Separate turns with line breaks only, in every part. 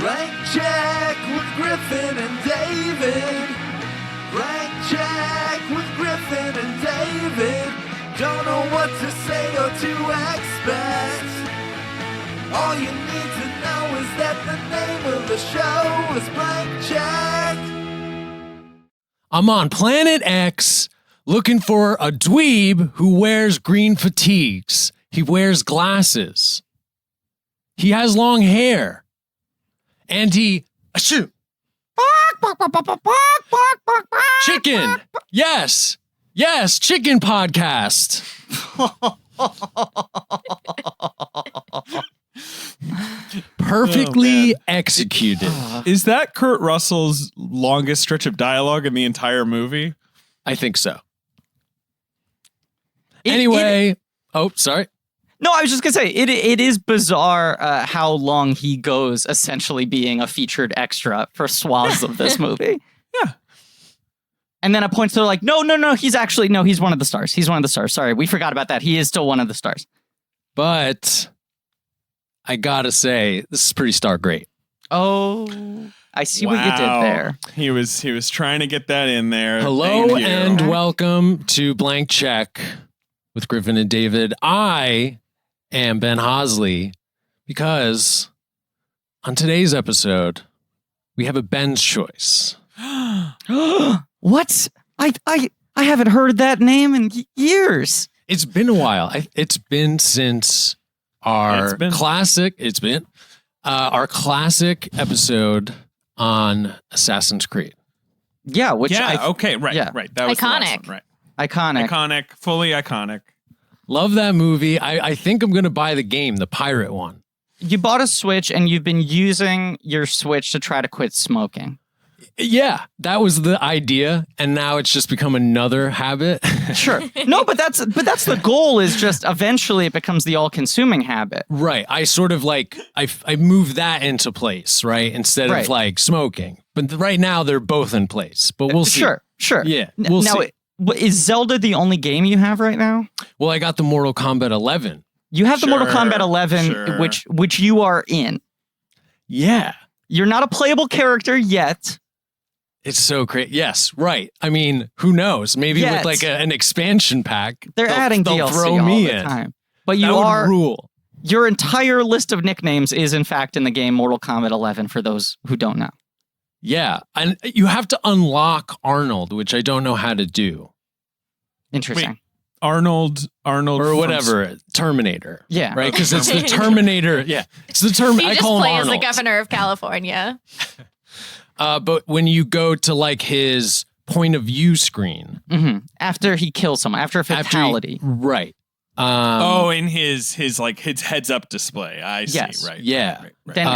Blank check with Griffin and David. Blank check with Griffin and David. Don't know what to say or to expect. All you need to know is that the name of the show is Blank Check.
I'm on Planet X looking for a dweeb who wears green fatigues. He wears glasses. He has long hair. And he... Chicken. Yes. Yes, chicken podcast. Perfectly executed.
Is that Kurt Russell's longest stretch of dialogue in the entire movie?
I think so. Anyway. Sorry.
No, I was just going to say, it is bizarre how long he goes essentially being a featured extra for swaths of this movie.
Yeah.
And then at points they're like, no, he's one of the stars. He's one of the stars. Sorry, we forgot about that. He is still one of the stars.
But I gotta say, this is pretty Stargate.
Oh, I see what you did there.
He was trying to get that in there.
Hello and welcome to Blank Check with Griffin and David. I am Ben Hosley because on today's episode, we have a Ben's Choice.
What? I haven't heard that name in years.
It's been a while. It's been since our classic episode on Assassin's Creed.
Yeah, which
right. That was
iconic.
the last one, right.
Iconic,
fully iconic.
Love that movie. I think I'm going to buy the game, the pirate one.
You bought a Switch and you've been using your Switch to try to quit smoking.
Yeah, that was the idea, and now it's just become another habit.
Sure. No, but that's the goal, is just eventually it becomes the all-consuming habit.
Right. I sort of I moved that into place, right? Instead of like smoking. But right now they're both in place. But we'll see.
Sure.
Yeah, we'll see.
Is Zelda the only game you have right now?
Well, I got the Mortal Kombat 11.
You have the Mortal Kombat 11, which you are in.
Yeah.
You're not a playable character yet.
It's so great. Yes, right. I mean, who knows? Maybe with like an expansion pack,
they'll adding
they'll
DLC
throw
all
me
the
in.
time. But you
would rule.
Your entire list of nicknames is in fact in the game Mortal Kombat 11 for those who don't know.
Yeah, and you have to unlock Arnold, which I don't know how to do.
Interesting.
Wait, Arnold
or whatever, Terminator.
Yeah,
right. Because it's the Terminator. Yeah, it's the Terminator.
He just plays the governor of California.
But when you go to like his point of view screen,
after he kills someone, after a fatality,
right?
In his heads up display. I see.
Yes.
Right.
Yeah.
Right.
Then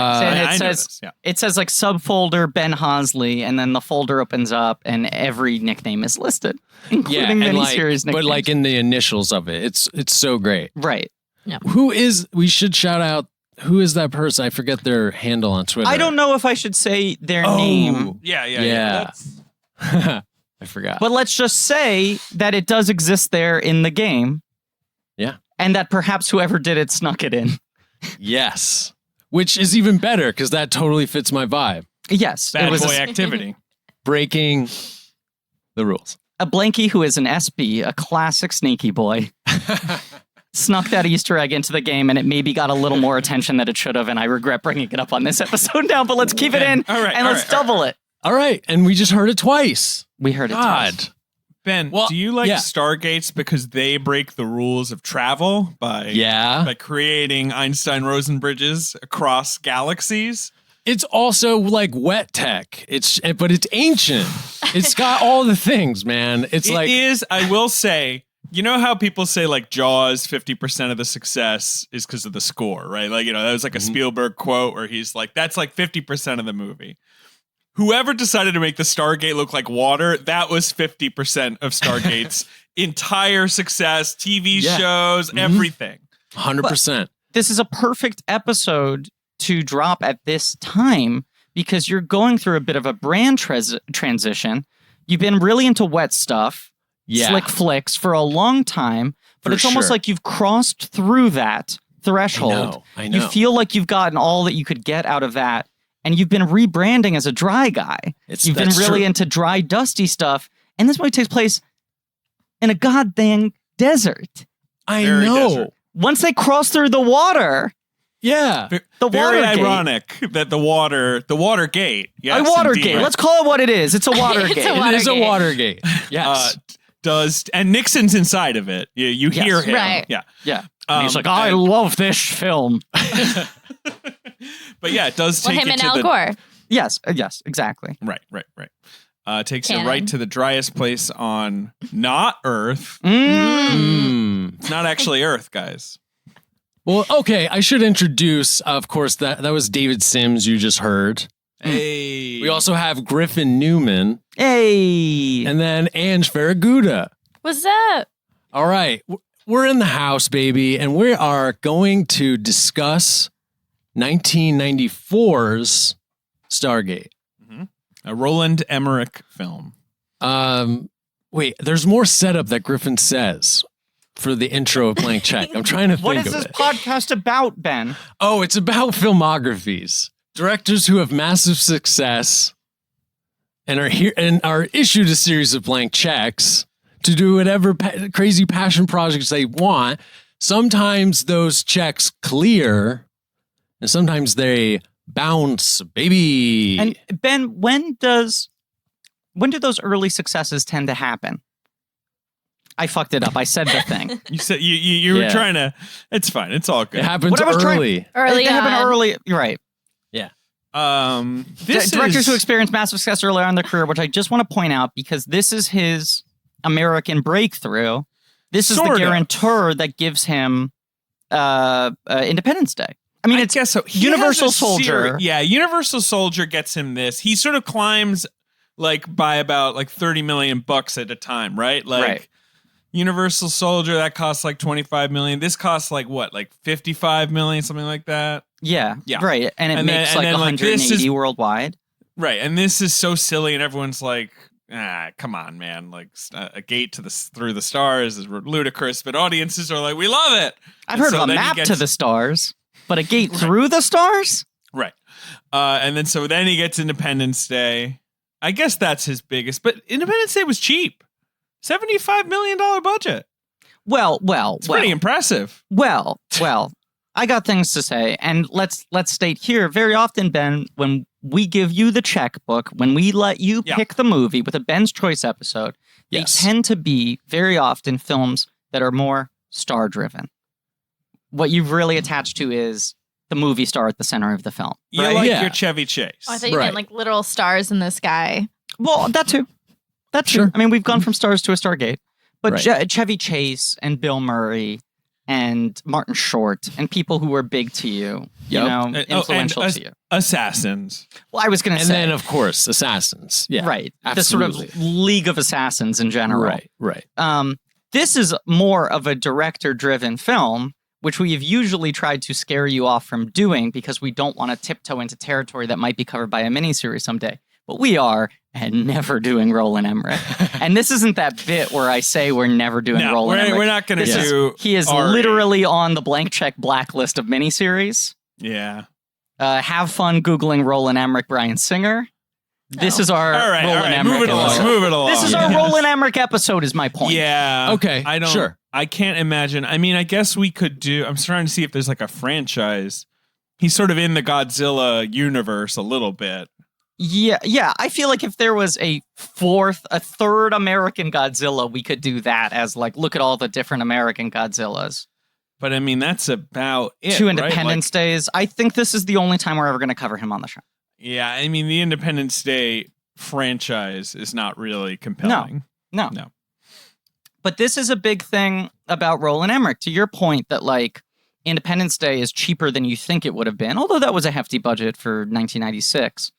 it says like subfolder Ben Hosley, and then the folder opens up, and every nickname is listed, including miniseries nicknames.
But like in the initials of it, it's so great.
Right.
Yeah.
We should shout out. Who is that person? I forget their handle on Twitter.
I don't know if I should say their name.
Yeah.
I forgot.
But let's just say that it does exist there in the game.
Yeah.
And that perhaps whoever did it snuck it in.
Yes. Which is even better because that totally fits my vibe.
Yes.
Bad boy activity.
Breaking the rules.
A Blanky who is an SB, a classic sneaky boy. Snuck that Easter egg into the game, and it maybe got a little more attention than it should have, and I regret bringing it up on this episode now, but let's keep it in, let's double it.
All right, and we just heard it twice.
We heard it twice.
Ben, do you like Stargates because they break the rules of travel by creating Einstein-Rosen bridges across galaxies?
It's also like wet tech. But it's ancient. It's got all the things, man. It
is, I will say, you know how people say like Jaws, 50% of the success is because of the score, right? Like, that was like a Spielberg quote where he's like, that's like 50% of the movie. Whoever decided to make the Stargate look like water, that was 50% of Stargate's entire success, TV shows, everything.
100%.
This is a perfect episode to drop at this time because you're going through a bit of a brand transition. You've been really into wet stuff. Slick flicks for a long time, but it's almost like you've crossed through that threshold.
I know.
You feel like you've gotten all that you could get out of that, and you've been rebranding as a dry guy. You've been really into dry, dusty stuff. And this movie takes place in a goddamn desert.
I
Very
know.
desert.
Once they cross through the water,
Yeah.
the
Very
Watergate.
ironic that the Watergate. Yes,
A Watergate.
indeed.
Let's call it what it is. It's a Watergate.
It's a
It is a
Watergate.
Watergate. Yes.
And Nixon's inside of it. You hear him.
Right.
Yeah.
Yeah. And he's like, I
and-
love this film.
But yeah, it does
Well,
take
him
it
and
to
Al
the
Gore.
Yes, exactly.
right. Takes you
Canon.
right to the driest place on not Earth.
Mm.
Not actually Earth, guys.
Well, okay. I should introduce, of course, that was David Sims you just heard.
Hey.
We also have Griffin Newman
Hey.
and then Ange Farraguda.
What's up?
All right. We're in the house, baby, and we are going to discuss 1994's Stargate.
A Roland Emmerich film.
Wait, there's more setup that Griffin says for the intro of Blank Check. I'm trying to
What
think
is
of
this
it.
podcast about, Ben?
Oh, it's about filmographies. Directors who have massive success and are here and are issued a series of blank checks to do whatever crazy passion projects they want. Sometimes those checks clear and sometimes they bounce, baby.
And Ben, when do those early successes tend to happen? I fucked it up. I said the thing.
You said you were
Yeah.
trying to. It's fine. It's all good.
It happens
What I was trying-
early.
Early
They happen
on.
early. You're right.
This
Directors
is
who experience massive success early on in their career, which I just want to point out because this is his American breakthrough. This is
Sort
the
of.
guarantor that gives him Independence Day. I mean,
I
it's
guess so. He
Universal
has a
Soldier.
Yeah, Universal Soldier gets him this. He sort of climbs by about $30 million at a time, right?
Right.
Universal Soldier that costs $25 million. This costs $55 million, something like that.
yeah,
Yeah.
right, and it
And then-
makes
and then,
180
this is-
worldwide.
Right, and this is so silly, and everyone's like, come on, man! A gate through the stars is ludicrous, but audiences are like, we love it.
I've
And
heard
so
of a
then he
map to
gets-
the stars, but a gate through the stars?
Right. And then he gets Independence Day. I guess that's his biggest, but Independence Day was cheap. $75 million budget.
Well,
It's pretty impressive.
Well, I got things to say, and let's state here very often, Ben, when we give you the checkbook, when we let you
Yeah.
pick the movie with a Ben's Choice episode,
Yes.
they tend to be very often films that are more star-driven. What you've really attached to is the movie star at the center of the film.
You
right?
like
Yeah.
your Chevy Chase.
Oh, I thought you
Right.
meant literal stars in the sky.
Well, that too.
Sure.
I mean, we've gone from stars to a Stargate, but
Right.
Chevy Chase and Bill Murray and Martin Short and people who were big to you,
Yep.
And
influential to you.
Assassins.
Well, I was going to
And
say,
then, of course, Assassins. Yeah.
right,
Absolutely.
the sort of League of Assassins in general.
Right.
This is more of a director-driven film, which we have usually tried to scare you off from doing because we don't want to tiptoe into territory that might be covered by a miniseries someday. But we are, and never doing Roland Emmerich. And this isn't that bit where I say we're never doing
No,
Roland Emmerich.
we're not going to
This is-
do.
He is
R8.
literally on the blank check blacklist of miniseries.
Yeah.
Have fun Googling Roland Emmerich, Bryan Singer. This is our
All right.
Roland Emmerich
Move it along.
episode.
Move it along.
This is our Roland Emmerich episode, is my point.
Yeah.
Okay,
I don't.
sure.
I can't imagine. I mean, I guess we could do. I'm trying to see if there's a franchise. He's sort of in the Godzilla universe a little bit.
Yeah. I feel like if there was a third American Godzilla, we could do that as look at all the different American Godzillas.
But I mean, that's about it.
Two
right?
Independence Days. I think this is the only time we're ever going to cover him on the show.
Yeah, I mean, the Independence Day franchise is not really compelling.
No.
No.
But this is a big thing about Roland Emmerich. To your point that Independence Day is cheaper than you think it would have been, although that was a hefty budget for 1996.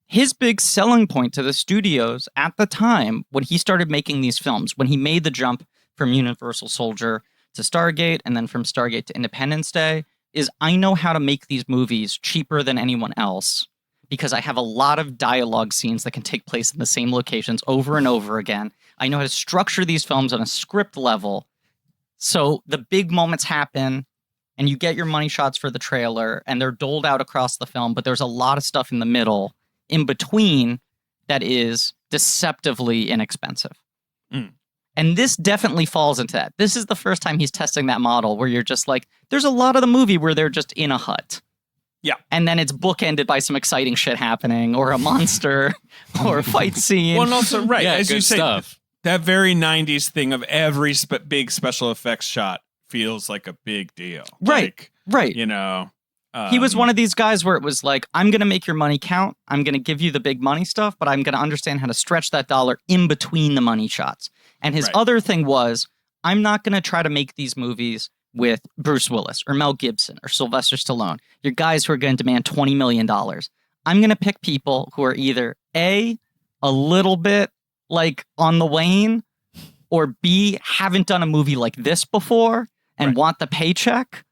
His big selling point to the studios at the time when he started making these films, when he made the jump from Universal Soldier to Stargate and then from Stargate to Independence Day, is I know how to make these movies cheaper than anyone else because I have a lot of dialogue scenes that can take place in the same locations over and over again. I know how to structure these films on a script level. So the big moments happen and you get your money shots for the trailer, and they're doled out across the film, but there's a lot of stuff in the middle, in between, that is deceptively inexpensive. And this definitely falls into that. This is the first time he's testing that model where you're just like, there's a lot of the movie where they're just in a hut.
Yeah.
And then it's bookended by some exciting shit happening, or a monster, or a fight scene.
Well, and also, right,
Yeah,
as
good
you say,
stuff.
that very 90s thing of every big special effects shot feels like a big deal.
Right, right.
You know.
He was one of these guys where it was like, I'm going to make your money count. I'm going to give you the big money stuff, but I'm going to understand how to stretch that dollar in between the money shots. And his other thing was, I'm not going to try to make these movies with Bruce Willis or Mel Gibson or Sylvester Stallone. You're guys who are going to demand $20 million. I'm going to pick people who are either A, a little bit like on the wane, or B, haven't done a movie like this before and want the paycheck.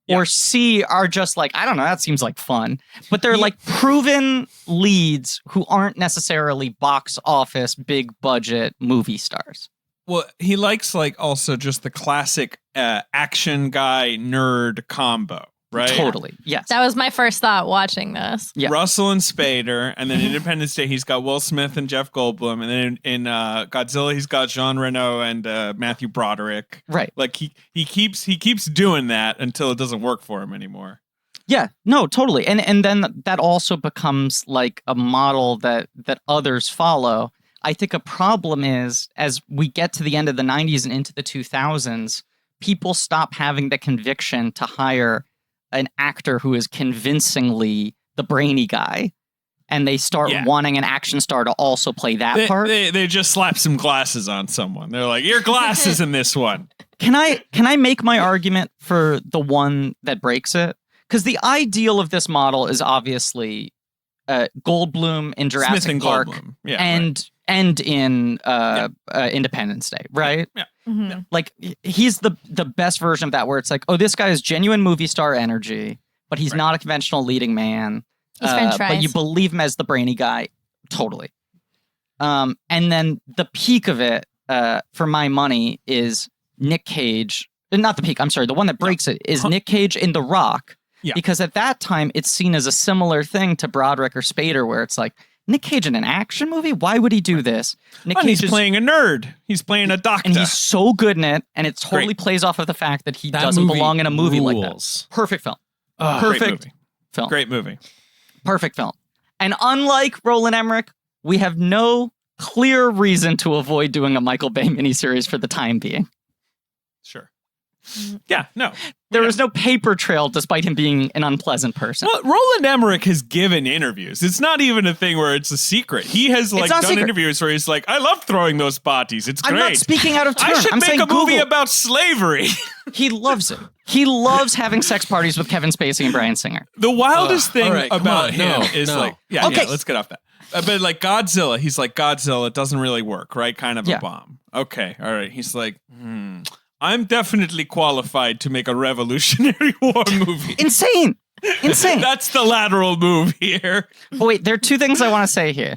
Or C, are just like, I don't know, that seems like fun. But they're like proven leads who aren't necessarily box office, big budget movie stars.
Well, he likes like also just the classic action guy nerd combo, right?
Totally, yes.
That was my first thought watching this.
Yeah.
Russell and Spader, and then Independence Day, he's got Will Smith and Jeff Goldblum, and then in Godzilla, he's got Jean Reno and Matthew Broderick.
Right.
Like he keeps doing that until it doesn't work for him anymore.
Yeah, no, totally. And then that also becomes like a model that others follow. I think a problem is, as we get to the end of the 90s and into the 2000s, people stop having the conviction to hire an actor who is convincingly the brainy guy, and they start wanting an action star to also play that part.
They just slap some glasses on someone. They're like, your glasses in this one.
Can I make my argument for the one that breaks it? Because the ideal of this model is obviously Goldblum in Jurassic Park and in Independence Day, right?
Yeah.
Mm-hmm.
Like, he's the best version of that, where it's like, oh, this guy has genuine movie star energy, but he's not a conventional leading man.
He's French fries.
But you believe him as the brainy guy. Totally. And then the peak of it, for my money, is Nick Cage. Not the peak, I'm sorry. The one that breaks it is Nick Cage in The Rock.
Yeah.
Because at that time, it's seen as a similar thing to Broderick or Spader, where it's like, Nick Cage in an action movie? Why would he do this? Nick Cage
he's playing a nerd. He's playing a doctor.
And he's so good in it, and it totally plays off of the fact that he doesn't belong in a movie like that. Perfect film. Perfect film.
Great movie.
Perfect film. And unlike Roland Emmerich, we have no clear reason to avoid doing a Michael Bay miniseries for the time being.
Sure. Yeah, no.
There was no paper trail despite him being an unpleasant person.
Well, Roland Emmerich has given interviews. It's not even a thing where it's a secret. He has done interviews where he's like, I love throwing those bodies. It's great.
I'm not speaking out of turn.
I should
I'm
make
saying
a movie
Google.
about slavery.
He loves it. He loves having sex parties with Kevin Spacey and Bryan Singer.
The wildest thing about him
is
let's get off that. But like Godzilla, he's like, Godzilla doesn't really work, right? Kind of a bomb. Okay, all right. He's like, I'm definitely qualified to make a Revolutionary War movie.
Insane.
That's the lateral move here.
But wait, there are two things I want to say here.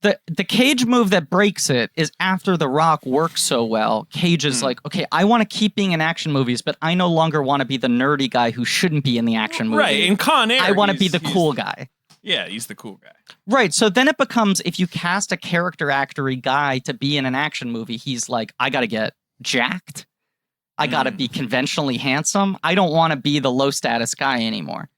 The Cage move that breaks it is after The Rock works so well, Cage is like, okay, I want to keep being in action movies, but I no longer want to be the nerdy guy who shouldn't be in the action movie.
Right, in Con Air,
I want to be the cool guy.
Yeah, he's the cool guy.
Right, so then it becomes, if you cast a character actory guy to be in an action movie, he's like, I got to get jacked. I got to be conventionally handsome. I don't want to be the low status guy anymore.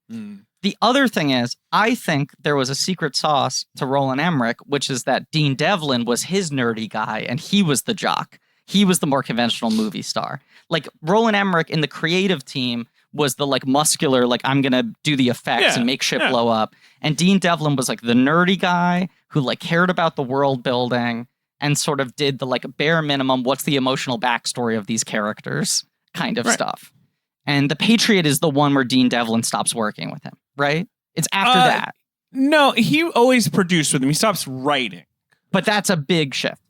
The other thing is, I think there was a secret sauce to Roland Emmerich, which is that Dean Devlin was his nerdy guy and he was the jock. He was the more conventional movie star. Like Roland Emmerich in the creative team was the like muscular, like I'm going to do the effects and make shit blow up. And Dean Devlin was like the nerdy guy who like cared about the world building and sort of did the like bare minimum, what's the emotional backstory of these characters kind of stuff. And The Patriot is the one where Dean Devlin stops working with him, right? It's after that.
No, he always produced with him. He stops writing.
But that's a big shift.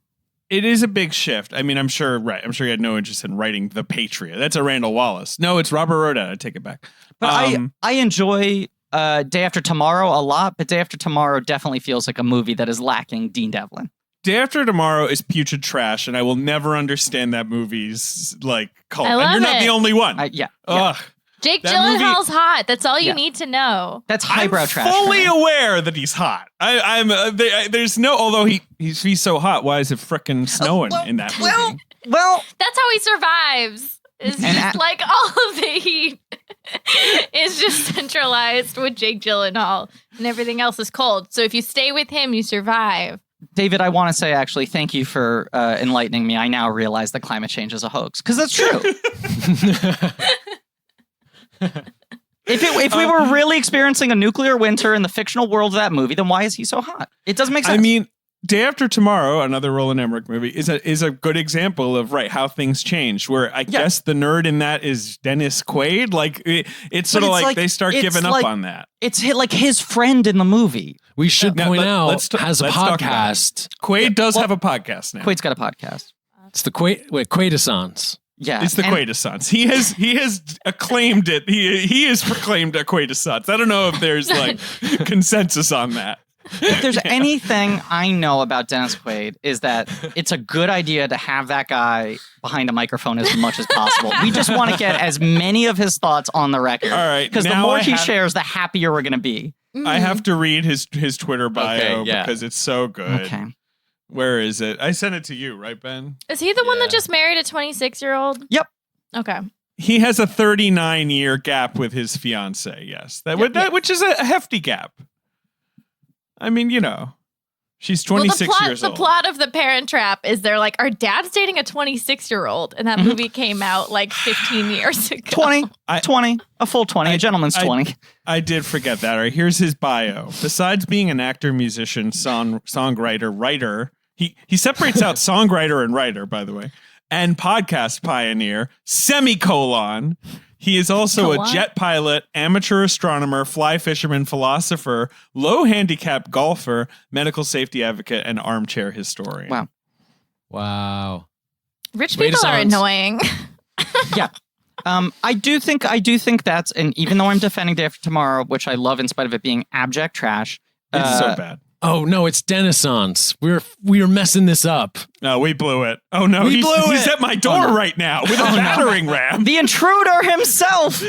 It is a big shift. I mean, I'm sure he had no interest in writing The Patriot. That's a Randall Wallace. No, it's Robert Rodat. I take it back.
But I enjoy Day After Tomorrow a lot, but Day After Tomorrow definitely feels like a movie that is lacking Dean Devlin.
Day After Tomorrow is putrid trash, and I will never understand that movie's like cult.
I
And
love
you're not
it.
the only one.
Yeah.
Jake
That
Gyllenhaal's hot. That's all you
Yeah.
need to know.
That's highbrow
I'm
trash.
fully
for me.
aware that he's hot. There's no. Although he's so hot, why is it frickin' snowing in that movie?
Well,
That's how he survives. It's
And
just like all of the heat is just centralized with Jake Gyllenhaal, and everything else is cold. So if you stay with him, you survive.
David, I want to say actually thank you for enlightening me. I now realize that climate change is a hoax because that's true. If we were really experiencing a nuclear winter in the fictional world of that movie, then why is he so hot? It doesn't make sense.
I mean, Day After Tomorrow, another Roland Emmerich movie, is a good example of how things change. Where I guess the nerd in that is Dennis Quaid. Like it's sort of like they start giving up on that.
It's like his friend in the movie.
We should point out has a
let's talk about
podcast.
Quaid does have a podcast now.
Quaid's got a podcast.
It's the Quaidissance.
Yeah,
It's the Quaidissance. He has acclaimed it. He has proclaimed a Quaidissance. I don't know if there's like consensus on that.
If there's anything I know about Dennis Quaid is that it's a good idea to have that guy behind a microphone as much as possible. We just want to get as many of his thoughts on the record.
All right,
because the
now
more
I
he
have-
shares, the happier we're going to be.
I have to read his Twitter bio
Okay, yeah.
because it's so good.
Okay.
Where is it? I sent it to you, right, Ben?
Is he the one
Yeah.
that just married a 26-year-old?
Yep.
Okay.
He has a 39-year gap with his fiance. Yes, which is a hefty gap. I mean, she's 26 years
the
old.
plot of The Parent Trap is they're like, our dad's dating a 26-year-old, and that movie came out like 15 years ago.
20, a full 20, a gentleman's 20.
I did forget that. All right, here's his bio. Besides being an actor, musician, songwriter, writer, he separates out songwriter and writer, by the way, and podcast pioneer, semicolon. He is also a jet pilot, amateur astronomer, fly fisherman, philosopher, low handicap golfer, medical safety advocate, and armchair historian.
Wow.
Rich people are annoying.
Yeah. I do think that's, and even though I'm defending Day After Tomorrow, which I love in spite of it being abject trash.
It's so bad.
Oh no, it's Denissance. We're messing this up.
No, we blew it. Oh no, he's at my door right now with a battering ram.
The intruder himself.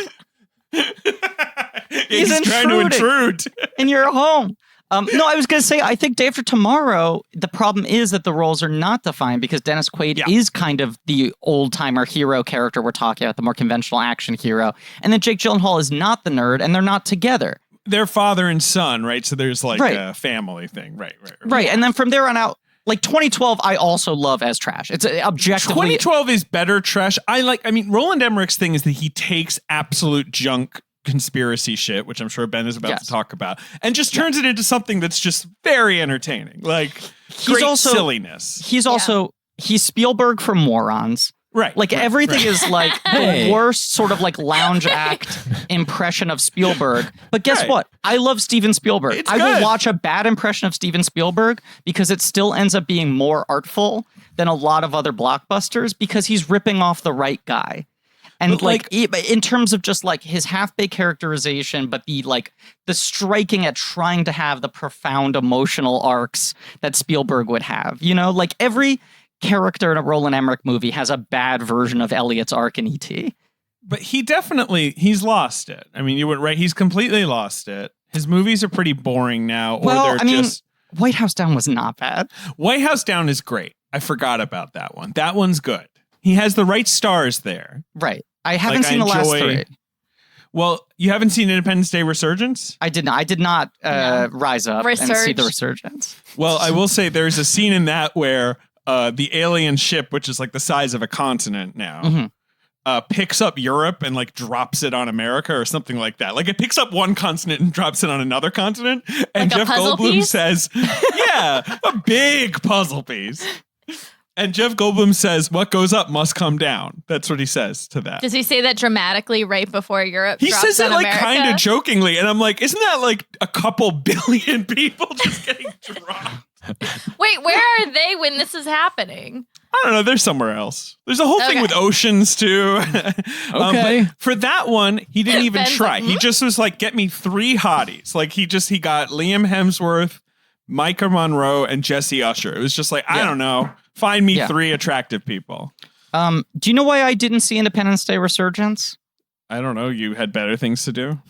He's trying to intrude
in your home. No, I was going to say, I think Day After Tomorrow, the problem is that the roles are not defined because Dennis Quaid is kind of the old-timer hero character we're talking about, the more conventional action hero. And then Jake Gyllenhaal is not the nerd, and they're not together.
They're father and son, right? So there's like a family thing. Right.
And then from there on out, like 2012, I also love as trash. It's objectively...
2012 is better trash. Roland Emmerich's thing is that he takes absolute junk conspiracy shit, which I'm sure Ben is about to talk about, and just turns it into something that's just very entertaining. Like, great silliness.
He's Spielberg for morons.
Right.
Like everything is like the worst sort of like lounge act impression of Spielberg. But guess what? I love Steven Spielberg. I will watch a bad impression of Steven Spielberg because it still ends up being more artful than a lot of other blockbusters because he's ripping off the right guy. And like in terms of just like his half-baked characterization, but the striking at trying to have the profound emotional arcs that Spielberg would have, like every character in a Roland Emmerich movie has a bad version of Elliot's arc in E.T.
But he's lost it. I mean, you were right. He's completely lost it. His movies are pretty boring now.
White House Down was not bad.
White House Down is great. I forgot about that one. That one's good. He has the right stars there.
Right. I haven't seen the last three.
Well, you haven't seen Independence Day Resurgence?
I did not rise up and see the Resurgence.
Well, I will say there's a scene in that where the alien ship, which is like the size of a continent now, picks up Europe and like drops it on America or something like that. Like it picks up one continent and drops it on another continent. And
like
Jeff Goldblum says, a big puzzle piece. And Jeff Goldblum says, what goes up must come down. That's what he says to that.
Does he say that dramatically right before Europe
He
drops
says it
on
like
America?
kind of jokingly. And I'm like, isn't that like a couple billion people just getting dropped?
Wait, where are they when this is happening?
I don't know. They're somewhere else. There's a whole thing with oceans too.
Okay.
But for that one, he didn't even
Ben's
try.
like,
He just was like, get me 3 hotties. Like he got Liam Hemsworth, Micah Monroe, and Jesse Usher. It was just like, I don't know. Find me 3 attractive people.
Do you know why I didn't see Independence Day Resurgence?
I don't know. You had better things to do?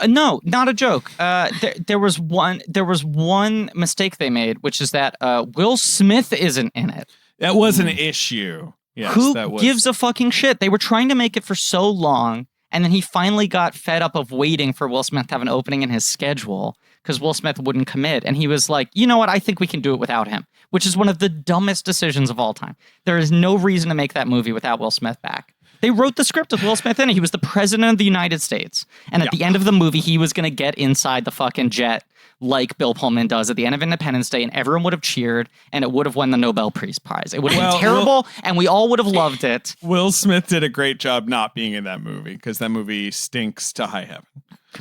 No, not a joke. There was one mistake they made, which is that Will Smith isn't in it.
That was an issue. Yes,
Who
that was.
gives a fucking shit? They were trying to make it for so long, and then he finally got fed up of waiting for Will Smith to have an opening in his schedule because Will Smith wouldn't commit. And he was like, you know what? I think we can do it without him, which is one of the dumbest decisions of all time. There is no reason to make that movie without Will Smith back. They wrote the script with Will Smith in it. He was the president of the United States. And at the end of the movie, he was going to get inside the fucking jet like Bill Pullman does at the end of Independence Day, and everyone would have cheered, and it would have won the Nobel Peace Prize. It would have been terrible, and we all would have loved it.
Will Smith did a great job not being in that movie, because that movie stinks to high heaven.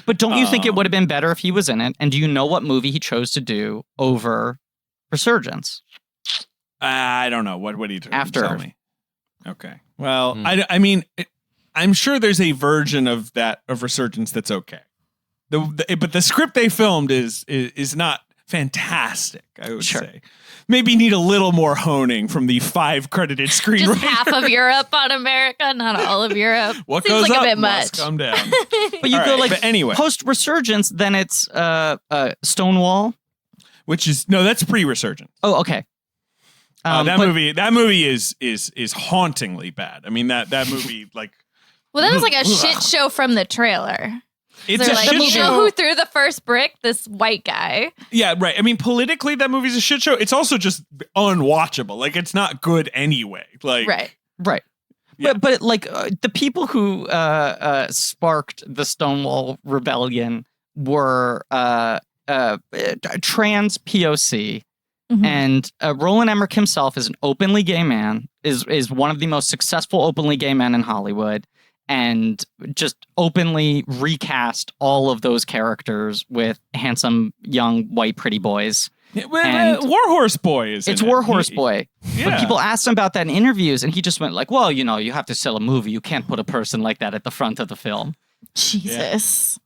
But don't you think it would have been better if he was in it? And do you know what movie he chose to do over Resurgence?
I don't know. What he do?
After
Tell me. Okay. Well, I mean, I'm sure there's a version of that of Resurgence that's okay. But the script they filmed is not fantastic, I would say. Maybe need a little more honing from the 5 credited screenwriters.
Just half of Europe on America, not all of Europe.
What
Seems
goes
like
up
a bit
must
much.
come down.
But you go
but anyway.
post Resurgence, then it's Stonewall.
Which is that's pre-Resurgence.
Oh, okay.
That movie is hauntingly bad. I mean that movie like.
Well, that was like a shit show from the trailer.
It's
They're
a
like,
shit
you
show.
know who threw the first brick? This white guy.
Yeah, right. I mean, politically, that movie's a shit show. It's also just unwatchable. Like, it's not good anyway. Like,
Right.
Yeah.
But like the people who sparked the Stonewall Rebellion were trans POC.
Mm-hmm.
And Roland Emmerich himself is an openly gay man, is one of the most successful openly gay men in Hollywood, and just openly recast all of those characters with handsome, young, white, pretty boys.
Warhorse Boy is
It's
in
Warhorse
it.
Boy.
Yeah.
But people asked him about that in interviews, and he just went like, well, you have to sell a movie. You can't put a person like that at the front of the film.
Jesus.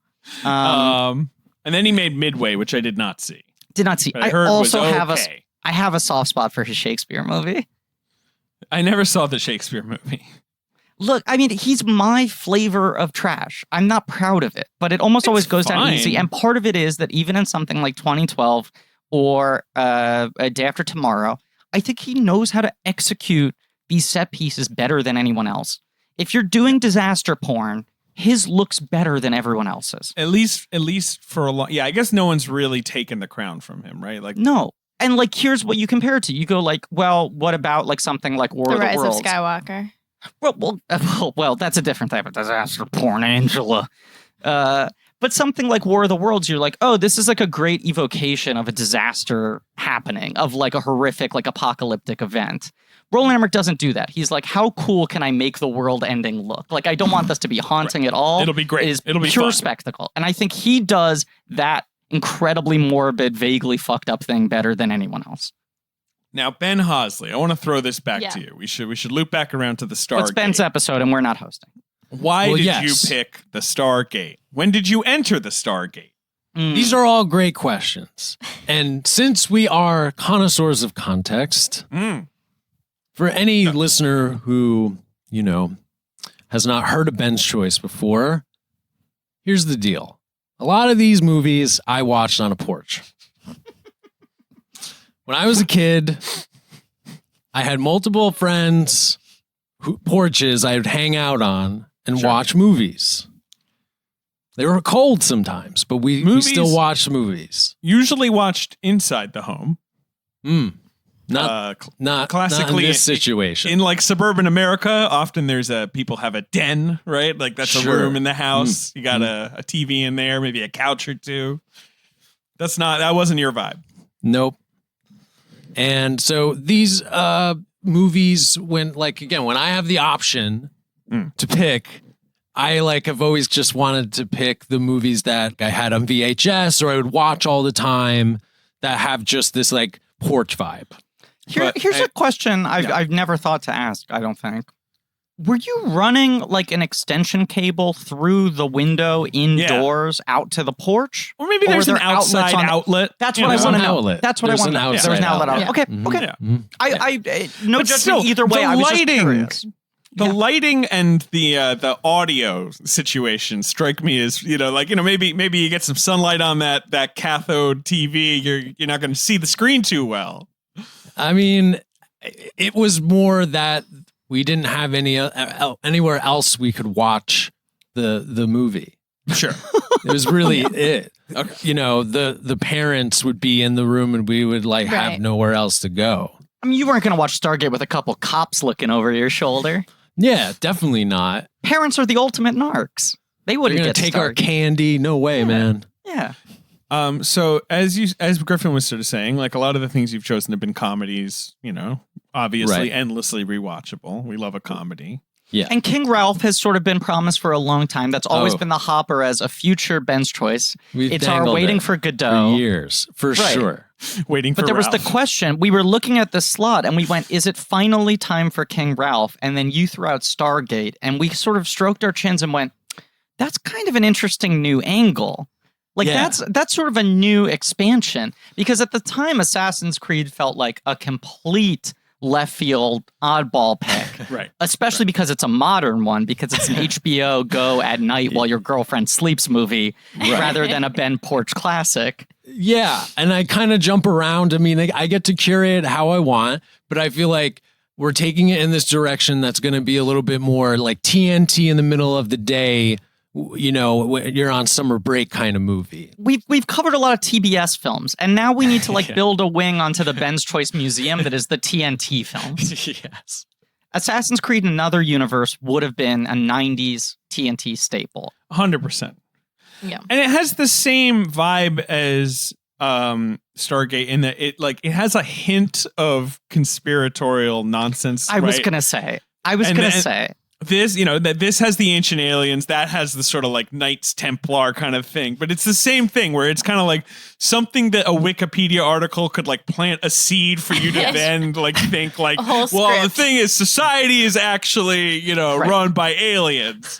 And then he made Midway, which I did not see.
Did not see.
But I heard
also
was
have
okay.
I have a soft spot for his Shakespeare movie.
I never saw the Shakespeare movie.
Look, I mean, he's my flavor of trash. I'm not proud of it, but it almost always goes down easy. And part of it is that even in something like 2012 or A Day After Tomorrow, I think he knows how to execute these set pieces better than anyone else. If you're doing disaster porn, his looks better than everyone else's.
At least for a long. Yeah, I guess no one's really taken the crown from him, right? Like
No. And like, here's what you compare it to. You go like, well, what about like something like War
The
of the
Rise of
Worlds?
Skywalker.
Well, that's a different type of disaster porn, Angela. But something like War of the Worlds, you're like, oh, this is like a great evocation of a disaster happening, of like a horrific, like apocalyptic event. Roland Emmerich doesn't do that. He's like, how cool can I make the world ending look? Like, I don't want this to be haunting at all.
It'll be great. It'll be
pure
fun.
spectacle. And I think he does that incredibly morbid, vaguely fucked up thing better than anyone else.
Now, Ben Hosley, I want to throw this back
Yeah.
to you. We should loop back around to the Stargate.
It's Ben's episode, and we're not hosting.
Why
Well,
did
yes.
you pick the Stargate? When did you enter the Stargate?
These are all great questions. And since we are connoisseurs of context, for any listener who, has not heard of Ben's Choice before, here's the deal. A lot of these movies I watched on a porch. When I was a kid, I had multiple friends porches I would hang out on and watch movies. They were cold sometimes, but we still watched movies.
Usually watched inside the home.
Not
classically
in this situation.
In like suburban America, often there's people have a den, right? Like that's a room in the house. You got a TV in there, maybe a couch or two. That wasn't your vibe.
Nope. And so these movies, when I have the option to pick, I have always just wanted to pick the movies that I had on VHS or I would watch all the time that have just this porch vibe.
Here's a question I've never thought to ask, I don't think. Were you running like an extension cable through the window indoors out to the porch?
Or maybe there's
were
an
there outlets
outside
on-
outlet.
That's what I
there's
want to
an
know.
outlet.
That's what
There's
I want
an
to know.
outside
There was an outlet.
outlet.
Okay.
Mhm.
Okay.
Yeah.
No
But
judgment
still,
either way.
the
I was just
lighting-
curious.
The lighting and the audio situation strike me as, maybe you get some sunlight on that cathode TV, you're not going to see the screen too well.
I mean, it was more that we didn't have anywhere else we could watch the movie.
Sure.
It was really it.
Okay.
The parents would be in the room and we would have
Right.
nowhere else to go.
I mean, you weren't going to watch Stargate with a couple cops looking over your shoulder.
Yeah, definitely not.
Parents are the ultimate narcs. They
We're
wouldn't
gonna
get
take our
Stargate.
candy. No way, man.
Yeah.
So as Griffin was sort of saying, like a lot of the things you've chosen have been comedies, obviously
Right.
endlessly rewatchable. We love a comedy.
Yeah.
And King Ralph has sort of been promised for a long time. That's always
Oh.
been the hopper as a future Ben's choice.
We've
It's our
dangled
waiting
it
for Godot.
for years, for
Right.
sure.
Waiting for
But there was the
Ralph.
question. We were looking at the slot and we went, is it finally time for King Ralph? And then you threw out Stargate. And we sort of stroked our chins and went, that's kind of an interesting new angle. Like
Yeah.
that's sort of a new expansion. Because at the time, Assassin's Creed felt like a complete left field oddball pick.
Right.
Especially because it's a modern one, because it's an HBO Go at night while your girlfriend sleeps movie rather than a Ben Porch classic.
Yeah, and I kind of jump around. I mean, I get to curate how I want, but I feel like we're taking it in this direction that's going to be a little bit more like TNT in the middle of the day, when you're on summer break kind of movie.
We've covered a lot of TBS films, and now we need to build a wing onto the Ben's Choice Museum that is the TNT films.
Yes.
Assassin's Creed Another Universe would have been a 90s TNT staple.
100%.
Yeah.
And it has the same vibe as Stargate in that it has a hint of conspiratorial nonsense.
I was
right?
going to say.
This, that this has the ancient aliens, that has the sort of like Knights Templar kind of thing. But it's the same thing where it's kind of like something that a Wikipedia article could like plant a seed for you to
Yes.
then like think like,
A whole
well, the
script.
thing is society is actually, run by aliens.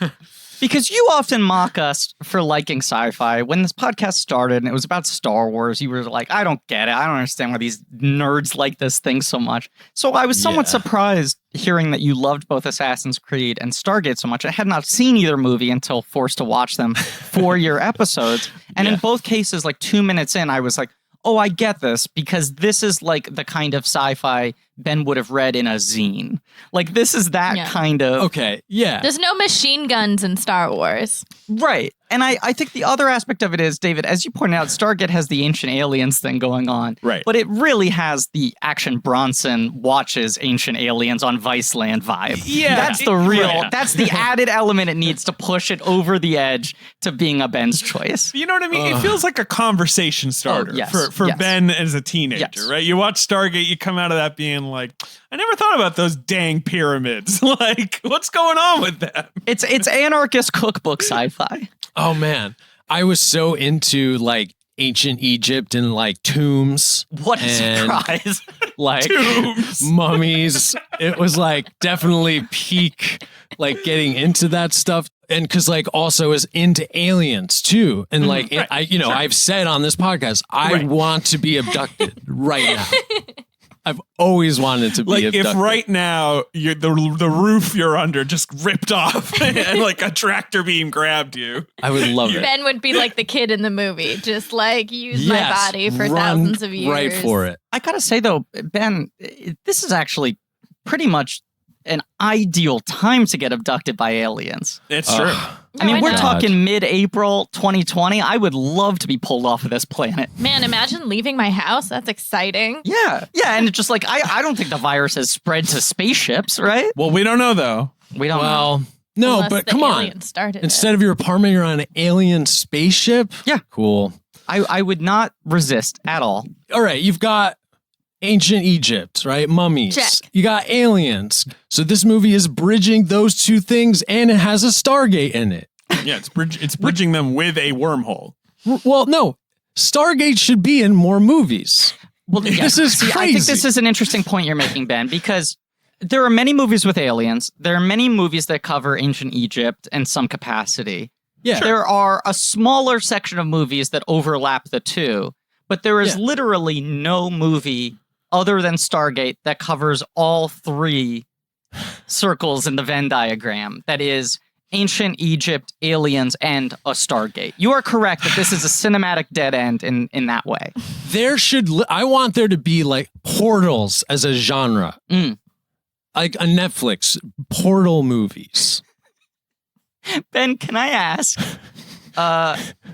Because you often mock us for liking sci-fi. When this podcast started and it was about Star Wars, you were like, I don't get it. I don't understand why these nerds like this thing so much. So I was somewhat
Yeah.
surprised hearing that you loved both Assassin's Creed and Stargate so much. I had not seen either movie until forced to watch them for your episodes. And in both cases, like 2 minutes in, I was like, oh, I get this, because this is like the kind of sci-fi Ben would have read in a zine. Like, this is that
Yeah.
kind of...
Okay. Yeah.
There's no machine guns in Star Wars.
Right. And I think the other aspect of it is, David, as you pointed out, Stargate has the Ancient Aliens thing going on.
Right.
But it really has the Action Bronson watches Ancient Aliens on Viceland vibe.
Yeah.
That's the real,
Right.
that's the added element it needs to push it over the edge to being a Ben's choice.
You know what I mean? It feels like a conversation starter
yes,
for
yes.
Ben as a teenager,
Yes.
right? You watch Stargate, you come out of that being like, I never thought about those dang pyramids. Like, what's going on with that?
It's anarchist cookbook sci-fi.
Oh man, I was so into like ancient Egypt and like tombs.
What a
And-
surprise.
Like
Tombs.
mummies. It was like definitely peak like getting into that stuff. And because like also is into aliens too. And like
Right.
I've said on this podcast, I
Right.
want to be abducted right now. I've always wanted to be
Like
abducted.
if right now the roof you're under just ripped off and like a tractor beam grabbed you.
I would love it.
Ben would be like the kid in the movie, just like use my
Yes,
body for
run
thousands of years.
right for it.
I gotta say though, Ben, this is actually pretty much an ideal time to get abducted by aliens.
It's true.
I mean,
why
we're
not?
talking mid-April 2020. I would love to be pulled off of this planet.
Man, imagine leaving my house. That's exciting.
Yeah, and it's just like I don't think the virus has spread to spaceships, right?
Well, we don't know though.
We don't know.
Well, no,
Unless
but
the
come on.
aliens started
Instead of your apartment, you're on an alien spaceship?
Yeah.
Cool.
I would not resist at all.
All right, you've got ancient Egypt, right? Mummies.
Check.
You got aliens. So this movie is bridging those two things, and it has a Stargate in it.
Yeah, it's bridging them with a wormhole.
Well, no, Stargate should be in more movies.
Well,
This is
See, I think
crazy.
this is an interesting point you're making, Ben, because there are many movies with aliens. There are many movies that cover ancient Egypt in some capacity.
Yeah.
There are a smaller section of movies that overlap the two, but there is literally no movie other than Stargate that covers all three circles in the Venn diagram. That is ancient Egypt, aliens, and a Stargate. You are correct that this is a cinematic dead end in that way.
I want there to be like portals as a genre. Like a Netflix, portal movies.
Ben, can I ask,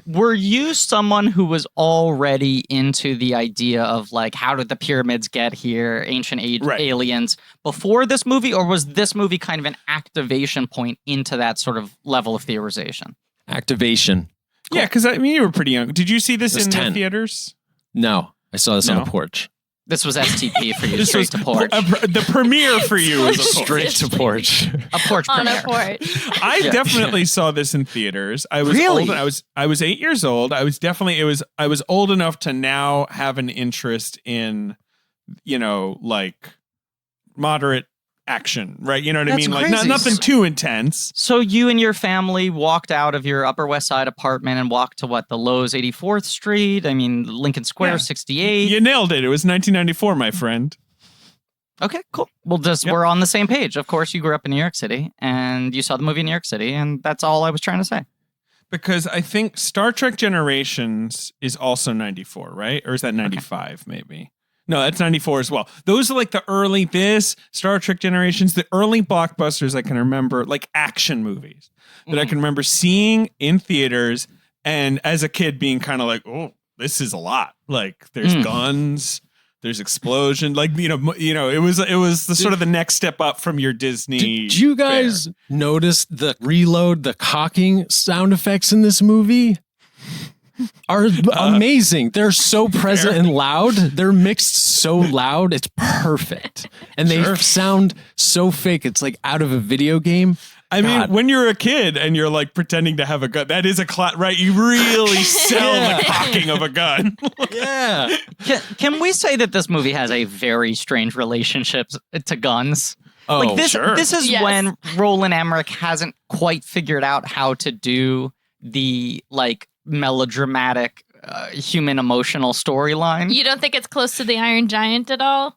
were you someone who was already into the idea of like, how did the pyramids get here, ancient aliens, before this movie, or was this movie kind of an activation point into that sort of level of theorization?
Activation.
Cool. Yeah, because I mean, you were pretty young. Did you see this in
10.
the theaters?
No, I saw this on a porch.
This was STP for you, straight to porch.
The premiere for you was a porch.
Straight to porch.
A porch
on
premiere.
a porch.
I definitely saw this in theaters. I was
Really?
old. I was 8 years old. I was old enough to now have an interest in, like moderate action, right? You know what I
That's
mean? Like
crazy.
nothing too intense.
So you and your family walked out of your Upper West Side apartment and walked to what, the Lowe's 84th Street? I mean, Lincoln Square,
Yeah.
68.
You nailed it. It was 1994, my friend.
Okay, cool. Well, we're on the same page. Of course, you grew up in New York City and you saw the movie in New York City, and that's all I was trying to say.
Because I think Star Trek Generations is also 94, right? Or is that 95 maybe? No, that's 94 as well. Those are like the early Star Trek Generations, the early blockbusters I can remember, like action movies that I can remember seeing in theaters, and as a kid being kind of like, oh, this is a lot. Like there's guns, there's explosion. Like, it was the sort of the next step up from your Disney.
Did you guys notice the reload, the cocking sound effects in this movie? Are amazing. They're so present and loud. They're mixed so loud. It's perfect. And they sound so fake. It's like out of a video game.
I mean, when you're a kid and you're like pretending to have a gun, that is right? You really sell the cocking of a gun.
Yeah.
Can we say that this movie has a very strange relationship to guns?
Oh,
like this,
sure.
This is when Roland Emmerich hasn't quite figured out how to do the like melodramatic human emotional storyline.
You don't think it's close to the Iron Giant at all?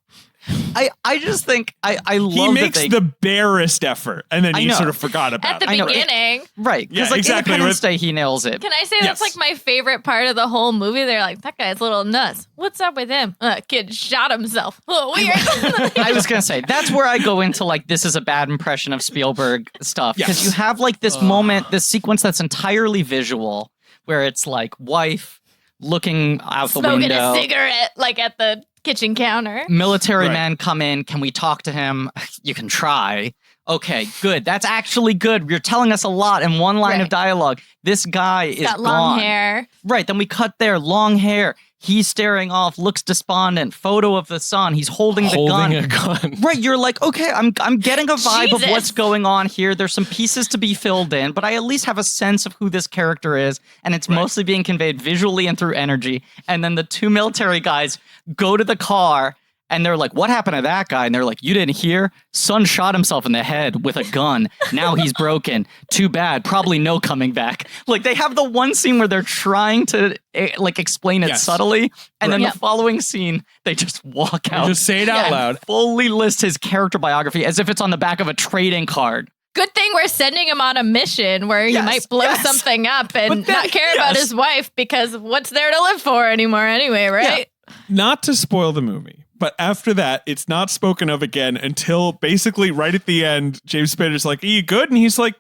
I just think I love
he makes
that
the barest effort, and then you sort of forgot about
at the
it.
beginning.
Right, because
exactly.
Independence Day, he nails it.
Can I say that's like my favorite part of the whole movie? They're like, that guy's a little nuts. What's up with him? Kid shot himself. Oh, weird.
I was gonna say that's where I go into like this is a bad impression of Spielberg stuff, because you have like this moment, this sequence that's entirely visual, where it's like wife looking out the
Smoking
window,
a cigarette like at the kitchen counter.
military men come in. Can we talk to him? You can try. Okay, good. That's actually good. You're telling us a lot in one line of dialogue. This guy is
got long
gone.
hair.
Right, then we cut there. Long hair. He's staring off, looks despondent. Photo of the son. He's holding the gun.
a gun.
Right, you're like, okay, I'm getting a vibe of
Jesus.
what's going on here. There's some pieces to be filled in, but I at least have a sense of who this character is, and it's mostly being conveyed visually and through energy. And then the two military guys go to the car, and they're like, what happened to that guy? And they're like, you didn't hear? Son shot himself in the head with a gun. Now he's broken. Too bad. Probably no coming back. Like, they have the one scene where they're trying to like explain it subtly, and then the following scene, they just walk out.
Just say it out loud.
Fully list his character biography as if it's on the back of a trading card.
Good thing we're sending him on a mission where he might blow something up and not care about his wife, because what's there to live for anymore anyway, right?
Yeah. Not to spoil the movie, but after that, it's not spoken of again until basically right at the end, James Spader's like, are you good? And he's like,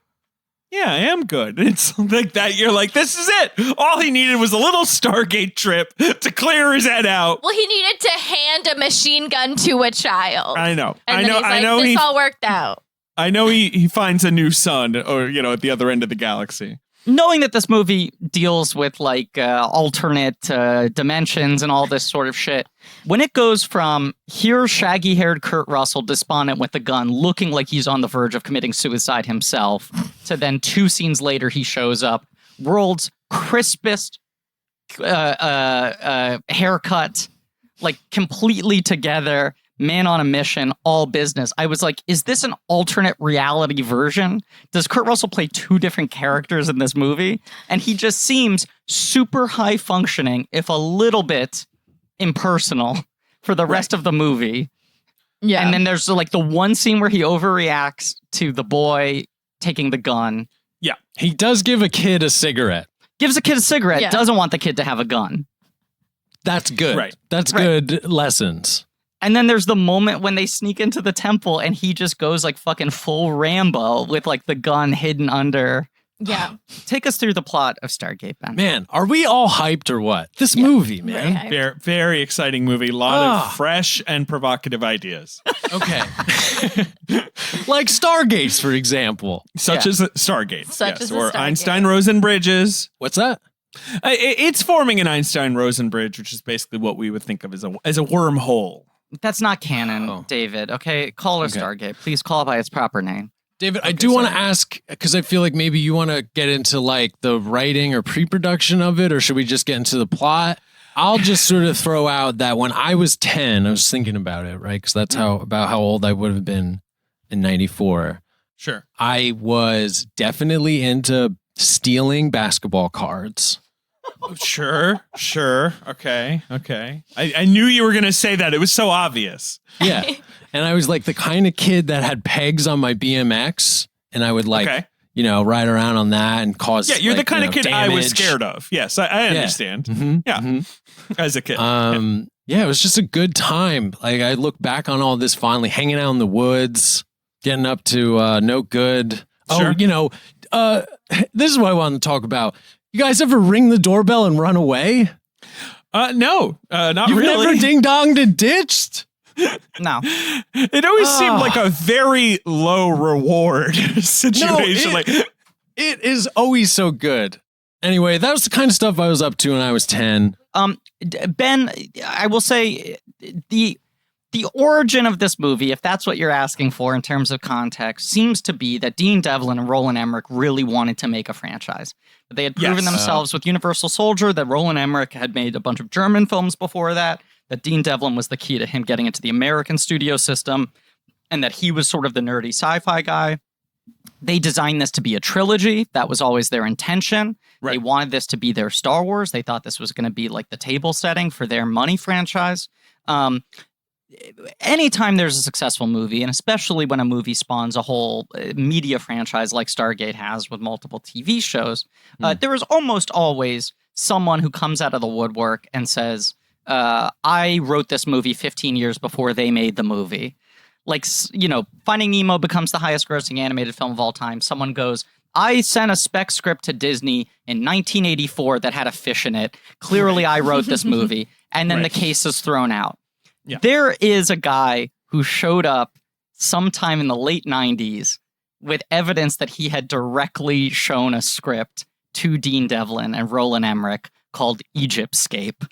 yeah, I am good. And it's like that. You're like, this is it. All he needed was a little Stargate trip to clear his head out.
Well, he needed to hand a machine gun to a child.
I know.
And then he's like, this all worked out.
I know he finds a new son, or, at the other end of the galaxy.
Knowing that this movie deals with like alternate dimensions and all this sort of shit, when it goes from here's shaggy-haired Kurt Russell despondent with a gun looking like he's on the verge of committing suicide himself, to then 2 scenes later he shows up, world's crispest haircut, like completely together, man on a mission, all business. I was like, is this an alternate reality version? Does Kurt Russell play two different characters in this movie? And he just seems super high functioning, if a little bit impersonal for the rest of the movie.
Yeah.
And then there's like the one scene where he overreacts to the boy taking the gun.
Yeah.
He does give a kid a cigarette.
Gives a kid a cigarette,
Yeah.
doesn't want the kid to have a gun.
That's good.
Right.
That's
Right.
good lessons.
And then there's the moment when they sneak into the temple and he just goes like fucking full Rambo with like the gun hidden under.
Yeah.
Take us through the plot of Stargate, Ben.
Man, are we all hyped or what? This movie, man.
Very hyped.
Very, very exciting movie. A lot
Ah.
of fresh and provocative ideas,
Okay. Like Stargates, for example.
such
Yeah.
as Stargate.
Such as a
or
Stargate.
Einstein-Rosen bridges.
What's that?
It's forming an Einstein-Rosen bridge, which is basically what we would think of as a wormhole.
That's not canon,
Oh.
David. Okay, call it
Okay.
Stargate. Please call it by its proper name.
David, I
Okay,
do want to
sorry.
ask, because I feel like maybe you want to get into like the writing or pre-production of it, or should we just get into the plot? I'll just sort of throw out that when I was 10, I was thinking about it, right? Because that's about how old I would have been in 94.
Sure.
I was definitely into stealing basketball cards.
Sure. Okay. I knew you were going to say that. It was so obvious.
Yeah. And I was like the kind of kid that had pegs on my BMX, and I would like,
Okay.
ride around on that and cause.
Yeah, you're the
like,
kind of kid I was
damage.
scared of. Yes, I understand.
Mhm,
Yeah.
mhm.
As a kid.
Yeah, it was just a good time. Like I look back on all this fondly, hanging out in the woods, getting up to no good.
Sure.
Oh, this is what I wanted to talk about. You guys ever ring the doorbell and run away?
No, not
You've
really.
never ding-donged and ditched?
No.
It always seemed like a very low reward situation.
It is always so good. Anyway, that was the kind of stuff I was up to when I was 10.
Ben, I will say the origin of this movie, if that's what you're asking for in terms of context, seems to be that Dean Devlin and Roland Emmerich really wanted to make a franchise. They had proven
Yes.
themselves with Universal Soldier, that Roland Emmerich had made a bunch of German films before that Dean Devlin was the key to him getting into the American studio system, and that he was sort of the nerdy sci-fi guy. They designed this to be a trilogy. That was always their intention.
Right.
They wanted this to be their Star Wars. They thought this was going to be like the table setting for their money franchise. Anytime there's a successful movie, and especially when a movie spawns a whole media franchise like Stargate has with multiple TV shows, there is almost always someone who comes out of the woodwork and says, I wrote this movie 15 years before they made the movie. Like, Finding Nemo becomes the highest grossing animated film of all time. Someone goes, I sent a spec script to Disney in 1984 that had a fish in it. Clearly, I wrote this movie. And then
Right.
the case is thrown out.
Yeah.
There is a guy who showed up sometime in the late 90s with evidence that he had directly shown a script to Dean Devlin and Roland Emmerich called Egyptscape,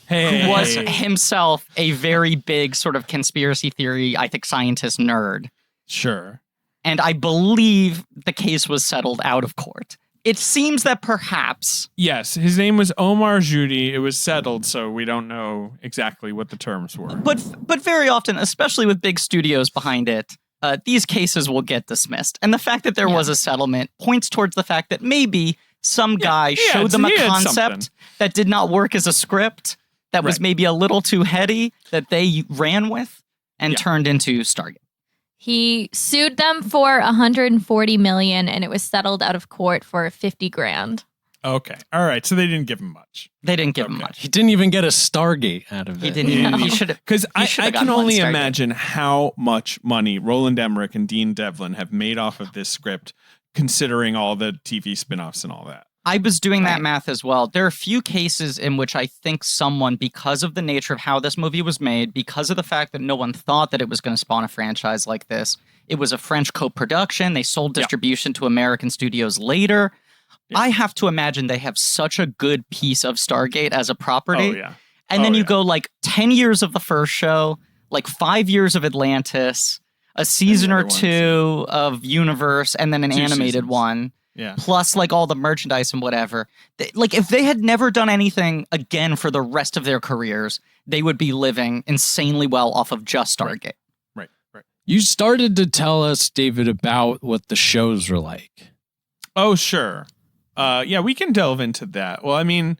Hey.
who was himself a very big sort of conspiracy theory, I think, scientist nerd.
Sure.
And I believe the case was settled out of court. It seems that perhaps
Yes, his name was Omar Judy. It was settled, so we don't know exactly what the terms were.
But very often, especially with big studios behind it, these cases will get dismissed. And the fact that there was a settlement points towards the fact that maybe some guy showed them a
he had
concept
something.
that did not work as a script, that was
Right.
maybe a little too heady, that they ran with and turned into Stargate.
He sued them for $140 million, and it was settled out of court for $50,000.
Okay. All right. So they didn't give him much.
They didn't give him
Okay.
much.
He didn't even get a Stargate out of it.
He didn't.
No.
He should have.
Because
He
I
should have
can
gotten one
only
Stargate.
imagine how much money Roland Emmerich and Dean Devlin have made off of this script, considering all the TV spinoffs and all that.
I was doing that
Right.
math as well. There are a few cases in which I think someone, because of the nature of how this movie was made, because of the fact that no one thought that it was going to spawn a franchise like this, it was a French co-production. They sold distribution to American studios later. I have to imagine they have such a good piece of Stargate as a property.
Oh, yeah.
And then
Oh,
you
yeah.
go like 10 years of the first show, like 5 years of Atlantis, a season or
other ones,
two of Universe, and then an
2
animated
seasons.
one.
Yeah.
plus like all the merchandise and whatever. Like if they had never done anything again for the rest of their careers, they would be living insanely well off of just Stargate.
Right.
You started to tell us, David, about what the shows were like.
Oh, sure. Yeah, we can delve into that. Well, I mean,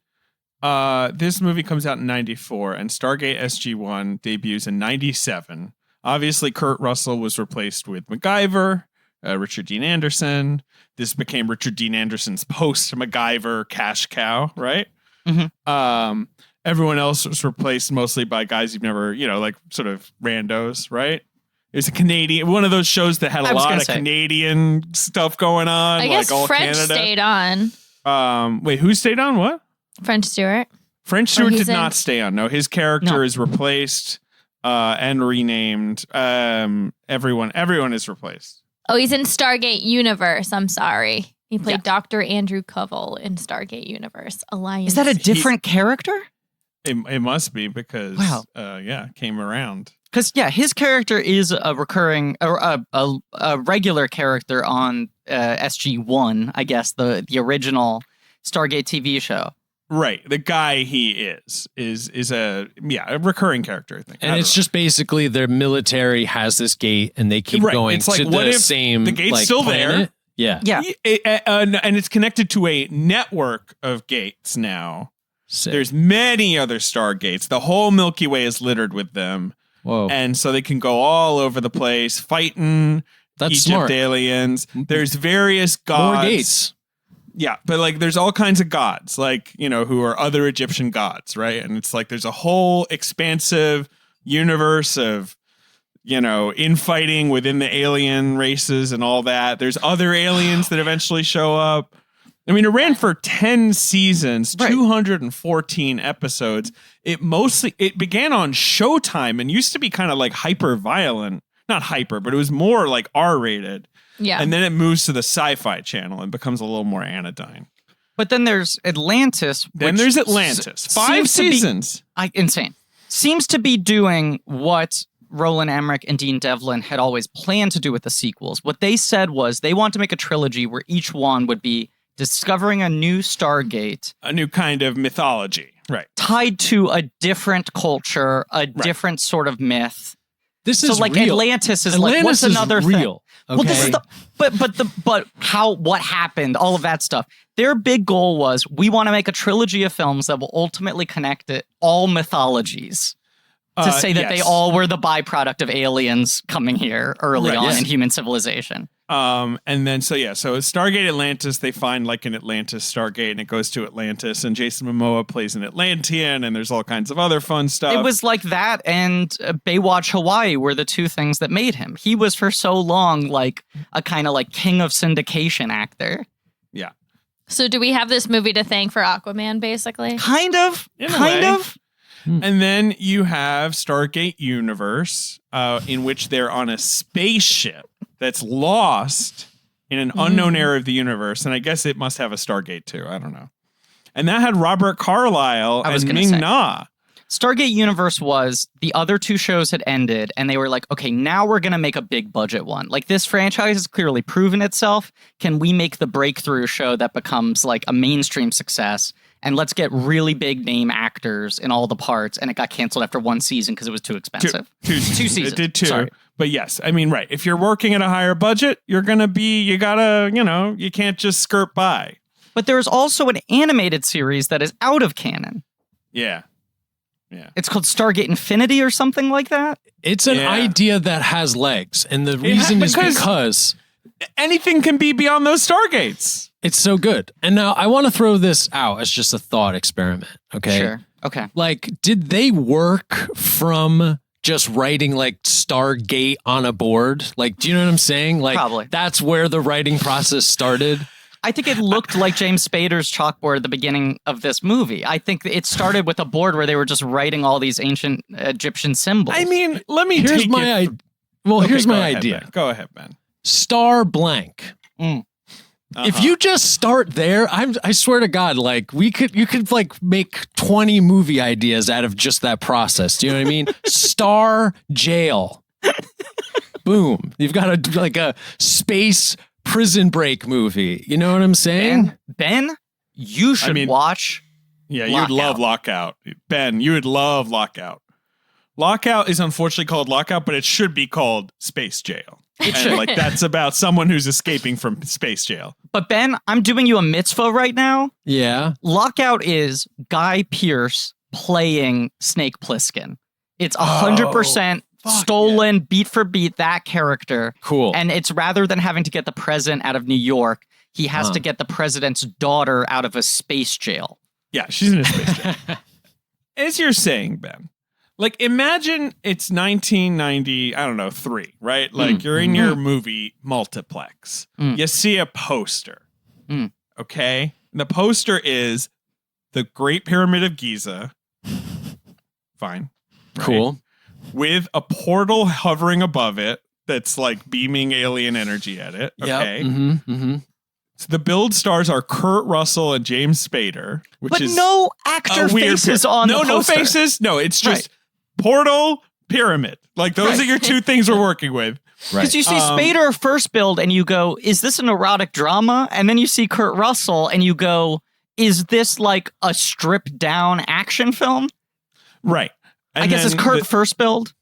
this movie comes out in 94 and Stargate SG-1 debuts in 97. Obviously, Kurt Russell was replaced with MacGyver, Richard Dean Anderson. This became Richard Dean Anderson's post-MacGyver cash cow, right?
Mm-hmm.
Everyone else was replaced mostly by guys you've never, like sort of randos, right? It's a Canadian, one of those shows that had a lot of Canadian stuff going on.
I guess
like all
French
Canada.
stayed on.
Wait, who stayed on? What?
French Stewart.
French Stewart did not stay on. No, his character is replaced and renamed. Everyone is replaced.
Oh, he's in Stargate Universe. I'm sorry. He played Dr. Andrew Covell in Stargate Universe. Alliance.
Is that a different character?
It must be because, came around.
Because, his character is a recurring, or a regular character on SG-1, I guess, the original Stargate TV show.
Right. The guy he is a recurring character, I think.
And it's just basically their military has this gate and they keep going
it's like,
to
what
the
if
same
the gate's
like,
still
planet?
there.
Yeah.
And it's connected to a network of gates now.
Sick.
There's many other Stargates. The whole Milky Way is littered with them.
Whoa.
And so they can go all over the place fighting Egypt
smart.
aliens. There's various gods.
More gates.
Yeah, but like there's all kinds of gods, like, who are other Egyptian gods, right? And it's like there's a whole expansive universe of, infighting within the alien races and all that. There's other aliens that eventually show up. I mean, it ran for 10 seasons, 214 episodes. It began on Showtime and used to be kind of like hyper violent. Not hyper, but it was more like R-rated.
Yeah.
And then it moves to the Sci-Fi Channel and becomes a little more anodyne.
But then there's Atlantis.
Then there's Atlantis. 5 seasons.
Insane. Seems to be doing what Roland Emmerich and Dean Devlin had always planned to do with the sequels. What they said was they want to make a trilogy where each one would be discovering a new Stargate.
A new kind of mythology. Right.
Tied to a different culture, a different sort of myth.
This is
like
real.
Atlantis is
Atlantis
like what's
is
another
real.
thing? Well, this is what happened, all of that stuff. Their big goal was we want to make a trilogy of films that will ultimately connect it all mythologies. To say that they all were the byproduct of aliens coming here early on in human civilization.
And then, so Stargate Atlantis, they find like an Atlantis Stargate and it goes to Atlantis and Jason Momoa plays an Atlantean and there's all kinds of other fun stuff.
It was like that and Baywatch Hawaii were the two things that made him. He was for so long like a kind of like king of syndication actor.
Yeah.
So do we have this movie to thank for Aquaman, basically?
Kind of.
And then you have Stargate Universe, in which they're on a spaceship that's lost in an unknown area of the universe. And I guess it must have a Stargate too. I don't know. And that had Robert Carlyle and Ming Na.
Stargate Universe was, the other two shows had ended, and they were like, okay, now we're going to make a big budget one. Like, this franchise has clearly proven itself. Can we make the breakthrough show that becomes like a mainstream success? And let's get really big name actors in all the parts. And it got canceled after one season because it was too expensive.
Two
seasons.
It did too.
Sorry.
But yes, I mean, right. If you're working at a higher budget, you can't just skirt by.
But there's also an animated series that is out of canon.
Yeah.
It's called Stargate Infinity or something like that.
It's an idea that has legs. And the reason is because
anything can be beyond those Stargates.
It's so good. And now I want to throw this out as just a thought experiment. Okay.
Sure. Okay.
Like, did they work from just writing like Stargate on a board? Like, do you know what I'm saying? Like,
probably.
That's where the writing process started.
I think it looked like James Spader's chalkboard at the beginning of this movie. I think it started with a board where they were just writing all these ancient Egyptian symbols.
I mean,
here's my idea.
Go ahead, Ben.
Star blank. If you just start there, I swear to God, like you could like make 20 movie ideas out of just that process. Do you know what I mean? Star jail. Boom. You've got a space Prison Break movie. You know what I'm saying?
Ben, you should watch.
Yeah, you'd love Lockout. Ben, you would love Lockout. Lockout is unfortunately called Lockout, but it should be called Space Jail. And like that's about someone who's escaping from space jail.
But Ben, I'm doing you a mitzvah right now.
Yeah.
Lockout is Guy Pearce playing Snake Plissken. It's 100% stolen, beat for beat, that character.
Cool.
And it's rather than having to get the president out of New York, he has to get the president's daughter out of a space jail.
Yeah, she's in a space jail. As you're saying, Ben, like imagine it's 1990, I don't know, 3, right? Like you're in your movie multiplex. You see a poster. Okay? The poster is the Great Pyramid of Giza. Fine. Right?
Cool.
With a portal hovering above it that's like beaming alien energy at it. Okay.
Yep.
So the build stars are Kurt Russell and James Spader, which
but
is
no actor faces on the poster.
No faces. No, it's just portal, pyramid. Like those are your two things we're working with.
Because you see Spader first build and you go, is this an erotic drama? And then you see Kurt Russell and you go, is this like a stripped down action film?
Right. And
I guess it's Kurt first build.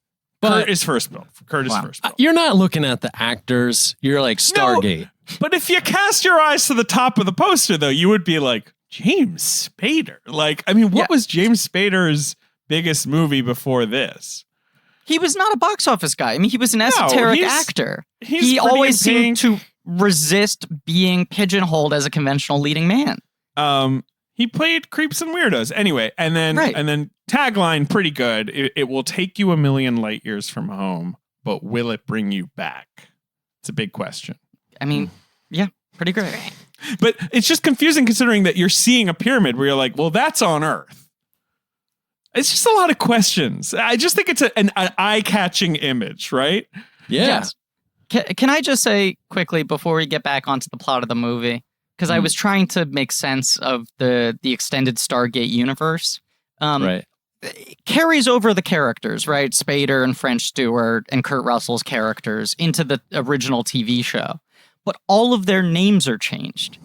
Kurt is first build. Kurt is first build.
You're not looking at the actors. You're like Stargate.
No, but if you cast your eyes to the top of the poster, though, you would be like, James Spader. Like, I mean, what was James Spader's biggest movie before this?
He was not a box office guy. I mean, he was an esoteric actor.
He
always seemed to resist being pigeonholed as a conventional leading man.
He played Creeps and Weirdos. Anyway, and then tagline, pretty good. It will take you a million light years from home, but will it bring you back? It's a big question.
I mean, yeah, pretty great.
But it's just confusing considering that you're seeing a pyramid where you're like, well, that's on Earth. It's just a lot of questions. I just think it's an eye-catching image, right?
Yeah.
Yes. Can I just say quickly before we get back onto the plot of the movie? Because I was trying to make sense of the extended Stargate universe.
Right.
It carries over the characters, right? Spader and French Stewart and Kurt Russell's characters into the original TV show. But all of their names are changed.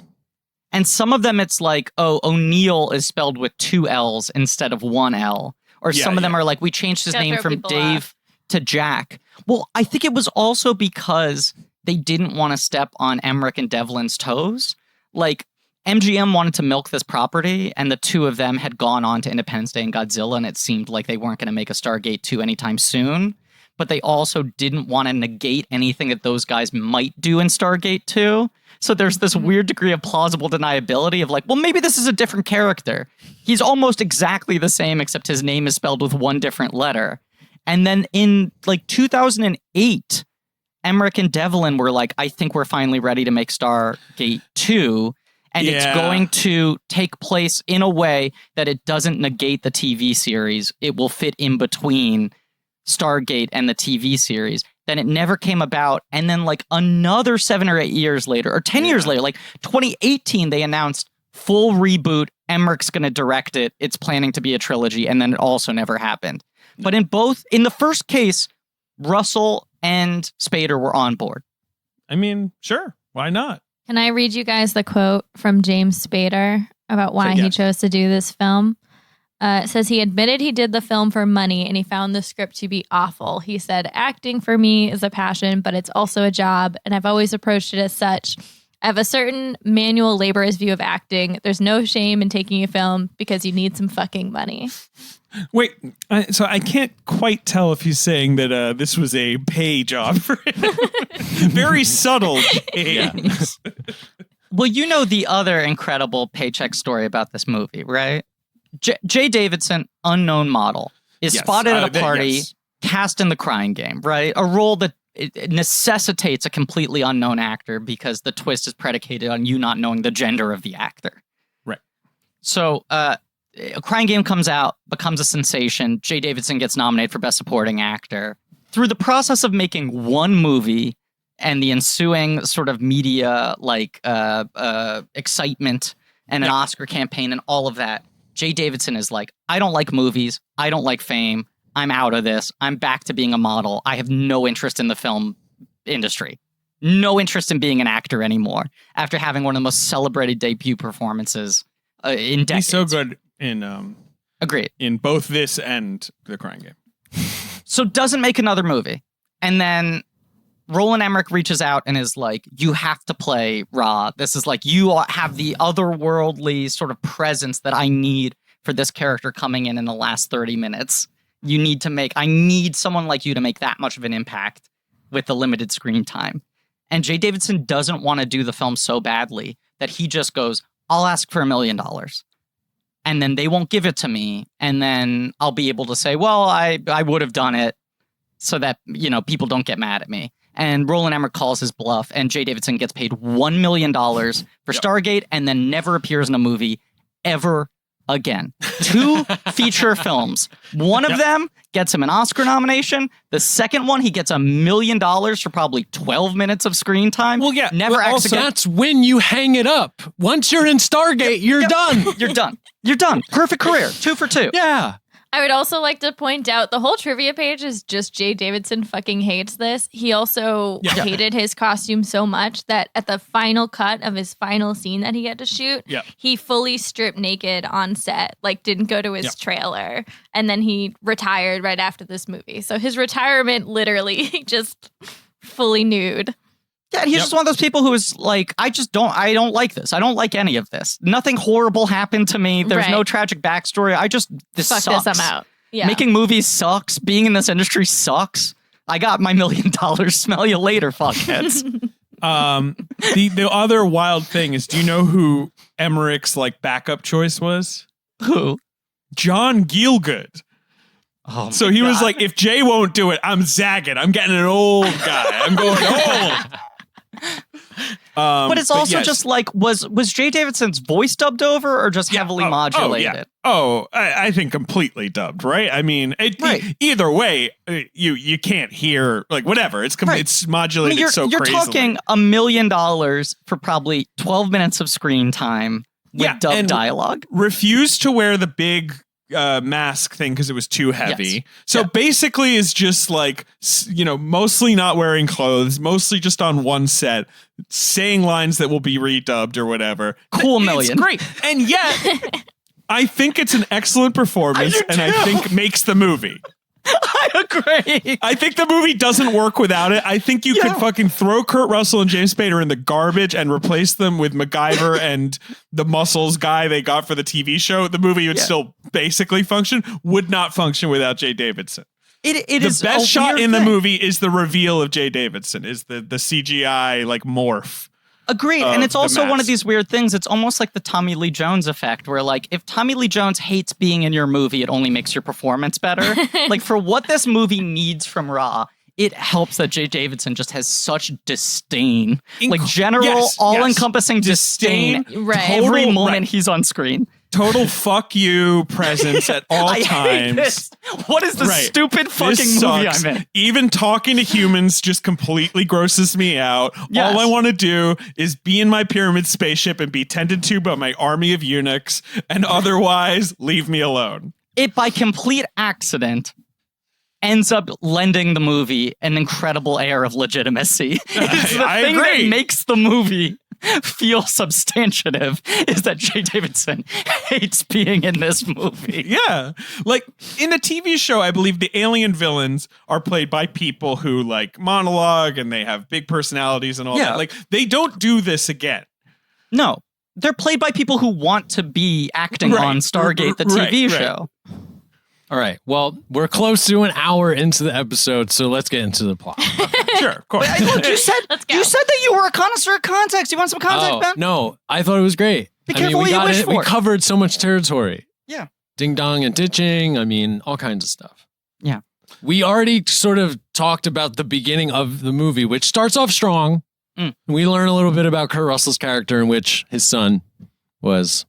And some of them it's like, oh, O'Neill is spelled with 2 L's instead of 1 L. Or some of them are like, we changed his name from Dave to Jack. Well, I think it was also because they didn't want to step on Emmerich and Devlin's toes. Like, MGM wanted to milk this property, and the two of them had gone on to Independence Day and Godzilla, and it seemed like they weren't going to make a Stargate 2 anytime soon. But they also didn't want to negate anything that those guys might do in Stargate 2. So there's this weird degree of plausible deniability of like, well, maybe this is a different character. He's almost exactly the same, except his name is spelled with 1 different letter. And then in like 2008, Emmerich and Devlin were like, I think we're finally ready to make Stargate 2. And it's going to take place in a way that it doesn't negate the TV series. It will fit in between Stargate and the TV series. Then it never came about. And then like another 7 or 8 years later, or 10 years later, like 2018, they announced full reboot. Emmerich's going to direct it. It's planning to be a trilogy. And then it also never happened. But in the first case, Russell and Spader were on board.
I mean, sure. Why not?
Can I read you guys the quote from James Spader about why he chose to do this film? It says he admitted he did the film for money and he found the script to be awful. He said, acting for me is a passion, but it's also a job. And I've always approached it as such. I have a certain manual laborer's view of acting. There's no shame in taking a film because you need some fucking money.
Wait, so I can't quite tell if he's saying that this was a pay job for him. Very subtle, James.
Well, you know the other incredible paycheck story about this movie, right? Jay Davidson, unknown model, is spotted at a party, cast in The Crying Game, right? A role that it necessitates a completely unknown actor because the twist is predicated on you not knowing the gender of the actor.
Right.
So, A Crying Game comes out, becomes a sensation. Jay Davidson gets nominated for Best Supporting Actor. Through the process of making one movie and the ensuing sort of media excitement and an Oscar campaign and all of that, Jay Davidson is like, I don't like movies. I don't like fame. I'm out of this. I'm back to being a model. I have no interest in the film industry. no interest in being an actor anymore after having one of the most celebrated debut performances in decades.
He's so good in
Agreed.
In both this and The Crying Game.
So doesn't make another movie. And then Roland Emmerich reaches out and is like, you have to play Ra. This is like, you have the otherworldly sort of presence that I need for this character coming in the last 30 minutes. I need someone like you to make that much of an impact with the limited screen time. And Jay Davidson doesn't want to do the film so badly that he just goes, I'll ask for $1 million. And then they won't give it to me. And then I'll be able to say, well, I would have done it so that, people don't get mad at me. And Roland Emmerich calls his bluff, and Jay Davidson gets paid $1 million for Stargate and then never appears in a movie ever again. 2 feature films. One of them gets him an Oscar nomination. The second one, he gets $1 million for probably 12 minutes of screen time.
Well, yeah.
Never acts again.
That's when you hang it up. Once you're in Stargate, you're done.
You're done. You're done. Perfect career. 2 for 2.
Yeah.
I would also like to point out the whole trivia page is just Jay Davidson fucking hates this. He also hated his costume so much that at the final cut of his final scene that he had to shoot, he fully stripped naked on set, didn't go to his trailer. And then he retired right after this movie. So his retirement literally just fully nude.
Yeah, he's just one of those people who is like, I don't like this. I don't like any of this. Nothing horrible happened to me. There's no tragic backstory. This
Fuck
sucks.
this, I'm out. Yeah.
Making movies sucks. Being in this industry sucks. I got my $1 million. Smell you later, fuckheads.
The other wild thing is, do you know who Emmerich's backup choice was?
Who?
John Gielgud.
Oh
so he was like, if Jay won't do it, I'm zagging. I'm getting an old guy. I'm going old.
But it's also just was Jay Davidson's voice dubbed over or just heavily modulated?
I think completely dubbed, right? I mean, either way, you can't hear whatever. It's modulated
you're
crazily.
You're talking $1 million for probably 12 minutes of screen time with dubbed dialogue.
Refused to wear the big mask thing because it was too heavy. So basically is just mostly not wearing clothes, mostly just on one set, saying lines that will be redubbed or whatever.
Cool million.
It's great. And yet I think it's an excellent performance and I think makes the movie.
I agree.
I think the movie doesn't work without it. I think you could fucking throw Kurt Russell and James Spader in the garbage and replace them with MacGyver and the muscles guy they got for the TV show. The movie would still basically function, would not function without Jay Davidson.
It is
the best shot in the movie is the reveal of Jay Davidson, is the CGI morph.
Agreed. And it's also one of these weird things. It's almost like the Tommy Lee Jones effect where if Tommy Lee Jones hates being in your movie, it only makes your performance better. For what this movie needs from Ra, it helps that Jay Davidson just has such disdain. General all-encompassing disdain every moment he's on screen.
Total fuck you presence at all times.
Hate this. What is the stupid fucking movie I'm in?
Even talking to humans just completely grosses me out.
Yes.
All I want to do is be in my pyramid spaceship and be tended to by my army of eunuchs, and otherwise leave me alone.
It, by complete accident, ends up lending the movie an incredible air of legitimacy. It's the thing
agree.
that makes the movie feel substantive is that Jay Davidson hates being in this movie.
Yeah. In the TV show, I believe the alien villains are played by people who monologue and they have big personalities and all that. They don't do this again.
No. They're played by people who want to be acting on Stargate, the TV show.
All right. Well, we're close to an hour into the episode, so let's get into the plot.
Sure, of course.
Look, you said that you were a connoisseur of context. You want some context, Ben?
No, I thought it was great.
Be careful what you wish for.
We covered so much territory.
Yeah.
Ding dong and ditching. I mean, all kinds of stuff.
Yeah.
We already sort of talked about the beginning of the movie, which starts off strong. We learn a little bit about Kurt Russell's character, in which his son was.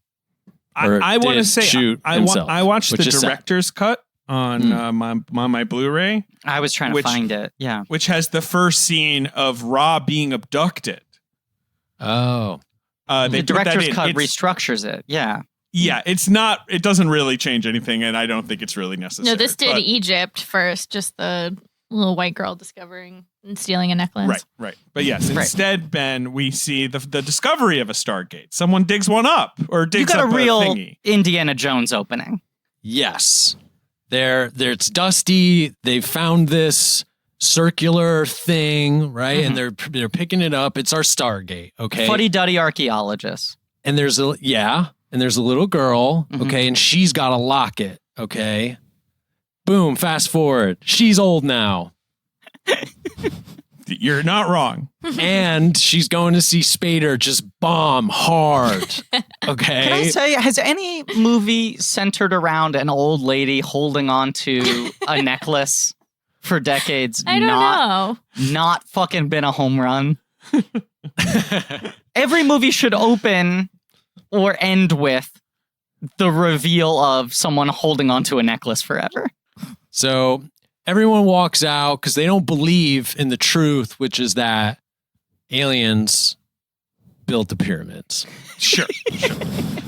I want to say
shoot himself,
I watched the director's cut on my Blu-ray.
I was trying to find it. Yeah,
which has the first scene of Ra being abducted.
Oh,
the director's cut restructures it. Yeah.
Yeah, it's not. It doesn't really change anything, and I don't think it's really necessary.
No, this did Egypt first, just the little white girl discovering and stealing a necklace.
Right. But yes, instead, Ben, we see the discovery of a Stargate. Someone digs one up or digs up a
real
thingy.
Indiana Jones opening.
Yes. It's dusty. They found this circular thing, right? And they're picking it up. It's our Stargate, okay?
Fuddy-duddy archaeologists.
And there's a little girl, okay, and she's got a locket, okay? Boom, fast forward. She's old now.
You're not wrong.
And she's going to see Spader just bomb hard. Okay.
Can I say, has any movie centered around an old lady holding on to a necklace for decades
I don't know.
Not fucking been a home run? Every movie should open or end with the reveal of someone holding on to a necklace forever.
So everyone walks out because they don't believe in the truth, which is that aliens built the pyramids.
Sure.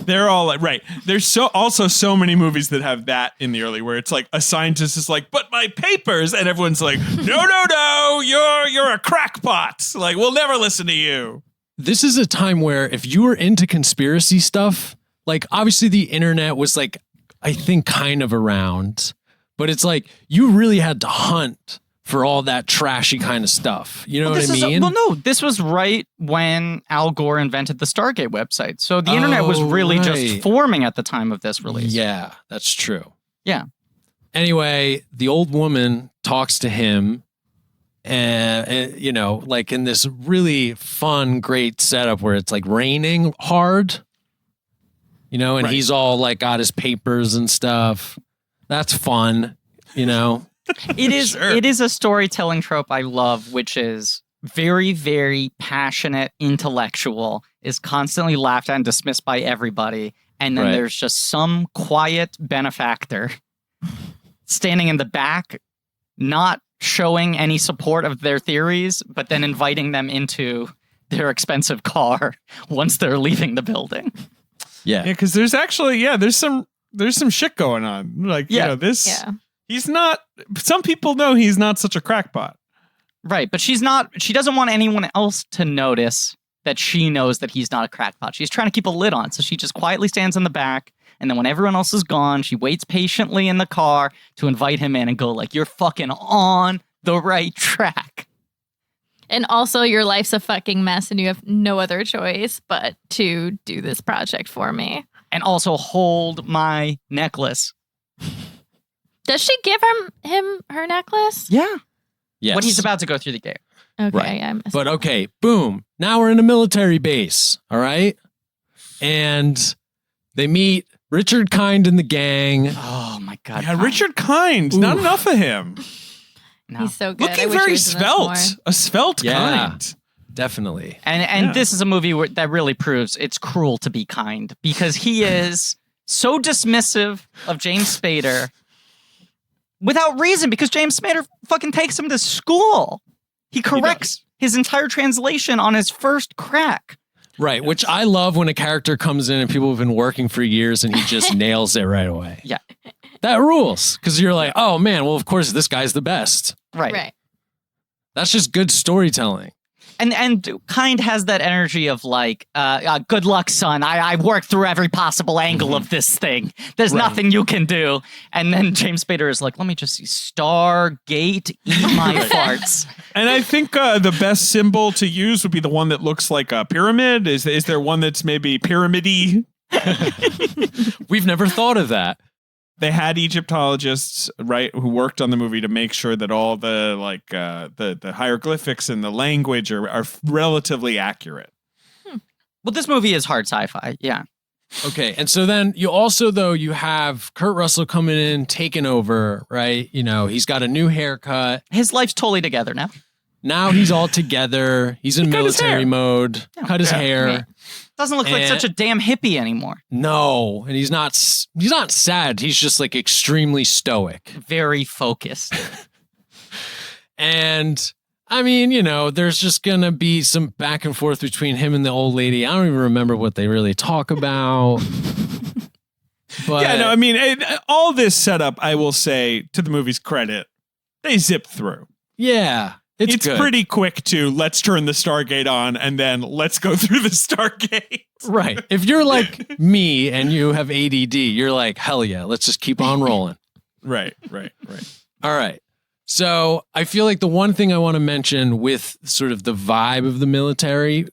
They're all like, right. There's also so many movies that have that in the early where it's like a scientist is like, but my papers, and everyone's like, no, you're a crackpot. Like, we'll never listen to you.
This is a time where if you were into conspiracy stuff, like obviously the internet was like, I think kind of around, but it's like you really had to hunt for all that trashy kind of stuff. You know what I mean?
This was right when Al Gore invented the Stargate website. So the internet was really just forming at the time of this release.
Yeah, that's true.
Yeah.
Anyway, the old woman talks to him and like in this really fun, great setup where it's like raining hard, and he's all like got his papers and stuff. That's fun,
It is.
Sure.
It is a storytelling trope I love, which is very, very passionate, intellectual, is constantly laughed at and dismissed by everybody. And then there's just some quiet benefactor standing in the back, not showing any support of their theories, but then inviting them into their expensive car once they're leaving the building.
Yeah,
because there's actually there's some shit going on. Like he's not. Some people know he's not such a crackpot.
Right, but she doesn't want anyone else to notice that she knows that he's not a crackpot. She's trying to keep a lid on, so she just quietly stands in the back, and then when everyone else is gone, she waits patiently in the car to invite him in and go like, you're fucking on the right track.
And also your life's a fucking mess and you have no other choice but to do this project for me.
And also hold my necklace.
Does she give him her necklace?
Yeah.
Yes.
When he's about to go through the gate.
Okay.
Right.
I missed
But okay, boom. Now we're in a military base. All right. And they meet Richard Kind and the gang.
Oh my God.
Yeah, Richard Kind.
Oof.
Not enough of him.
No. He's so good.
Looking very svelte. A svelte Kind.
Definitely.
And this is a movie that really proves it's cruel to be kind because he is so dismissive of James Spader without reason because James Spader fucking takes him to school. He corrects his entire translation on his first crack.
Right, which I love when a character comes in and people have been working for years and he just nails it right away.
Yeah.
That rules because you're like, oh man, well, of course, this guy's the best.
Right.
That's just good storytelling.
And Kind has that energy of like, good luck, son. I worked through every possible angle of this thing. There's nothing you can do. And then James Spader is like, let me just see Stargate, eat my farts.
And I think the best symbol to use would be the one that looks like a pyramid. Is there one that's maybe pyramid-y?
We've never thought of that.
They had Egyptologists, right, who worked on the movie to make sure that all the the hieroglyphics and the language are relatively accurate.
Well, this movie is hard sci-fi, yeah.
Okay, and so then you have Kurt Russell coming in, taking over, right? He's got a new haircut.
His life's totally together now.
Now he's all together. He's in military mode.
Yeah.
Cut his hair.
Right. Doesn't look like such a damn hippie anymore.
No, and he's not sad. He's just like extremely stoic.
Very focused.
And I mean, there's just going to be some back and forth between him and the old lady. I don't even remember what they really talk about. But
yeah, no, I mean, all this setup, I will say, to the movie's credit, they zipped through.
Yeah.
It's
good.
pretty quick to let's turn the Stargate on and then let's go through the Stargate.
Right. If you're like me and you have ADD, you're like, hell yeah, let's just keep on rolling.
Right.
All right. So I feel like the one thing I want to mention with sort of the vibe of the military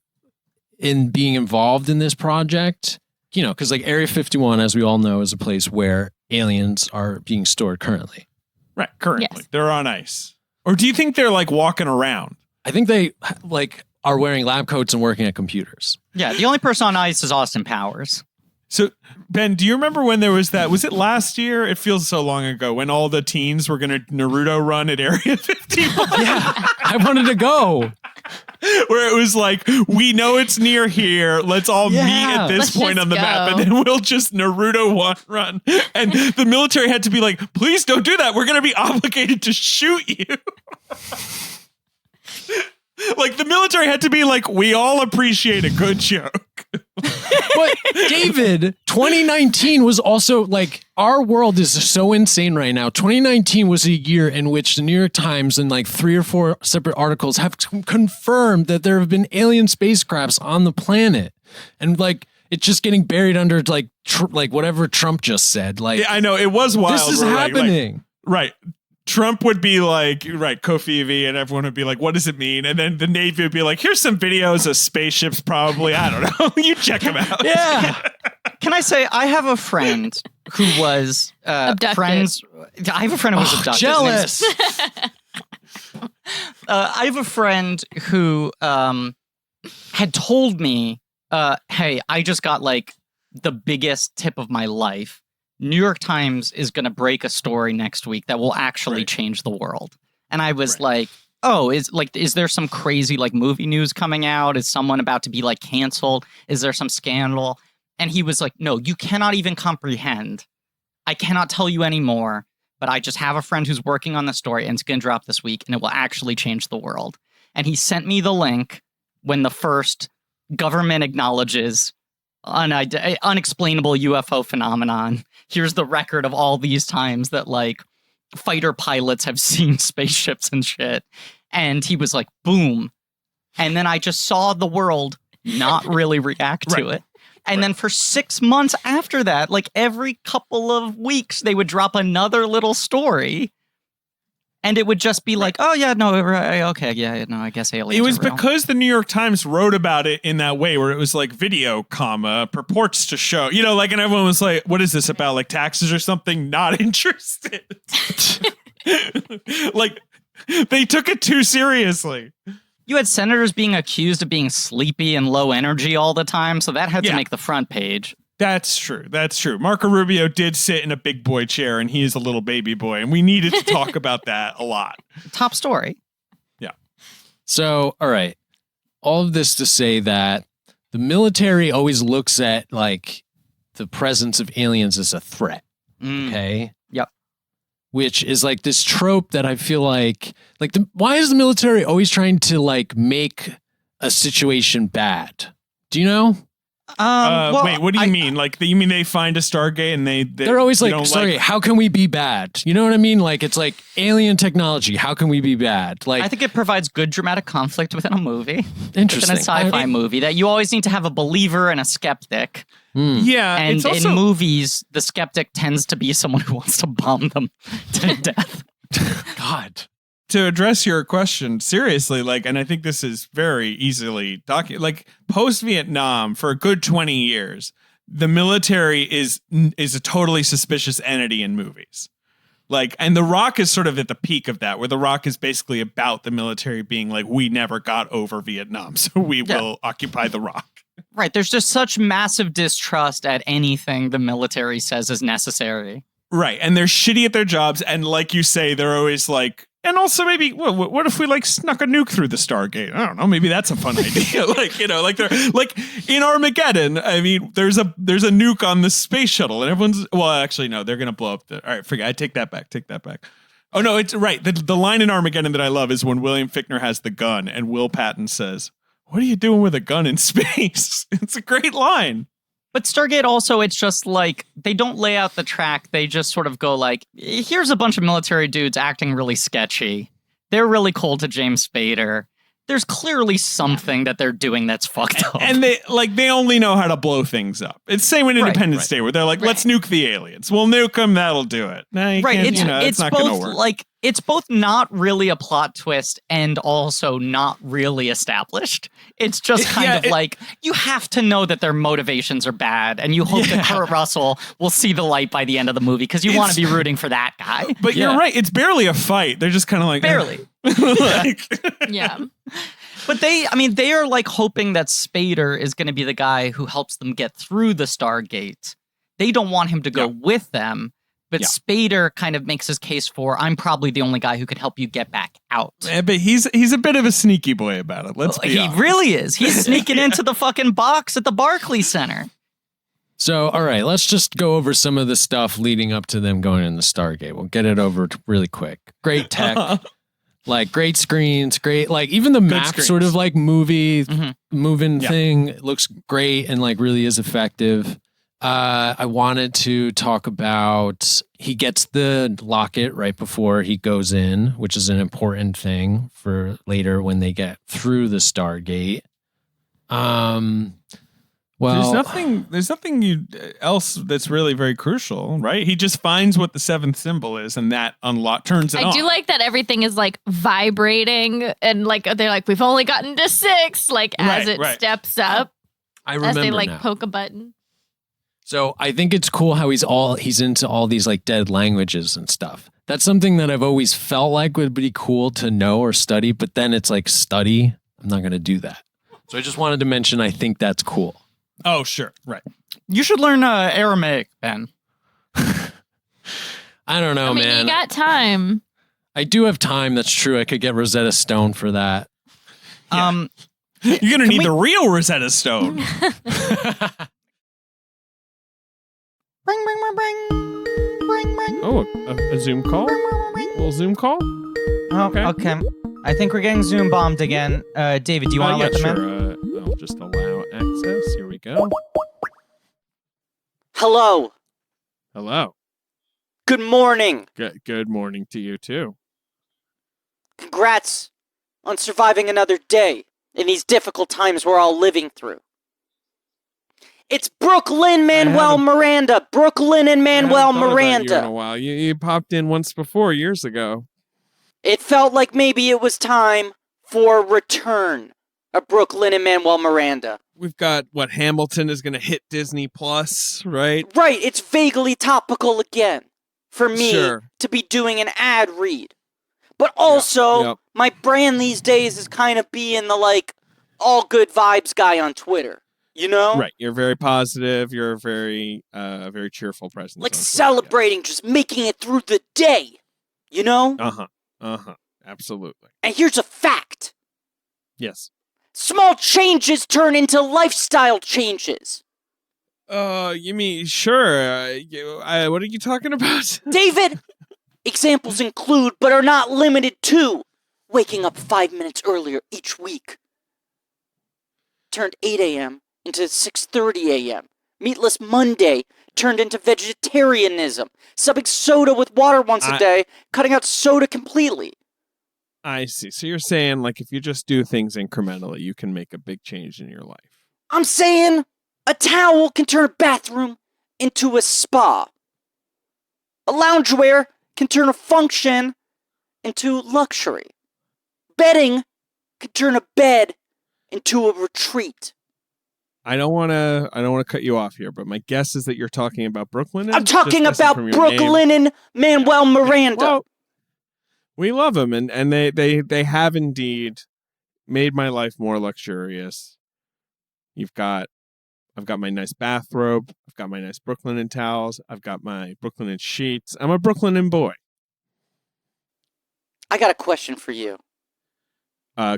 in being involved in this project, because like Area 51, as we all know, is a place where aliens are being stored currently.
Right. Currently.
Yes.
They're on ice. Or do you think they're like walking around?
I think they like are wearing lab coats and working at computers.
Yeah, the only person on ice is Austin Powers.
So, Ben, do you remember when there was that? Was it last year? It feels so long ago when all the teens were going to Naruto run at Area 51.
Yeah, I wanted to go.
Where it was like, we know it's near here. Let's all meet at this
Let's
point
just
on the map,
go.
and then we'll just Naruto run. And the military had to be like, please don't do that. We're going to be obligated to shoot you. Like the military had to be like, we all appreciate a good joke.
But David, 2019 was also like, our world is so insane right now. 2019 was a year in which the New York Times and like 3 or 4 separate articles have confirmed that there have been alien spacecrafts on the planet. And like, it's just getting buried under like whatever Trump just said. Like,
Yeah, I know. It was wild.
this is
We're
happening.
Right. Trump would be like, right, Kofi, and everyone would be like, what does it mean? And then the Navy would be like, here's some videos of spaceships, probably. I don't know. You check them out.
Yeah.
Can I say, I have a friend who was
Abducted.
I have a friend who was abducted.
Jealous.
I have a friend who had told me, hey, I just got like the biggest tip of my life. New York Times is going to break a story next week that will actually change the world. And I was like, oh, is there some crazy like movie news coming out? Is someone about to be like canceled? Is there some scandal? And he was like, no, you cannot even comprehend. I cannot tell you anymore, but I just have a friend who's working on the story and it's going to drop this week and it will actually change the world. And he sent me the link when the first government acknowledges unexplainable UFO phenomenon. Here's the record of all these times that like fighter pilots have seen spaceships and shit. And he was like, boom. And then I just saw the world not really react to it. And then for 6 months after that, like every couple of weeks, they would drop another little story. And it would just be like, oh, yeah, no, okay, yeah, no, I guess aliens
It was
are real.
because the New York Times wrote about it in that way, where it was like video, purports to show, like, and everyone was like, what is this about, like taxes or something? Not interested. Like, they took it too seriously.
You had senators being accused of being sleepy and low energy all the time, so that had to
Yeah.
make the front page.
That's true. Marco Rubio did sit in a big boy chair, and he is a little baby boy, and we needed to talk about that a lot.
Top story.
Yeah.
So, all right. All of this to say that the military always looks at like the presence of aliens as a threat. Okay.
Yep.
Which is like this trope that I feel like why is the military always trying to like make a situation bad? Do you know?
Wait, what do you mean? Like, you mean they find a Stargate and they're
always
you
like,
don't
sorry, how can we be bad? You know what I mean? Like, it's like alien technology. How can we be bad? Like,
I think it provides good dramatic conflict within a movie.
interesting.
Within a sci-fi movie, that you always need to have a believer and a skeptic.
Yeah,
And
it's also
in movies, the skeptic tends to be someone who wants to bomb them to death.
God.
to address your question seriously, like, and I think this is very easily documented, like post-Vietnam for a good 20 years, the military is a totally suspicious entity in movies. Like, and The Rock is sort of at the peak of that, where The Rock is basically about the military being like, we never got over Vietnam, so we will occupy the Rock.
Right. There's just such massive distrust at anything the military says is necessary.
Right. And they're shitty at their jobs. And like you say, they're always like, and also maybe, what if we like snuck a nuke through the Stargate? I don't know. Maybe that's a fun idea. Like, you know, like they're like in Armageddon. I mean, there's a nuke on the space shuttle and everyone's, well, actually, no, they're going to blow up all right, forget, I take that back. Oh no, it's right. The line in Armageddon that I love is when William Fichtner has the gun and Will Patton says, "What are you doing with a gun in space?" It's a great line.
But Stargate also, it's just like, they don't lay out the track. They just sort of go like, here's a bunch of military dudes acting really sketchy. They're really cold to James Spader. There's clearly something that they're doing that's fucked up.
And they only know how to blow things up. It's same with Independence Day, where they're like, let's nuke the aliens. We'll nuke them, that'll do it. No, you can't, it's not going to work.
Like, it's both not really a plot twist and also not really established. It's just kind of like, you have to know that their motivations are bad, and you hope that Kurt Russell will see the light by the end of the movie, because you want to be rooting for that guy.
But you're right, it's barely a fight. They're just kind of like...
Barely.
Yeah.
But they are like hoping that Spader is going to be the guy who helps them get through the Stargate. They don't want him to go with them, but Spader kind of makes his case for, I'm probably the only guy who could help you get back out.
Yeah, but he's a bit of a sneaky boy about it. Let's be honest.
He really is. He's sneaking into the fucking box at the Barclays Center.
So, all right, let's just go over some of the stuff leading up to them going in the Stargate. We'll get it over really quick. Great tech. Like, great screens, great, like, even the map sort of like moving thing looks great and like really is effective. I wanted to talk about, he gets the locket right before he goes in, which is an important thing for later when they get through the Stargate. Well,
there's nothing else that's really very crucial, right? He just finds what the seventh symbol is, and that turns it on.
I do like that everything is like vibrating, and like they're like, we've only gotten to 6, like as it steps up.
I remember
as they like
now.
poke a button.
So I think it's cool how he's into all these like dead languages and stuff. That's something that I've always felt like would be cool to know or study, but then it's like study. I'm not going to do that. So I just wanted to mention I think that's cool.
Oh, sure. Right.
You should learn Aramaic, Ben.
I don't know, man.
You got time.
I do have time. That's true. I could get Rosetta Stone for that.
Yeah. You're going to need the real Rosetta Stone.
Ring, ring, ring, ring. Ring, ring.
Oh, a Zoom call? A little Zoom call?
Oh, okay. I think we're getting Zoom bombed again. David, do you want to let them in?
I'll just allow access. Here we go.
Hello.
Hello.
Good morning.
Good morning to you, too.
Congrats on surviving another day in these difficult times we're all living through. It's Brooklyn Manuel Miranda. Brooklyn and Manuel Miranda.
In a while. You popped in once before, years ago.
It felt like maybe it was time for a return of Brooklyn and Manuel Miranda.
We've got, Hamilton is going to hit Disney Plus, right?
Right, it's vaguely topical again for me to be doing an ad read. But also, my brand these days is kind of being the, like, all good vibes guy on Twitter. You know?
Right, you're very positive, you're a very cheerful presence.
Like celebrating, just making it through the day. You know?
Absolutely.
And here's a fact.
Yes.
Small changes turn into lifestyle changes.
You mean, sure. What are you talking about?
David, examples include, but are not limited to, waking up 5 minutes earlier each week. Turned 8 a.m. into 6:30 a.m. Meatless Monday turned into vegetarianism. Subbing soda with water once a day, cutting out soda completely.
I see. So you're saying, like, if you just do things incrementally, you can make a big change in your life.
I'm saying a towel can turn a bathroom into a spa. A loungewear can turn a function into luxury. Bedding can turn a bed into a retreat.
I don't want to cut you off here, but my guess is that you're talking about Brooklyn.
I'm talking about Brooklyn and Manuel Miranda.
Well, we love them, and they have indeed made my life more luxurious. I've got my nice bathrobe. I've got my nice Brooklyn towels. I've got my Brooklyn sheets. I'm a Brooklyn boy.
I got a question for you.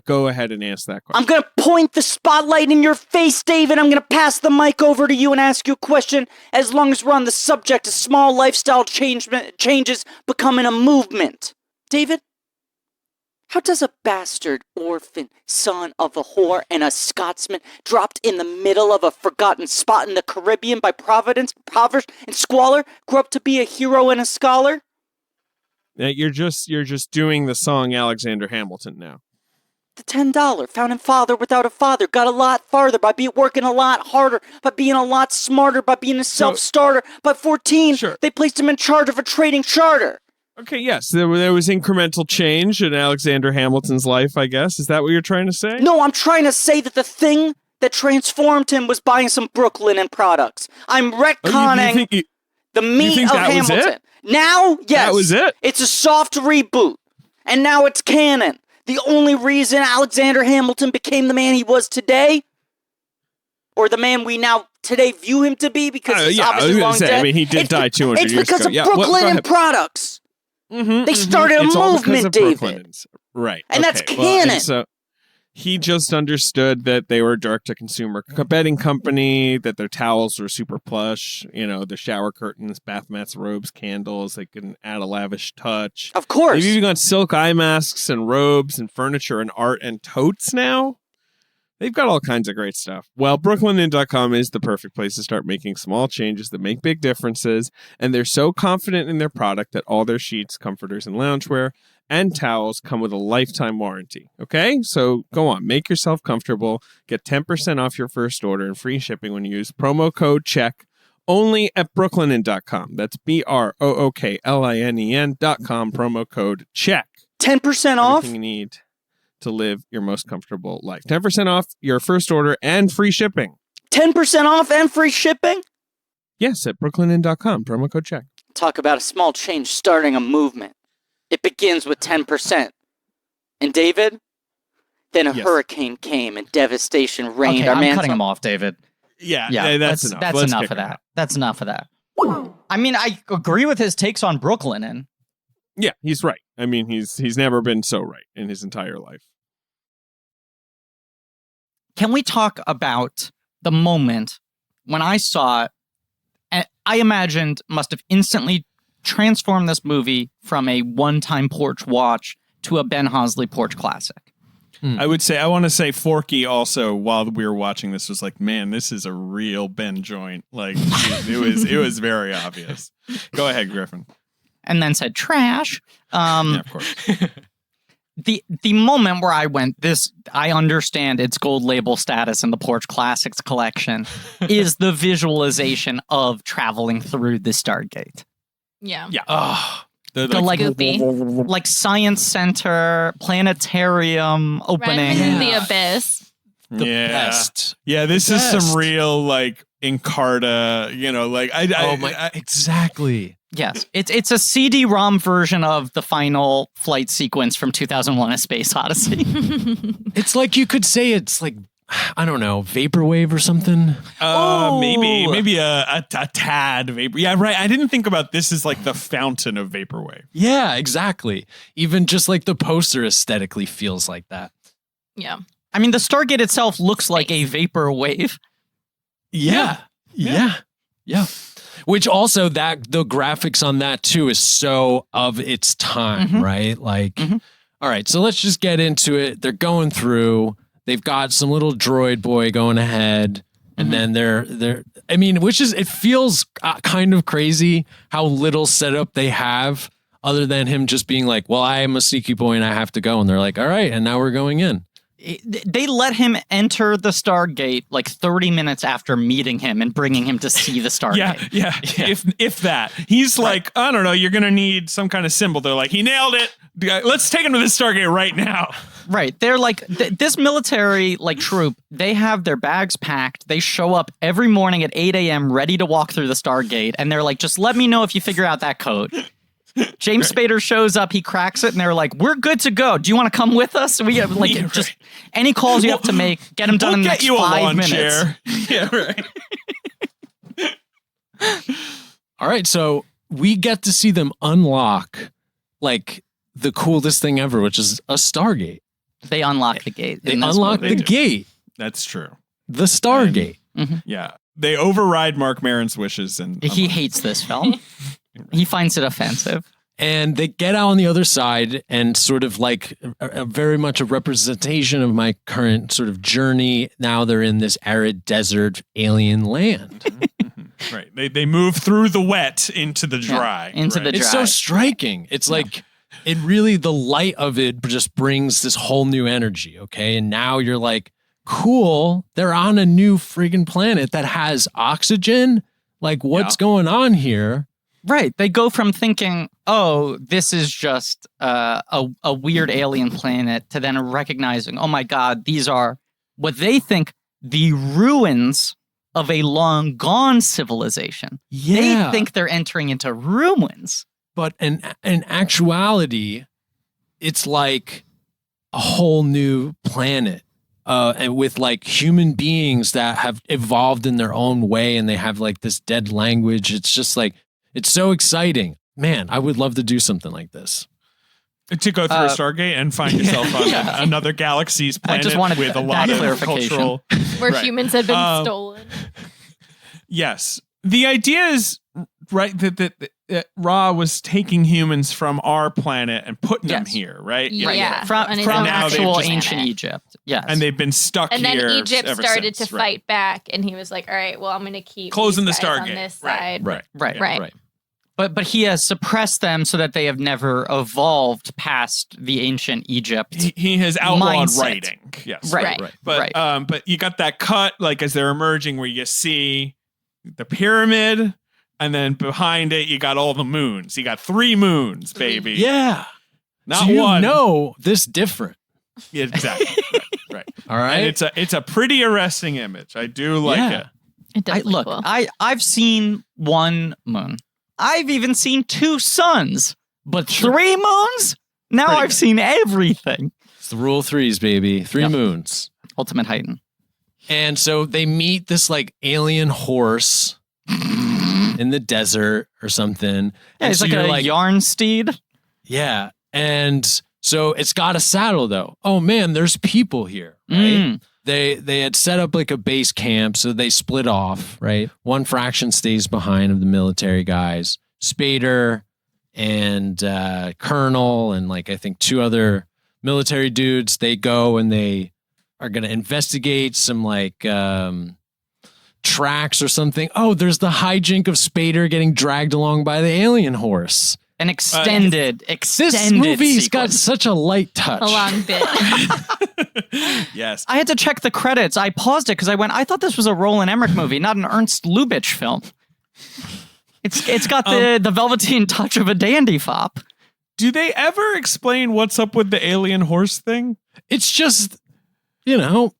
Go ahead and ask that question.
I'm going to point the spotlight in your face, David. I'm going to pass the mic over to you and ask you a question as long as we're on the subject of small lifestyle changes becoming a movement. David, how does a bastard orphan son of a whore and a Scotsman dropped in the middle of a forgotten spot in the Caribbean by Providence, poverty, and squalor grow up to be a hero and a scholar?
You're just doing the song Alexander Hamilton now.
The $10 founding father without a father got a lot farther by working a lot harder, by being a lot smarter, by being a self-starter. By 14, they placed him in charge of a trading charter.
Okay, yes, there was incremental change in Alexander Hamilton's life, I guess. Is that what you're trying to say?
No, I'm trying to say that the thing that transformed him was buying some Brooklyn products. I'm retconning the meat of Hamilton. Now, yes.
That was it?
It's a soft reboot. And now it's canon. The only reason Alexander Hamilton became the man he was today, or the man we now today view him to be, because he's obviously long dead.
I mean, he did die 200 years ago.
It's because of Brooklyn and products. They started a movement, David.
Right.
And that's canon.
So he just understood that they were a direct-to-consumer bedding company, that their towels were super plush, the shower curtains, bath mats, robes, candles. They can add a lavish touch.
Of course.
They've even got silk eye masks and robes and furniture and art and totes now. They've got all kinds of great stuff. Well, BrooklynInn.com is the perfect place to start making small changes that make big differences, and they're so confident in their product that all their sheets, comforters, and loungewear and towels come with a lifetime warranty. Okay? So go on, make yourself comfortable, get 10% off your first order and free shipping when you use promo code CHECK only at BrooklynInn.com. That's BROOKLINEN.com, promo code CHECK.
10% off?
Everything you need to live your most comfortable life. 10% off your first order and free shipping.
10% off and free shipping?
Yes, at BrooklynInn.com, promo code CHECK.
Talk about a small change starting a movement. It begins with 10%. And David, then a hurricane came and devastation reigned.
Okay, I'm cutting him off, David.
Yeah,
that's enough.
That's enough of that. That's enough of that. I mean, I agree with his takes on Brooklyn, and
yeah, he's right. I mean, he's never been so right in his entire life.
Can we talk about the moment when I saw it? I imagined must have instantly transformed this movie from a one-time porch watch to a Ben Hosley porch classic.
I want to say Forky also, while we were watching this, was like, man, this is a real Ben joint. Like, it was very obvious. Go ahead, Griffin.
And then said trash.
Yeah, of course.
The moment where I went, I understand its gold label status in the Porch Classics collection, is the visualization of traveling through the Stargate.
Yeah.
Yeah.
The like science center, planetarium opening.
Right into the abyss.
The best.
Yeah, this is some real like Encarta,
exactly.
Yes, it's a CD-ROM version of the final flight sequence from 2001: A Space Odyssey.
It's like you could say it's like, I don't know, vaporwave or something.
Maybe a tad vapor. Yeah, right. I didn't think about this as like the fountain of vaporwave.
Yeah, exactly. Even just like the poster aesthetically feels like that.
Yeah.
I mean, the Stargate itself looks like a vaporwave.
Yeah. Which also the graphics on that too is so of its time, right? Like, all right, so let's just get into it. They're going through. They've got some little droid boy going ahead, and then they're. I mean, it feels kind of crazy how little setup they have, other than him just being like, "Well, I am a sneaky boy and I have to go," and they're like, "All right," and now we're going in.
They let him enter the Stargate like 30 minutes after meeting him and bringing him to see the Stargate.
Yeah. If that. He's like, I don't know, you're going to need some kind of symbol. They're like, he nailed it. Let's take him to the Stargate right now.
Right. They're like, this military like troop, they have their bags packed. They show up every morning at 8 a.m. ready to walk through the Stargate. And they're like, just let me know if you figure out that code. James Spader shows up, he cracks it, and they're like, we're good to go. Do you want to come with us? We have just any calls you have to make, get them done in the next 5 minutes.
Chair. Yeah, right.
All right, so we get to see them unlock like the coolest thing ever, which is a Stargate.
They unlock the gate.
They unlock the gate.
That's true.
The Stargate.
Yeah. They override Mark Maron's wishes. And
he hates this film. He finds it offensive.
And they get out on the other side and sort of like a very much a representation of my current sort of journey. Now they're in this arid desert alien land.
Right. They move through the wet into the dry.
Into the
It's
dry.
so striking. It's like it really, the light of it just brings this whole new energy. Okay. And now you're like, cool. They're on a new friggin' planet that has oxygen. Like, what's going on here?
Right. They go from thinking, oh, this is just a weird alien planet, to then recognizing, oh my God, these are what they think the ruins of a long gone civilization.
Yeah.
They think they're entering into ruins.
But in actuality, it's like a whole new planet. And with like human beings that have evolved in their own way, and they have like this dead language. It's just like, it's so exciting. Man, I would love to do something like this.
To go through a Stargate and find yourself on another galaxy's planet
just wanted
with a
that
lot of
clarification.
cultural...
Where
Right.
humans had been stolen.
Yes. The idea is, right, that Ra was taking humans from our planet and putting them
Yes.
here, right?
Yeah.
From
On his
own
actual
planet.
ancient Egypt. Yes.
And they've been stuck
And
here
then Egypt
ever
started
since,
to
right.
fight back, and he was like, all right, well, I'm going to keep
Closing
these
the
guys
Stargate.
on this
Right.
side.
Right.
Right. But he has suppressed them so that they have never evolved past the ancient Egypt.
He has outlawed
mindset.
writing. Yes.
Right.
But you got that cut, like as they're emerging, where you see the pyramid, and then behind it you got all the moons. You got 3 moons, baby.
Yeah.
Not
so you
one.
know this different.
Yeah, exactly. right.
All right.
And it's a pretty arresting image. I do like it.
It does look
Look,
cool.
I've seen 1 moon. I've even seen 2 suns. But 3 moons? Now
Pretty
I've
good.
seen everything.
It's the rule of 3s, baby. 3
Yep.
moons.
Ultimate heighten.
And so they meet this like alien horse in the desert or something.
Yeah,
And
it's
so
like
you're
a yarn steed.
yeah. And so it's got a saddle though. Oh man, there's people here, right? They had set up like a base camp, so they split off, right? One fraction stays behind of the military guys. Spader and Colonel and like I think 2 other military dudes, they go and they are going to investigate some like tracks or something. Oh, there's the hijink of Spader getting dragged along by the alien horse.
An extended
This movie's got
sequence.
such a light touch.
a long bit.
Yes.
I had to check the credits. I paused it because I thought this was a Roland Emmerich movie, not an Ernst Lubitsch film. It's got the velveteen touch of a dandy fop.
Do they ever explain what's up with the alien horse thing?
It's just, you know,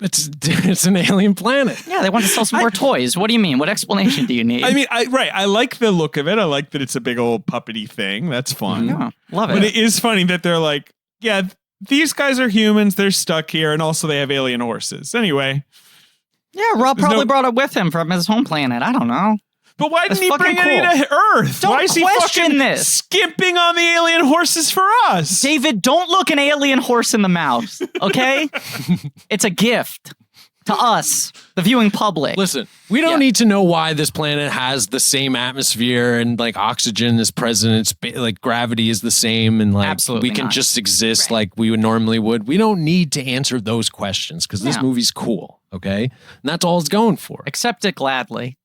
it's an alien planet.
Yeah, they want to sell some more toys. What do you mean? What explanation do you need?
I mean, I like the look of it. I like that it's a big old puppety thing. That's fun.
yeah, love it.
But it is funny that they're like, yeah, these guys are humans. They're stuck here. And also they have alien horses. Anyway.
Yeah, Rob
There's
probably
no-
brought it with him from his home planet. I don't know.
But why
That's
didn't he bring
fucking
any to Earth?
Don't
Why is he
question
fucking
this.
skimping on the alien horses for us?
David, don't look an alien horse in the mouth, okay? It's a gift to us, the viewing public.
Listen, we don't need to know why this planet has the same atmosphere and like oxygen is present. It's like gravity is the same and like
Absolutely
we can
not.
just exist
Right.
like we would normally would. We don't need to answer those questions because this
No.
movie's cool. Okay. And that's all it's going for.
Accept it gladly.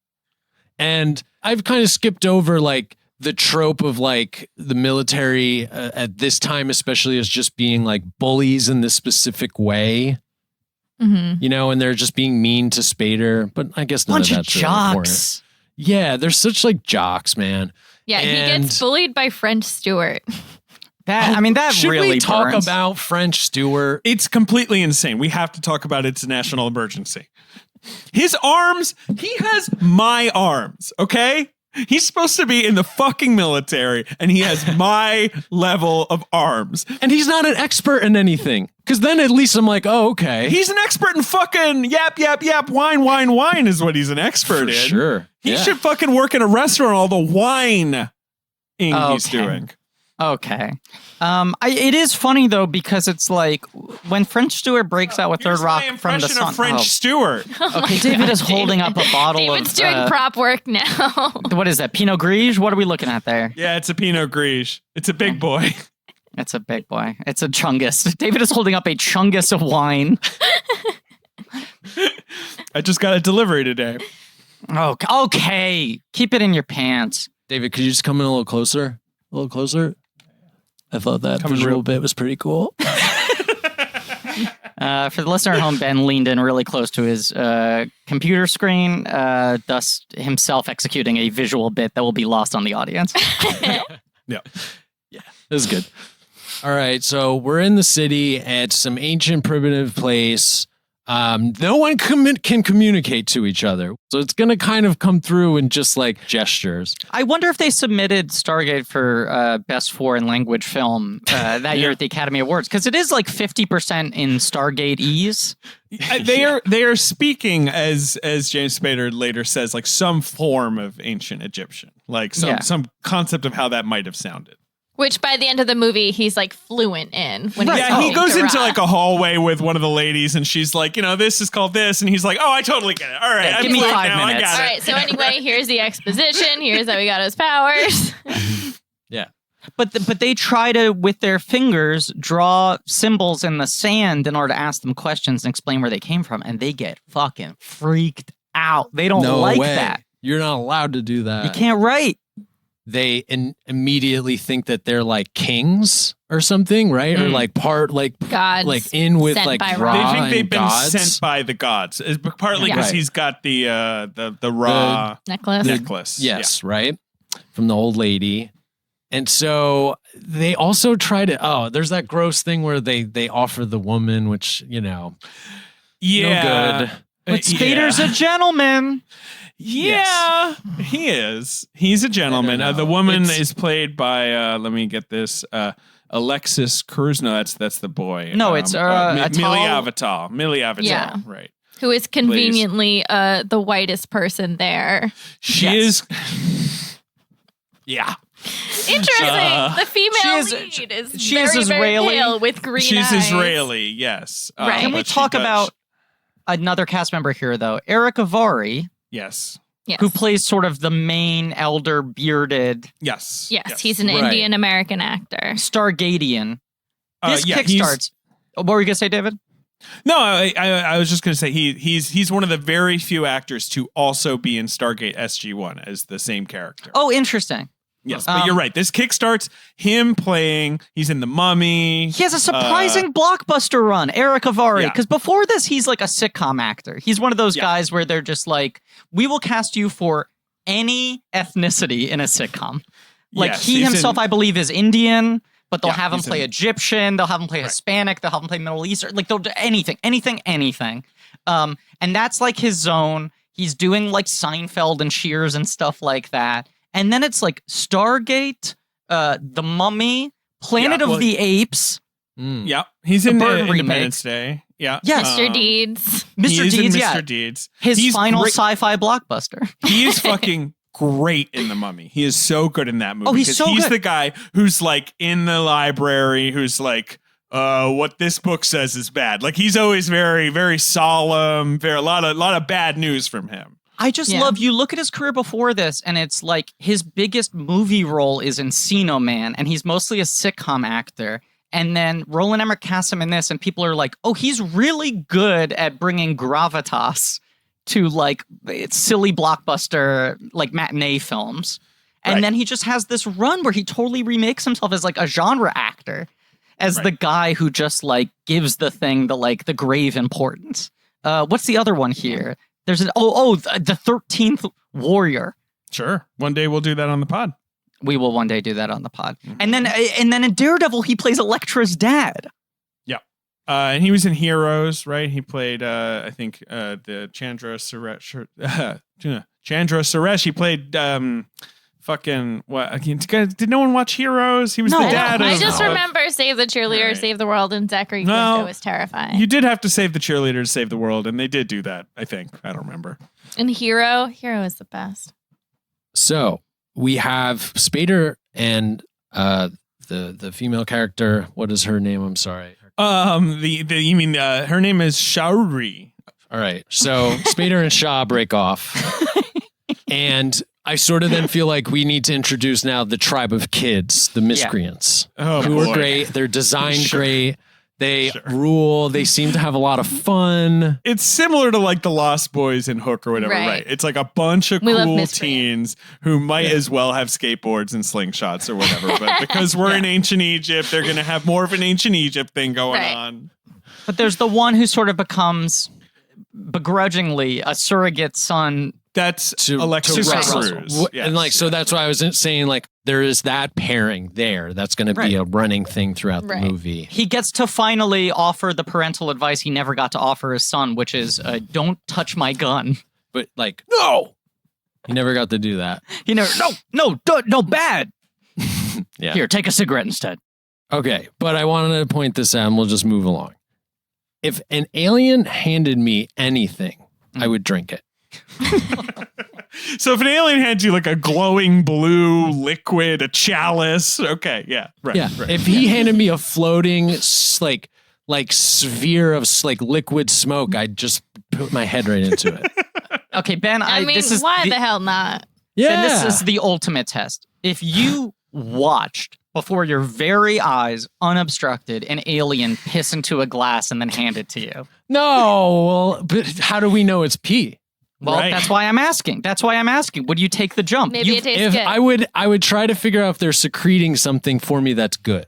And I've kind of skipped over like the trope of like the military at this time, especially as just being like bullies in this specific way, you know, and they're just being mean to Spader. But I guess none
Bunch
of
of
that's really important.
jocks.
Yeah, they're such like jocks, man.
Yeah, he
And-
gets bullied by French Stewart.
That
Should
really
we talk
burns.
about French Stewart?
It's completely insane. We have to talk about it's a national emergency. His arms, he has my arms, okay? He's supposed to be in the fucking military, and he has my level of arms.
And he's not an expert in anything. Because then at least I'm like, oh, okay.
He's an expert in fucking yap, yap, yap, wine, wine, wine is what he's an expert
For
in.
sure.
He
Yeah.
should fucking work in a restaurant, all the wine he's
Okay.
doing.
Okay. It is funny though because it's like when French Stewart breaks out with
Here's
Third Rock
my
from the
impression
sun.
of French Stewart.
Okay, David is holding up a bottle
David's
of.
doing prop work now.
What is that? Pinot Gris? What are we looking at there?
Yeah, it's a Pinot Gris. It's a big boy.
It's a big boy. It's a chungus. David is holding up a chungus of wine.
I just got a delivery today.
Okay. Keep it in your pants.
David, could you just come in a little closer? A little closer? I thought that visual bit was pretty cool.
For the listener at home, Ben leaned in really close to his computer screen, thus himself executing a visual bit that will be lost on the audience.
Yeah, this is good. All right, so we're in the city at some ancient primitive place. No one can communicate to each other. So it's going to kind of come through in just like gestures.
I wonder if they submitted Stargate for Best Foreign Language Film that year at the Academy Awards, because it is like 50% in Stargate-ese.
They are speaking, as James Spader later says, like some form of ancient Egyptian, like some concept of how that might have sounded.
Which by the end of the movie, he's like fluent in. When
he goes into like a hallway with one of the ladies, and she's like, this is called this, and he's like, oh, I totally get it. All right,
give me 5 minutes.
I got
All right, so anyway, here's the exposition. Here's how we got his powers.
Yeah.
But they try to, with their fingers, draw symbols in the sand in order to ask them questions and explain where they came from, and they get fucking freaked out. They don't like that.
You're not allowed to do that.
You can't write.
They immediately think that they're like kings or something, right? Or like part like
gods,
like in with
sent
like
by
Ra.
They think they've been
gods.
sent by the gods, partly because he's got the Ra
necklace.
Yes, right, from the old lady. And so they also try to. There's that gross thing where they offer the woman, which no good.
But Spader's a gentleman.
Yeah, he is. He's a gentleman. The woman is played by, let me get this, Alexis Cruz. No, that's the boy.
No, it's
Millie Avatar. Millie Avatar,
Yeah.
right.
Who is conveniently the whitest person there.
She is. Yeah.
Interesting. The female lead is very,
Israeli.
very pale with green eyes.
She's Israeli, yes.
Right.
Can we talk about another cast member here, though? Eric Avari.
Yes.
Who plays sort of the main elder bearded.
Yes.
Yes, he's an Indian American actor.
Stargatian. This kickstarts. What were you going to say, David?
No, I was just going to say he's one of the very few actors to also be in Stargate SG-1 as the same character.
Oh, interesting.
Yes, but you're right. This kickstarts him playing. He's in The Mummy.
He has a surprising blockbuster run, Eric Avari. Because before this, he's like a sitcom actor. He's one of those guys where they're just like, we will cast you for any ethnicity in a sitcom. Like he himself, I believe, is Indian, but they'll have him play Egyptian. They'll have him play Hispanic. They'll have him play Middle Eastern. Like they'll do anything. And that's like his zone. He's doing like Seinfeld and Cheers and stuff like that. And then it's like Stargate, The Mummy, Planet of the Apes.
Yeah, he's in Independence Day. Yeah,
Mr. Deeds.
Mr. Deeds,
Mr. Deeds.
His final sci-fi blockbuster.
He is fucking great in The Mummy. He is so good in that movie.
Oh, he's so
he's
good.
the guy who's like in the library, who's like, what this book says is bad. Like he's always very, very solemn. A lot of bad news from him.
I just love, you look at his career before this, and it's like his biggest movie role is Encino Man, and he's mostly a sitcom actor. And then Roland Emmerich casts him in this, and people are like, oh, he's really good at bringing gravitas to like silly blockbuster, like matinee films. And then he just has this run where he totally remakes himself as like a genre actor, as the guy who just like gives the thing the grave importance. What's the other one here? There's the 13th Warrior.
Sure. One day we'll do that on the pod.
We will one day do that on the pod. Mm-hmm. And then in Daredevil, he plays Elektra's dad.
Yeah. And he was in Heroes, right? He played, I think, the Chandra Suresh. Chandra Suresh. He played fucking what? Did no one watch Heroes? He was the dad.
I just remember Save the Cheerleader, Save the World, and Zachary Quinto was terrifying.
You did have to save the cheerleader to save the world, and they did do that. I think. I don't remember.
And Hero is the best.
So we have Spader and the female character. What is her name? I'm sorry.
You mean her name is Shauri.
All right. So Spader and Shaw break off, and I sort of then feel like we need to introduce now the tribe of kids, the miscreants, who are great. They're designed great. They rule. They seem to have a lot of fun.
It's similar to like the Lost Boys and Hook or whatever, right? It's like a bunch of cool teens who might as well have skateboards and slingshots or whatever. But because we're in ancient Egypt, they're going to have more of an ancient Egypt thing going on.
But there's the one who sort of becomes begrudgingly a surrogate son.
That's
to
Alexis
Russell.
Cruz.
And like, so that's why I was saying, like, there is that pairing there. That's going to be a running thing throughout the movie.
He gets to finally offer the parental advice he never got to offer his son, which is, don't touch my gun.
But like, no! He never got to do that.
He never, no, bad.
Yeah.
Here, take a cigarette instead.
Okay, but I wanted to point this out and we'll just move along. If an alien handed me anything, I would drink it.
So if an alien hands you like a glowing blue liquid, a chalice, okay, right.
If he handed me a floating like sphere of like liquid smoke, I'd just put my head right into it.
Okay, Ben,
I mean,
this is
why the hell not?
Yeah,
Ben, this is the ultimate test. If you watched before your very eyes, unobstructed, an alien piss into a glass and then hand it to you.
No, well, but how do we know it's pee?
Well, that's why I'm asking. Would you take the jump?
Maybe it tastes good.
I would try to figure out if they're secreting something for me that's good.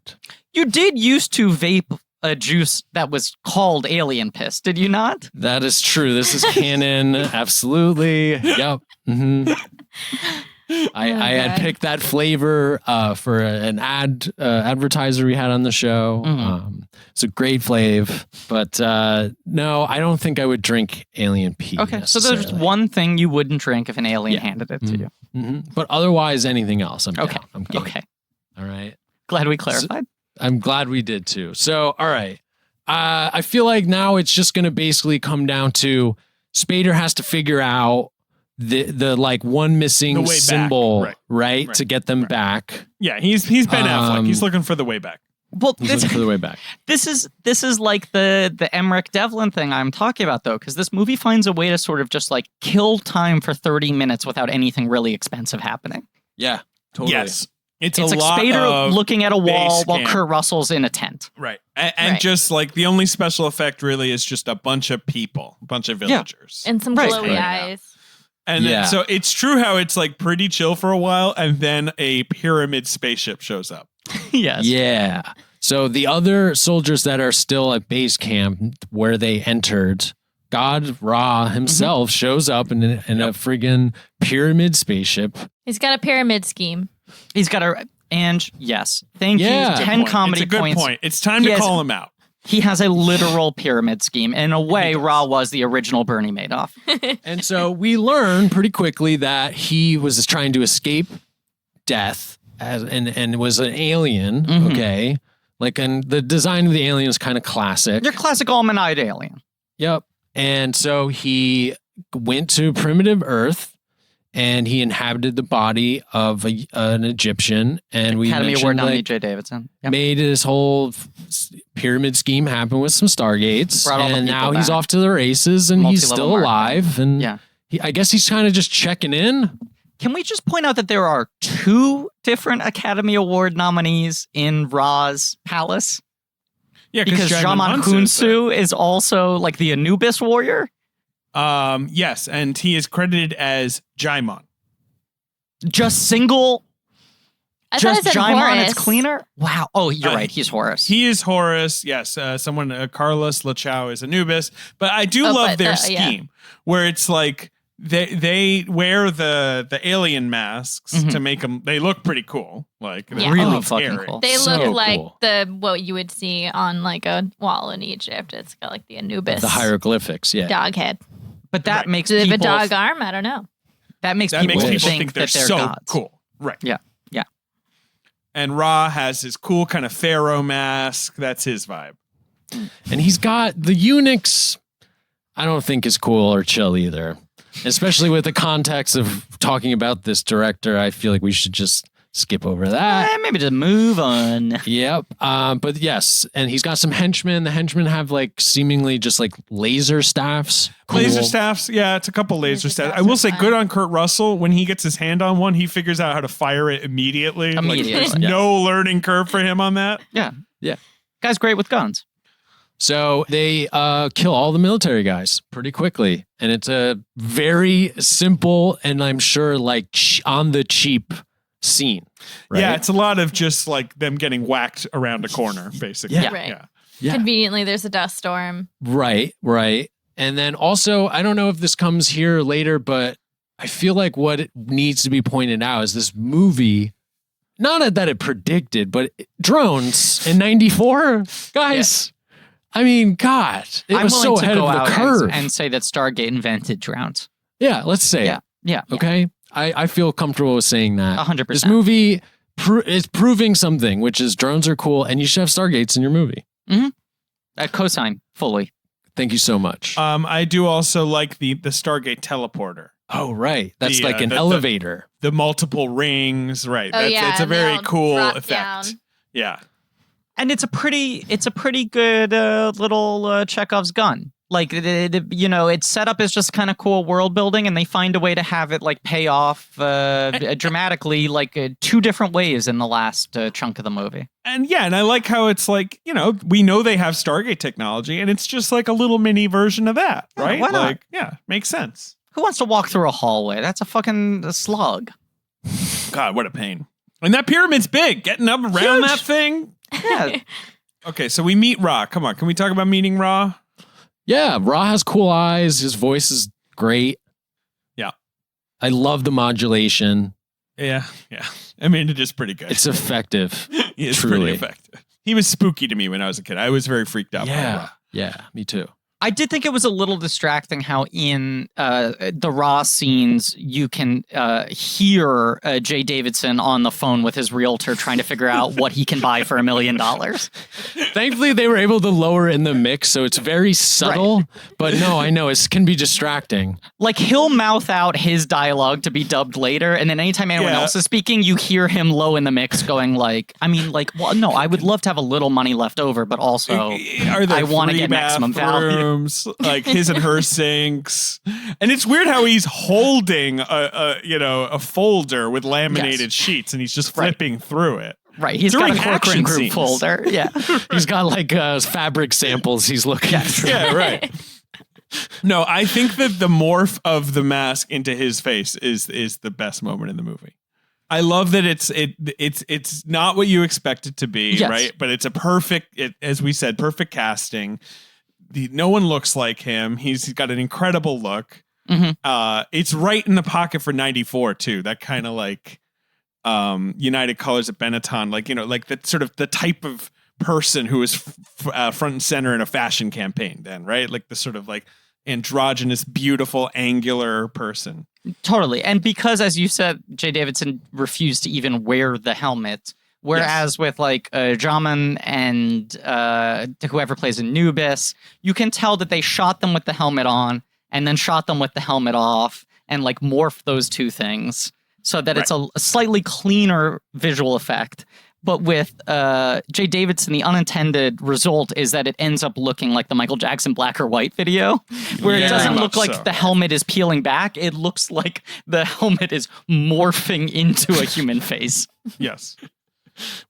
You did used to vape a juice that was called alien piss, did you not?
That is true. This is canon. Absolutely. Yep. Mm-hmm. I had picked that flavor for an advertiser we had on the show. It's a great flavor, but no, I don't think I would drink alien pee.
Okay, so there's one thing you wouldn't drink if an alien handed it to you.
Mm-hmm. But otherwise, anything else, I'm down. I'm game.
Okay.
All right.
Glad we clarified.
I'm glad we did too. So, all right. I feel like now it's just going to basically come down to Spader has to figure out the like one missing symbol, right, to get them back.
Yeah, he's Ben Affleck. He's looking for the way back.
Well,
he's looking for the way back.
This is like the Emmerich Devlin thing I'm talking about, though, because this movie finds a way to sort of just like kill time for 30 minutes without anything really expensive happening.
Yeah, totally.
Yes. It's
like
lot
Spader looking at a wall while
camp.
Kurt Russell's in a tent.
Right. And just like the only special effect really is just a bunch of people, a bunch of villagers.
And some glowy eyes.
And then, so it's true how it's like pretty chill for a while, and then a pyramid spaceship shows up.
Yes.
Yeah. So the other soldiers that are still at base camp where they entered, God Ra himself shows up in a friggin' pyramid spaceship.
He's got a pyramid scheme.
He's got yes. Thank you. 10 comedy
it's a good
points.
point. It's time to call him out.
He has a literal pyramid scheme. In a way, Ra was the original Bernie Madoff.
And so we learn pretty quickly that he was trying to escape death and was an alien. Okay. And the design of the alien is kind of classic.
Your classic almond-eyed alien.
Yep. And so he went to primitive Earth and he inhabited the body of an Egyptian. And
Academy Award nominee J. Davidson. Yep.
Made his whole pyramid scheme happen with some Stargates. And now he's off to the races and he's still alive. And I guess he's kind of just checking in.
Can we just point out that there are 2 different Academy Award nominees in Ra's palace?
Yeah,
because Djimon Hounsou is also like the Anubis warrior.
Yes, and he is credited as Djimon.
Just single.
Just
Djimon is cleaner. Wow. Oh, you're right. He's Horus.
He is Horus. Yes. Carlos Lachau is Anubis. But I do love their scheme where it's like they wear the alien masks to make them. They look pretty cool. Like
really fucking cool.
They look like what you would see on like a wall in Egypt. It's got like the Anubis,
the hieroglyphics. Yeah.
Dog head.
But that makes
Do they
people
have a dog arm? I don't know.
That makes people think that they're
so
gods.
Cool. Right.
Yeah. Yeah.
And Ra has his cool kind of pharaoh mask. That's his vibe.
And he's got the eunuchs. I don't think is cool or chill either. Especially with the context of talking about this director, I feel like we should just skip over that.
Maybe just move on.
Yep. But yes, and he's got some henchmen. The henchmen have like seemingly just like laser staffs. Cool.
Laser staffs. Yeah, it's a couple laser staffs. I will say good on Kurt Russell. When he gets his hand on one, he figures out how to fire it immediately. Like, there's no learning curve for him on that.
Yeah.
Yeah.
Guy's great with guns.
So they kill all the military guys pretty quickly. And it's a very simple and I'm sure like on the cheap scene. Right?
Yeah, it's a lot of just like them getting whacked around a corner, basically.
Yeah.
Right.
Yeah.
Conveniently, there's a dust storm.
Right. And then also, I don't know if this comes here later, but I feel like what it needs to be pointed out is this movie, not that it predicted, but drones in 94, guys. Yeah. I mean, God, it was so ahead of the curve.
And say that Stargate invented drones.
Yeah, let's say it.
Yeah.
Okay. I feel comfortable with saying that.
100%.
This movie is proving something, which is drones are cool, and you should have Stargates in your movie.
Mm-hmm. Cosign fully.
Thank you so much.
I do also like the Stargate teleporter.
Oh, right. That's like an elevator.
The multiple rings, right.
Oh,
It's a very cool effect.
Down.
Yeah.
And it's a pretty good little Chekhov's gun. Like, its setup is just kind of cool world building, and they find a way to have it like pay off dramatically, like 2 different ways in the last chunk of the movie.
And I like how it's like, we know they have Stargate technology, and it's just like a little mini version of that, right?
Why not?
Like, makes sense.
Who wants to walk through a hallway? That's a fucking slug.
God, what a pain. And that pyramid's big. Getting up around that thing.
Yeah.
Okay, so we meet Ra. Come on, can we talk about meeting Ra?
Yeah, Ra has cool eyes. His voice is great.
Yeah.
I love the modulation.
Yeah. I mean, it is pretty good.
It's effective.
He is
truly
pretty effective. He was spooky to me when I was a kid. I was very freaked out by Ra.
Yeah, me too.
I did think it was a little distracting how in the Raw scenes you can hear Jay Davidson on the phone with his realtor trying to figure out what he can buy for $1 million.
Thankfully, they were able to lower in the mix, so it's very subtle. Right. But no, I know it can be distracting.
Like he'll mouth out his dialogue to be dubbed later, and then anytime anyone else is speaking, you hear him low in the mix going well, no, I would love to have a little money left over, but also I want to get maximum value.
Like his and her sinks, and it's weird how he's holding a folder with laminated sheets, and he's just flipping through it.
Right, he's got a Corcoran Group folder. Yeah,
he's got like fabric samples he's looking through.
Yeah, right. No, I think that the morph of the mask into his face is the best moment in the movie. I love that it's not what you expect it to be, right? But it's a perfect, as we said, perfect casting. No one looks like him. He's got an incredible look. Mm-hmm. It's right in the pocket for 94 too. That kind of like United Colors at Benetton, like that sort of the type of person who is front and center in a fashion campaign. Then, right? Like the sort of like androgynous, beautiful, angular person. Totally.
And because, as you said, Jay Davidson refused to even wear the helmet. Whereas with like Jamin and whoever plays Anubis, you can tell that they shot them with the helmet on and then shot them with the helmet off and like morph those 2 things so that it's a slightly cleaner visual effect. But with Jay Davidson, the unintended result is that it ends up looking like the Michael Jackson black or white video, where it doesn't look like the helmet is peeling back. It looks like the helmet is morphing into a human face.
Yes.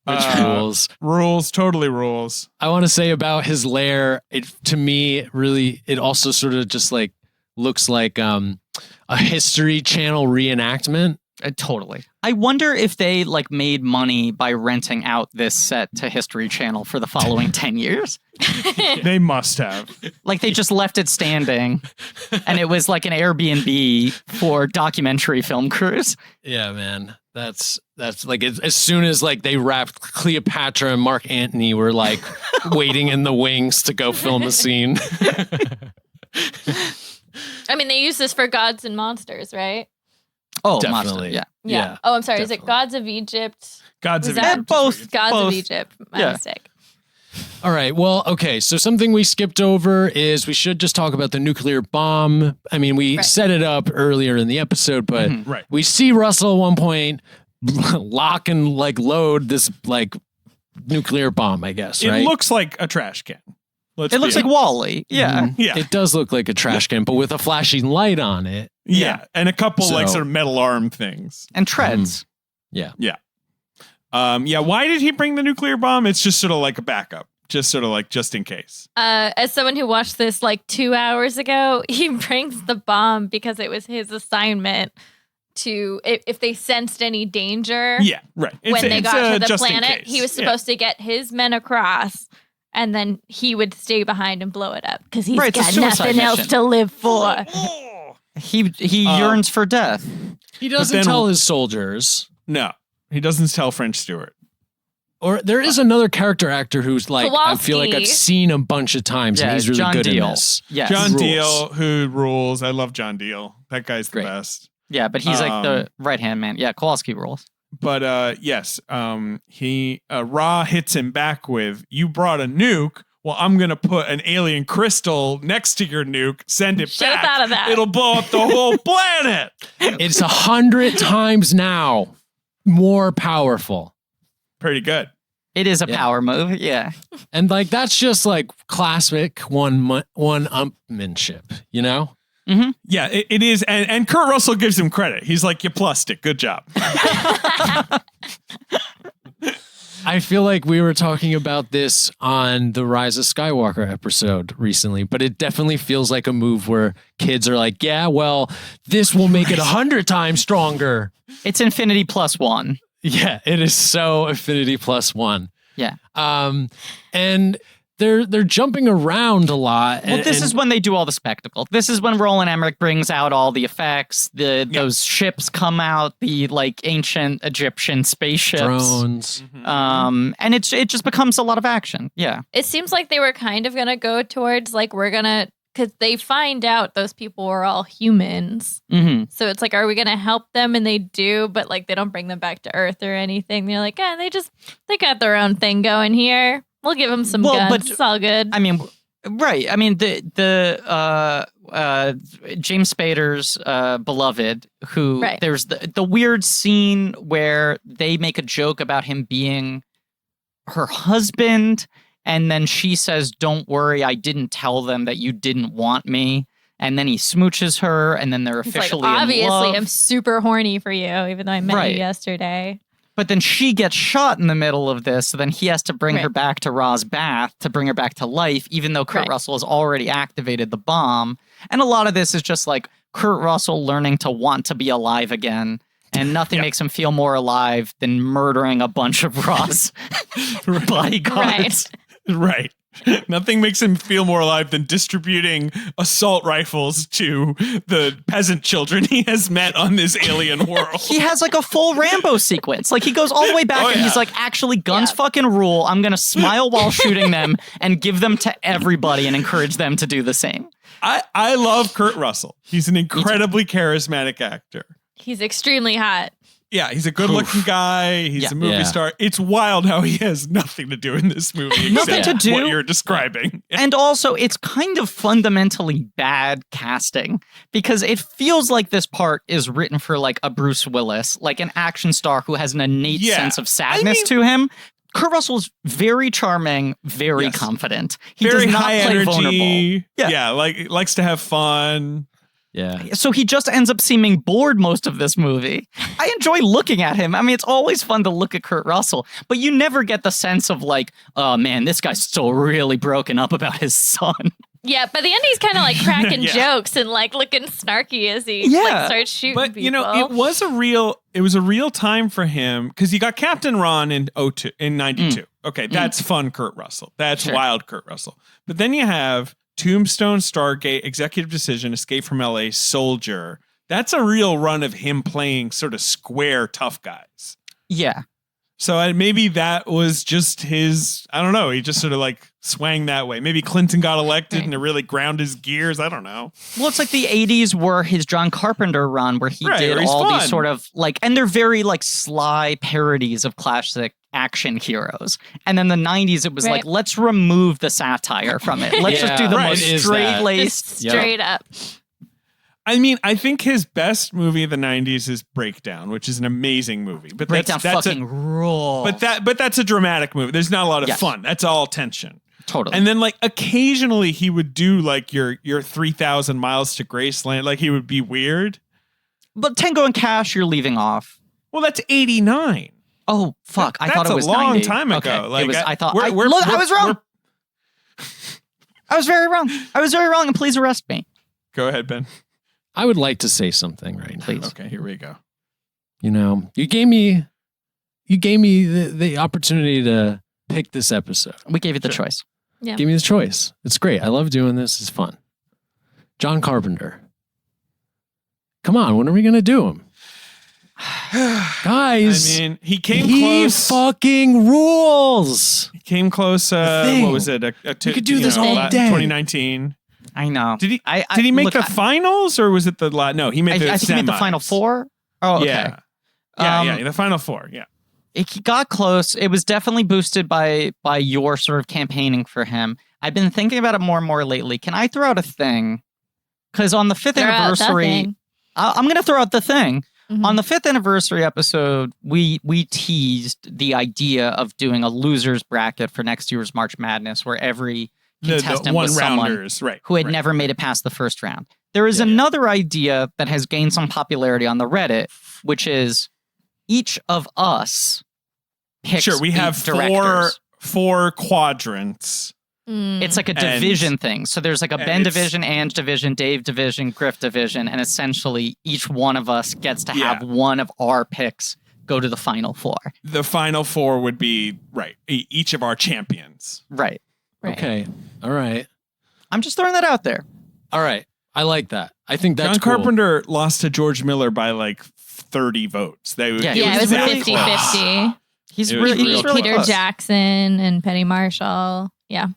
Which
totally rules.
I want to say about his lair, to me, really, it also sort of just like looks like a History Channel reenactment.
Totally. I wonder if they like made money by renting out this set to History Channel for the following 10 years.
They must have.
Like they just left it standing and it was like an Airbnb for documentary film crews.
Yeah, man. That's like as soon as like they wrapped, Cleopatra and Mark Antony were like waiting in the wings to go film a scene.
I mean, they use this for Gods and Monsters, right?
Oh,
definitely.
Monster,
yeah. Oh, I'm sorry. Definitely. Is it Gods of Egypt?
Gods of Egypt.
Both.
Gods of Egypt. My mistake.
All right. Well, okay. So something we skipped over is we should just talk about the nuclear bomb. I mean, we set it up earlier in the episode, but we see Russell at one point lock and like load this like nuclear bomb, I guess.
It looks like a trash can.
It looks like Wall-E. Yeah.
Mm-hmm. Yeah. It does look like a trash can, but with a flashing light on it.
Yeah. And a couple like sort of metal arm things.
And treads.
Yeah.
Yeah. Why did he bring the nuclear bomb? It's just sort of like a backup. Just sort of like, just in case.
As someone who watched this like 2 hours ago, he brings the bomb because it was his assignment to, if they sensed any danger.
Yeah, right.
When they got to the
just in
planet,
case.
he was supposed to get his men across, and then he would stay behind and blow it up because he's
Right, it's a
got
suicide
nothing else
mission.
to live for.
He yearns for death.
He doesn't
then-
tell his soldiers.
No, he doesn't tell French Stewart.
Or there is another character actor who's like, I feel like
Kowalski.
I've seen a bunch of times and he's really
John
good
Deal.
in this.
Yes.
John
Rules.
Deal, who rules. I love John Deal. That guy's the
Great.
best.
Yeah, but he's like the right-hand man. Yeah, Kowalski rules.
But yes, he Ra hits him back with, "You brought a nuke. Well, I'm gonna put an alien crystal next to your nuke. Send it
Should've
back.
thought of that.
It'll blow up the whole planet."
It's 100 times now more powerful.
Pretty good.
It is a
Yeah.
power move. Yeah.
And like, that's just like classic one-upmanship, you know?
Yeah, it is. And Kurt Russell gives him credit. He's like, "You plussed it. Good job."
I feel like we were talking about this on the Rise of Skywalker episode recently, but it definitely feels like a move where kids are like, yeah, well, this will make it 100 times stronger.
It's infinity +1.
Yeah, it is so Affinity +1.
Yeah.
And they're jumping around a lot.
Well, this is when they do all the spectacle. This is when Roland Emmerich brings out all the effects. Those ships come out, the like ancient Egyptian spaceships.
drones.
And it just becomes a lot of action. Yeah.
It seems like they were kind of going to go towards like, because they find out those people were all humans.
Mm-hmm.
So it's like, are we going to help them? And they do, but like they don't bring them back to Earth or anything. They're like, they got their own thing going here. We'll give them some guns.
but-
It's all good.
I mean, right. I mean, the James Spader's beloved, who
Right.
there's the weird scene where they make a joke about him being her husband. And then she says, "Don't worry, I didn't tell them that you didn't want me." And then he smooches her, and then they're
He's like,
officially in
obviously,
love.
I'm super horny for you, even though I met
Right.
you yesterday.
But then she gets shot in the middle of this, so then he has to bring her
Right.
back to Ra's bath to bring her back to life, even though Kurt
Right.
Russell has already activated the bomb. And a lot of this is just like Kurt Russell learning to want to be alive again. And nothing makes him feel more alive than murdering a bunch of Ra's bodyguards.
Right. Nothing makes him feel more alive than distributing assault rifles to the peasant children he has met on this alien world.
He has like a full Rambo sequence. Like he goes all the way back and he's like, actually, guns fucking rule. I'm going to smile while shooting them and give them to everybody and encourage them to do the same.
I love Kurt Russell. He's an incredibly charismatic actor.
He's extremely hot.
Yeah, he's a good-looking guy. He's a movie
Yeah.
star. It's wild how he has nothing to do in this movie
Nothing
except
to do.
what you're describing.
And also, it's kind of fundamentally bad casting because it feels like this part is written for like a Bruce Willis, like an action star who has an innate
Yeah.
sense of sadness to him. Kurt Russell's very charming, very confident. He
Very
does not
high
play
energy.
vulnerable.
Yeah, like likes to have fun.
Yeah.
So he just ends up seeming bored most of this movie. I enjoy looking at him. I mean, it's always fun to look at Kurt Russell, but you never get the sense of like, oh man, this guy's still really broken up about his son.
Yeah, by the end he's kind of like cracking
Yeah.
jokes and like looking snarky as he
Yeah.
like starts shooting
But
people.
you know, it was a real time for him because he got Captain Ron in 92. Okay, that's fun Kurt Russell. That's wild Kurt Russell. But then you have Tombstone, Stargate, Executive Decision, Escape from LA, Soldier. That's a real run of him playing sort of square tough guys.
Yeah.
So maybe that was just his, I don't know, he just sort of like swang that way. Maybe Clinton got elected and to really ground his gears. I don't know.
Well, it's like the 80s were his John Carpenter run where he did
where he's
all
fun.
these sort of like, and they're very like sly parodies of classic action heroes. And then the 90s, it was like, let's remove the satire from it. Let's just do the most
is that.
straight-laced.
Just straight up.
I mean, I think his best movie of the 90s is Breakdown, which is an amazing movie. But
Breakdown
that's
fucking rules.
But that's a dramatic movie. There's not a lot of
Yes.
fun. That's all tension.
Totally.
And then like occasionally he would do like your 3,000 miles to Graceland. Like he would be weird.
But Tango and Cash, you're leaving off.
Well, that's 89.
Oh, fuck. I thought it was
a long
90.
time ago.
Okay.
Like
it was, I thought,
we're-
I
we're-
was wrong. I was very wrong. And please arrest me.
Go ahead, Ben.
I would like to say something right now.
Please.
Okay, here we go.
You know, you gave me the opportunity to pick this episode.
We gave you the choice.
Yeah.
Give me the choice. It's great. I love doing this. It's fun. John Carpenter. Come on, when are we gonna do him? Guys,
I mean, he came
he
close.
fucking rules.
He came close.
thing.
What was it?
You could do this all day.
2019.
I know.
Did he?
I
Did he make
look,
the finals, or was it the last? No, he made the.
I think he made the final
semis.
four. Oh, okay.
Yeah, the final four. Yeah.
It got close. It was definitely boosted by your sort of campaigning for him. I've been thinking about it more and more lately. Can I throw out a thing? Because on the 5th anniversary, I'm going to throw out the thing.
Mm-hmm.
On the 5th anniversary episode, we teased the idea of doing a losers bracket for next year's March Madness, where every contestant was someone who had never made it past the first round. There is another idea that has gained some popularity on the Reddit, which is each of us picks
we have
directors.
four quadrants.
It's like a division thing. So there's like a Ben division, Ange division, Dave division, Griff division, and essentially each one of us gets to have one of our picks go to the final four.
The final four would be each of our champions.
Right.
Okay. All right.
I'm just throwing that out there.
All right. I like that. I think that's
John
cool.
Carpenter lost to George Miller by like 30 votes.
It was a 50-50.
He's
really Peter
close.
Jackson and Penny Marshall. Yeah.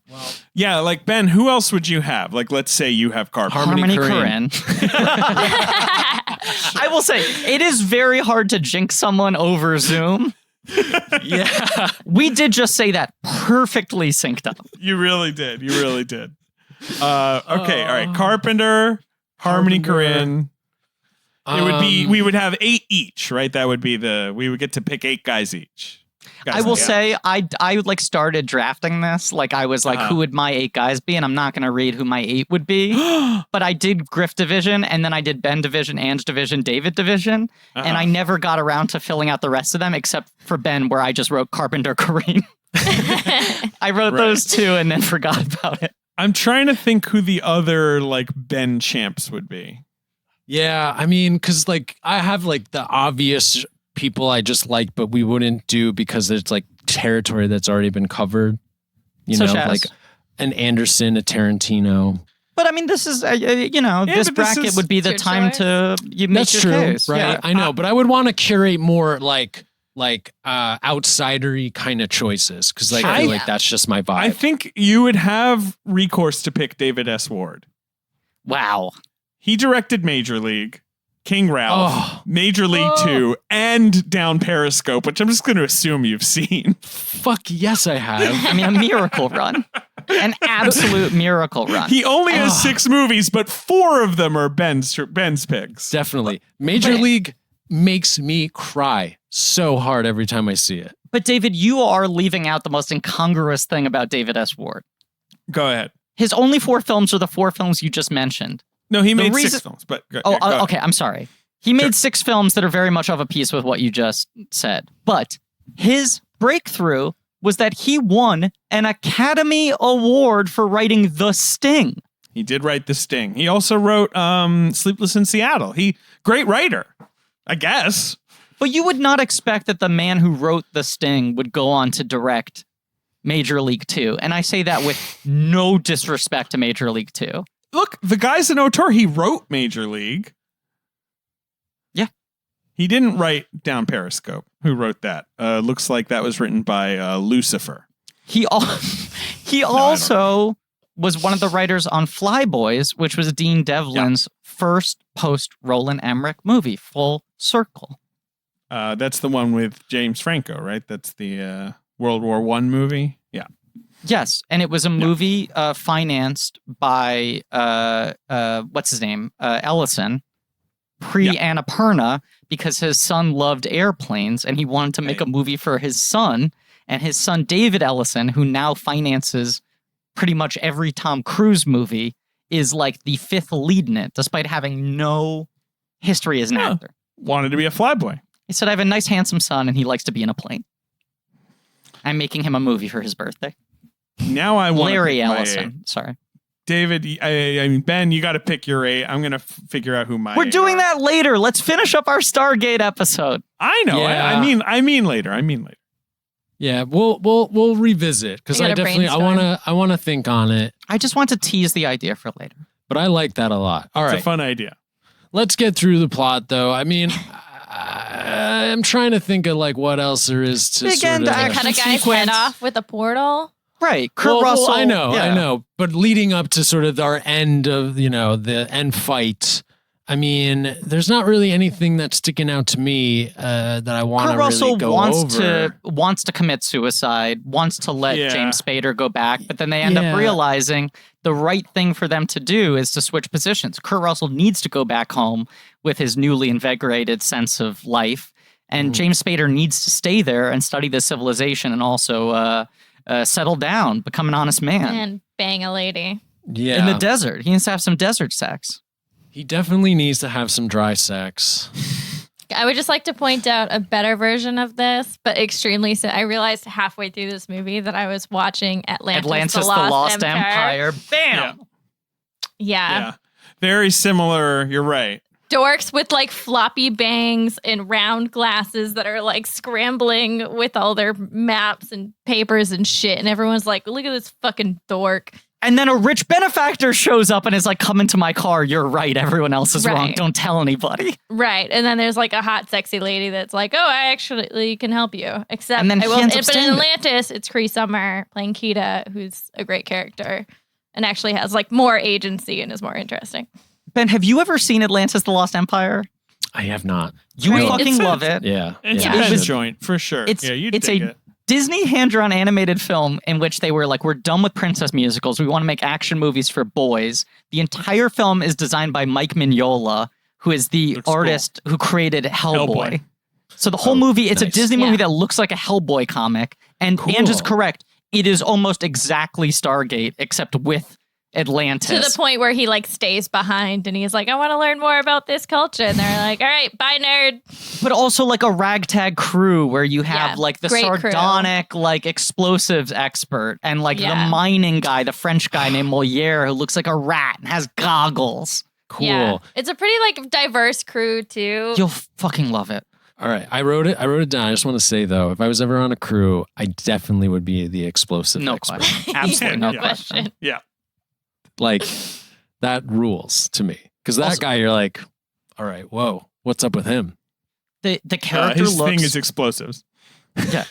Yeah, like Ben, who else would you have? Like, let's say you have Carpenter.
Harmony Korine. I will say, it is very hard to jinx someone over Zoom.
Yeah.
We did just say that perfectly synced up.
You really did. Okay, all right. Carpenter, Harmony Korine. It would be, we would have 8 each, right? That would be we would get to pick 8 guys each.
I will say I like started drafting this. Like I was like, who would my 8 guys be? And I'm not going to read who my 8 would be. But I did Griff division, and then I did Ben division, Ange division, David division. And I never got around to filling out the rest of them except for Ben, where I just wrote Carpenter Korine. I wrote those 2 and then forgot about it.
I'm trying to think who the other like Ben champs would be.
Yeah, I mean, because like I have like the obvious people I just like, but we wouldn't do because it's like territory that's already been covered. You know, like an Anderson, a Tarantino.
But I mean, this is this bracket would be the time to make your case,
right?
Yeah.
I know, but I would want to curate more like outsidery kind of choices because like I feel like that's just my vibe.
I think you would have recourse to pick David S. Ward.
Wow.
He directed Major League, King Ralph, Major League 2, and Down Periscope, which I'm just going to assume you've seen.
Fuck yes, I have.
I mean, a miracle run. An absolute miracle run.
He only has 6 movies, but 4 of them are Ben's picks.
Definitely. Major League makes me cry so hard every time I see it.
But David, you are leaving out the most incongruous thing about David S. Ward.
Go ahead.
His only 4 films are the 4 films you just mentioned.
No, he made 6 films, but go
okay, I'm sorry. He made 6 films that are very much of a piece with what you just said. But his breakthrough was that he won an Academy Award for writing The Sting.
He did write The Sting. He also wrote Sleepless in Seattle. Great writer, I guess.
But you would not expect that the man who wrote The Sting would go on to direct Major League 2. And I say that with no disrespect to Major League 2.
Look, the guy's an auteur. He wrote Major League.
Yeah.
He didn't write Down Periscope. Who wrote that? Looks like that was written by Lucifer.
He also was one of the writers on Flyboys, which was Dean Devlin's first post-Roland Emmerich movie, Full Circle.
That's the one with James Franco, right? That's the World War I movie. Yeah.
Yes, and it was a movie financed by what's his name, Ellison, pre-Annapurna, because his son loved airplanes and he wanted to make a movie for his son. And his son David Ellison, who now finances pretty much every Tom Cruise movie, is like the 5th lead in it, despite having no history as an actor.
Wanted to be a flyboy.
He said, "I have a nice, handsome son, and he likes to be in a plane. I'm making him a movie for his birthday."
Now I want
Larry Ellison. Sorry.
David, I mean, Ben, you got to pick your 8. I'm going to figure out who mine.
We're doing that later. Let's finish up our Stargate episode.
I know.
Yeah.
I mean later.
Yeah, we'll revisit because I want to think on it.
I just want to tease the idea for later.
But I like that a lot. All right.
It's a fun idea.
Let's get through the plot, though. I mean, I'm trying to think of like what else there is to
Again,
sort of
Cut a guy's head off with a portal.
Right. Kurt Russell.
I know. But leading up to sort of our end of, the end fight, I mean, there's not really anything that's sticking out to me that I want to really go over.
wants to commit suicide, wants to let James Spader go back, but then they end up realizing the right thing for them to do is to switch positions. Kurt Russell needs to go back home with his newly invigorated sense of life, and James Spader needs to stay there and study the civilization and also settle down, become an honest man.
And bang a lady.
Yeah.
In the desert. He needs to have some desert sex.
He definitely needs to have some dry sex.
I would just like to point out a better version of this, but extremely I realized halfway through this movie that I was watching Atlantis the Lost Empire.
Bam!
Yeah.
Very similar. You're right.
Dorks with like floppy bangs and round glasses that are like scrambling with all their maps and papers and shit. And everyone's like, look at this fucking dork.
And then a rich benefactor shows up and is like, come into my car. You're right. Everyone else is wrong. Don't tell anybody.
Right. And then there's like a hot, sexy lady that's like, oh, I actually can help you. Except
and then
but in
in
Atlantis, it's Cree Summer playing Kita, who's a great character and actually has like more agency and is more interesting.
Ben, have you ever seen Atlantis: The Lost Empire?
I have not.
You would fucking love it.
Yeah.
It's a Ben's joint, for sure.
It's
dig it.
Disney hand-drawn animated film in which they were like, we're done with princess musicals. We want to make action movies for boys. The entire film is designed by Mike Mignola, who is the artist who created Hellboy. So the whole movie, it's a Disney movie that looks like a Hellboy comic. And Ange is correct. It is almost exactly Stargate, except with Atlantis.
To the point where he like stays behind and he's like, I want to learn more about this culture. And they're like, all right, bye, nerd.
But also like a ragtag crew where you have like the sardonic, like explosives expert and like the mining guy, the French guy named Moliere who looks like a rat and has goggles.
Cool.
Yeah. It's a pretty like diverse crew too.
You'll fucking love it.
All right. I wrote it down. I just want to say though, if I was ever on a crew, I definitely would be the explosive expert.
Question. Absolutely no question.
Yeah.
Like, that rules to me. Because that guy, you're like, all right, whoa, what's up with him?
The character
his
looks...
thing is explosives.
Yeah.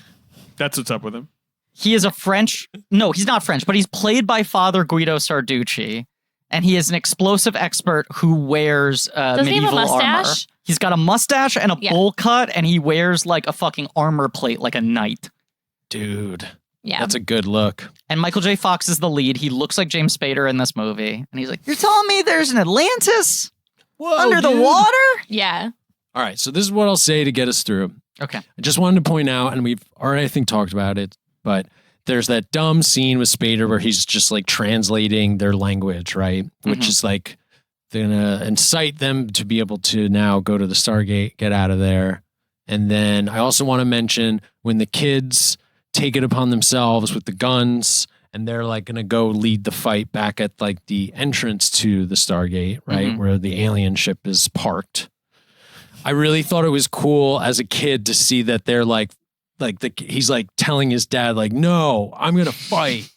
That's what's up with him.
He is a French... No, he's not French, but he's played by Father Guido Sarducci. And he is an explosive expert who wears
Does
medieval
he have a mustache?
armor. He's got a mustache and a bowl cut, and he wears like a fucking armor plate like a knight.
Dude.
Yeah.
That's a good look.
And Michael J. Fox is the lead. He looks like James Spader in this movie. And he's like, you're telling me there's an Atlantis under the water?
Yeah.
All right. So this is what I'll say to get us through.
Okay.
I just wanted to point out, and we've already, I think, talked about it, but there's that dumb scene with Spader where he's just like translating their language, right? Which is like, they're going to incite them to be able to now go to the Stargate, get out of there. And then I also want to mention when the kids take it upon themselves with the guns and they're like going to go lead the fight back at like the entrance to the Stargate, right? Where the alien ship is parked. I really thought it was cool as a kid to see that they're he's like telling his dad like, no, I'm going to fight.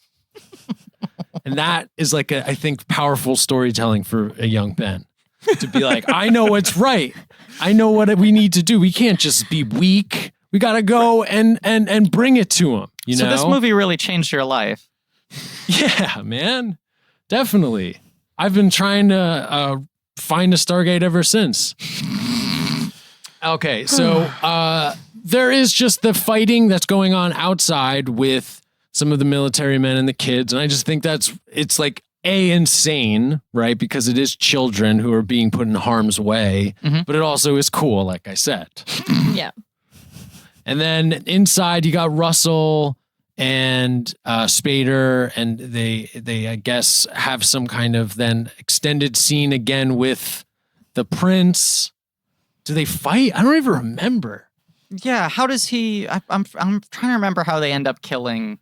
And that is like I think powerful storytelling for a young Ben to be like, I know what's right. I know what we need to do. We can't just be weak. We got to go and bring it to him, you know?
So this movie really changed your life.
Yeah, man. Definitely. I've been trying to find a Stargate ever since. Okay, so there is just the fighting that's going on outside with some of the military men and the kids. And I just think it's like insane, right? Because it is children who are being put in harm's way, but it also is cool, like I said.
Yeah.
And then inside you got Russell and Spader, and they I guess have some kind of then extended scene again with the prince. Do they fight? I don't even remember.
Yeah, how does he? I'm trying to remember how they end up killing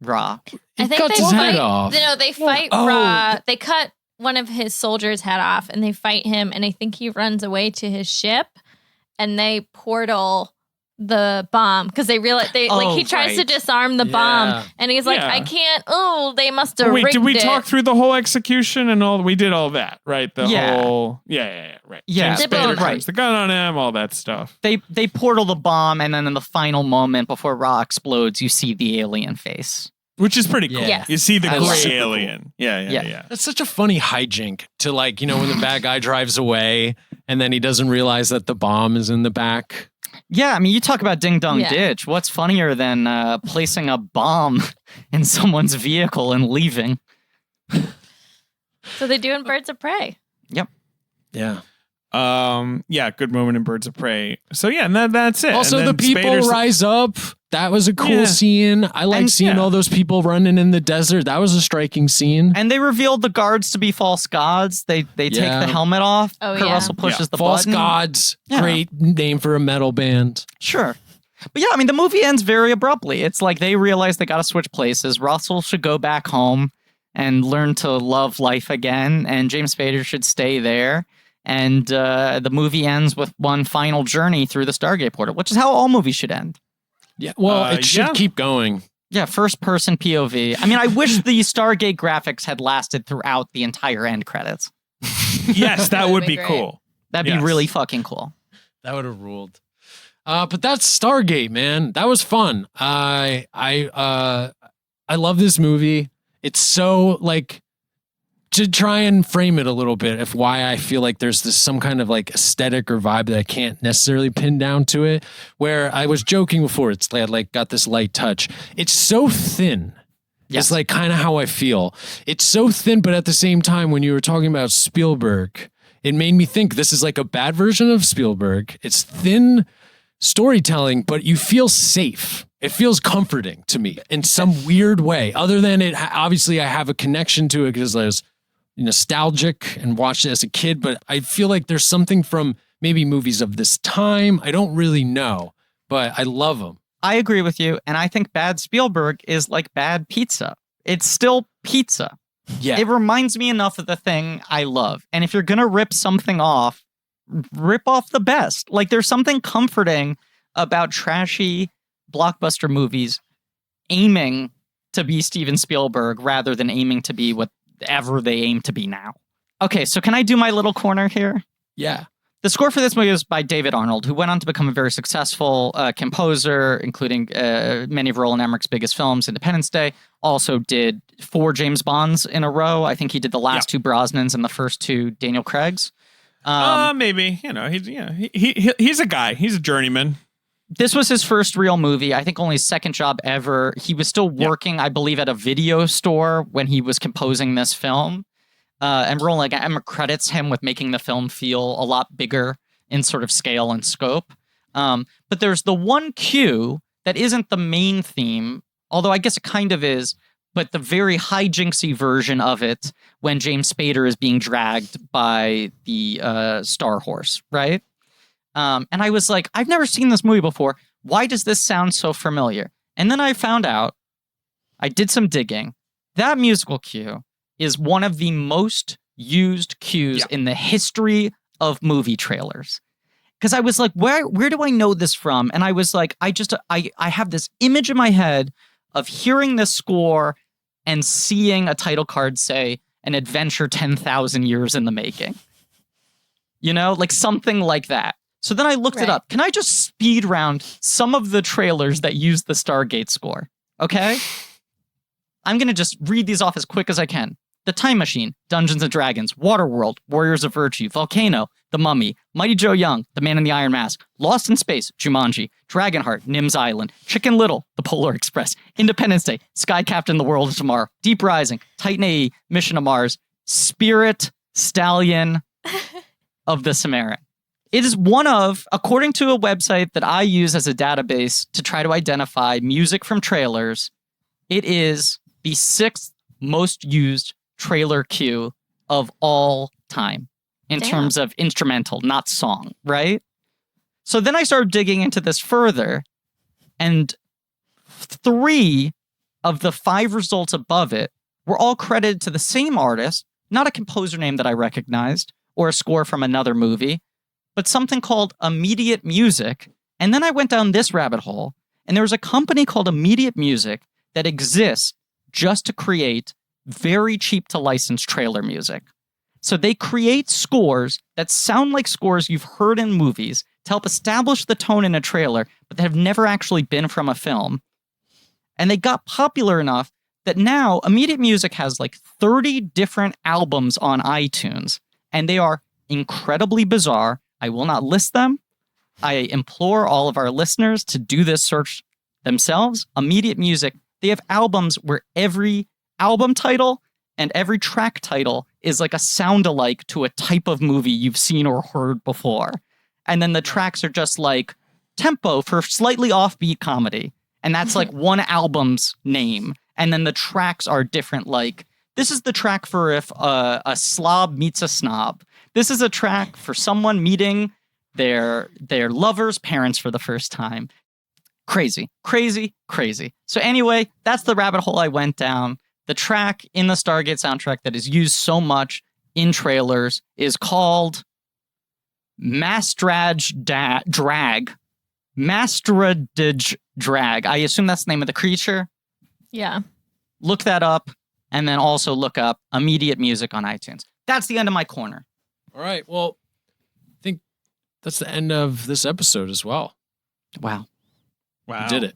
Ra.
I think
cuts
they
his
fight.
head off.
No, they fight Ra. They cut one of his soldiers' head off, and they fight him. And I think he runs away to his ship, and they portal the bomb because they realize he tries to disarm the bomb, and he's like, I can't. Oh, they must have.
Wait, did we
rigged
talk through the whole execution and all? We did all that, right? The whole, right?
Yeah,
James Spader
right.
turns the gun on him, all that stuff.
They portal the bomb, and then in the final moment before Ra explodes, you see the alien face.
Which is pretty cool.
Yes.
You see the
That's
gray
super
alien.
cool.
Yeah.
That's such a funny hijink to when the bad guy drives away and then he doesn't realize that the bomb is in the back.
Yeah, I mean, you talk about ding dong ditch. What's funnier than placing a bomb in someone's vehicle and leaving?
So they do in Birds of Prey.
Yep.
Yeah.
Good moment in Birds of Prey. So yeah, and that's it.
Also,
and
the
then
people
Spader's-
rise up. That was a cool scene. I like seeing all those people running in the desert. That was a striking scene.
And they revealed the guards to be false gods. They take the helmet off.
Oh,
Kurt
yeah.
Russell pushes the
False
button.
Gods.
Yeah.
Great name for a metal band.
Sure. But yeah, I mean, the movie ends very abruptly. It's like they realize they got to switch places. Russell should go back home and learn to love life again, and James Spader should stay there. And the movie ends with one final journey through the Stargate portal, which is how all movies should end.
Yeah, well, it should keep going.
Yeah, first person POV. I mean, I wish the Stargate graphics had lasted throughout the entire end credits.
Yes, that would be
great.
cool.
That'd be really fucking cool.
That would have ruled. But that's Stargate, man. That was fun. I love this movie. It's so to try and frame it a little bit of why I feel like there's some kind of aesthetic or vibe that I can't necessarily pin down to it. Where I was joking before, it's got this light touch. It's so thin. Yes. It's kind of how I feel. It's so thin, but at the same time, when you were talking about Spielberg, it made me think this is a bad version of Spielberg. It's thin storytelling, but you feel safe. It feels comforting to me in some weird way. Other than it, obviously, I have a connection to it because I was nostalgic and watched it as a kid, but I feel like there's something from maybe movies of this time. I don't really know, but I love them.
I agree with you, and I think bad Spielberg is like bad pizza. It's still pizza.
Yeah.
It reminds me enough of the thing I love. And if you're going to rip something off, rip off the best. There's something comforting about trashy blockbuster movies aiming to be Steven Spielberg rather than aiming to be whatever they aim to be now. Okay, so can I do my little corner here?
Yeah.
The score for this movie was by David Arnold, who went on to become a very successful composer, including many of Roland Emmerich's biggest films, Independence Day. Also did 4 James Bonds in a row. I think he did the last 2 Brosnans and the first 2 Daniel Craigs.
Maybe. He's a guy. He's a journeyman.
This was his first real movie. I think only his second job ever. He was still working, I believe, at a video store when he was composing this film. And Roland Emmerich credits him with making the film feel a lot bigger in sort of scale and scope. But there's the one cue that isn't the main theme, although I guess it kind of is, but the very hijinksy version of it when James Spader is being dragged by the Star Horse, right? And I was like, I've never seen this movie before. Why does this sound so familiar? And then I found out, I did some digging. That musical cue is one of the most used cues in the history of movie trailers. Because I was like, where do I know this from? And I was like, I have this image in my head of hearing this score and seeing a title card say, an adventure 10,000 years in the making. Something like that. So then I looked it up. Can I just speed round some of the trailers that use the Stargate score? Okay? I'm going to just read these off as quick as I can. The Time Machine, Dungeons & Dragons, Waterworld, Warriors of Virtue, Volcano, The Mummy, Mighty Joe Young, The Man in the Iron Mask, Lost in Space, Jumanji, Dragonheart, Nim's Island, Chicken Little, The Polar Express, Independence Day, Sky Captain, The World of Tomorrow, Deep Rising, Titan AE, Mission to Mars, Spirit Stallion of the Cimmerian. It is one of, according to a website that I use as a database to try to identify music from trailers, it is the 6th most used trailer cue of all time in terms of instrumental, not song, right? So then I started digging into this further, and 3 of the 5 results above it were all credited to the same artist, not a composer name that I recognized or a score from another movie, but something called Immediate Music. And then I went down this rabbit hole, and there was a company called Immediate Music that exists just to create very cheap to license trailer music. So they create scores that sound like scores you've heard in movies to help establish the tone in a trailer, but that have never actually been from a film. And they got popular enough that now Immediate Music has like 30 different albums on iTunes, and they are incredibly bizarre. I will not list them. I implore all of our listeners to do this search themselves. Immediate Music, they have albums where every album title and every track title is like a sound-alike to a type of movie you've seen or heard before. And then the tracks are just like tempo for slightly offbeat comedy. And that's like one album's name. And then the tracks are different, like, this is the track for if a slob meets a snob. This is a track for someone meeting their lover's parents for the first time. Crazy, crazy, crazy. So anyway, that's the rabbit hole I went down. The track in the Stargate soundtrack that is used so much in trailers is called Masterage Drag. Masterage Drag. I assume that's the name of the creature.
Yeah.
Look that up, and then also look up Immediate Music on iTunes. That's the end of my corner.
All right. Well, I think that's the end of this episode as well.
Wow.
We did it.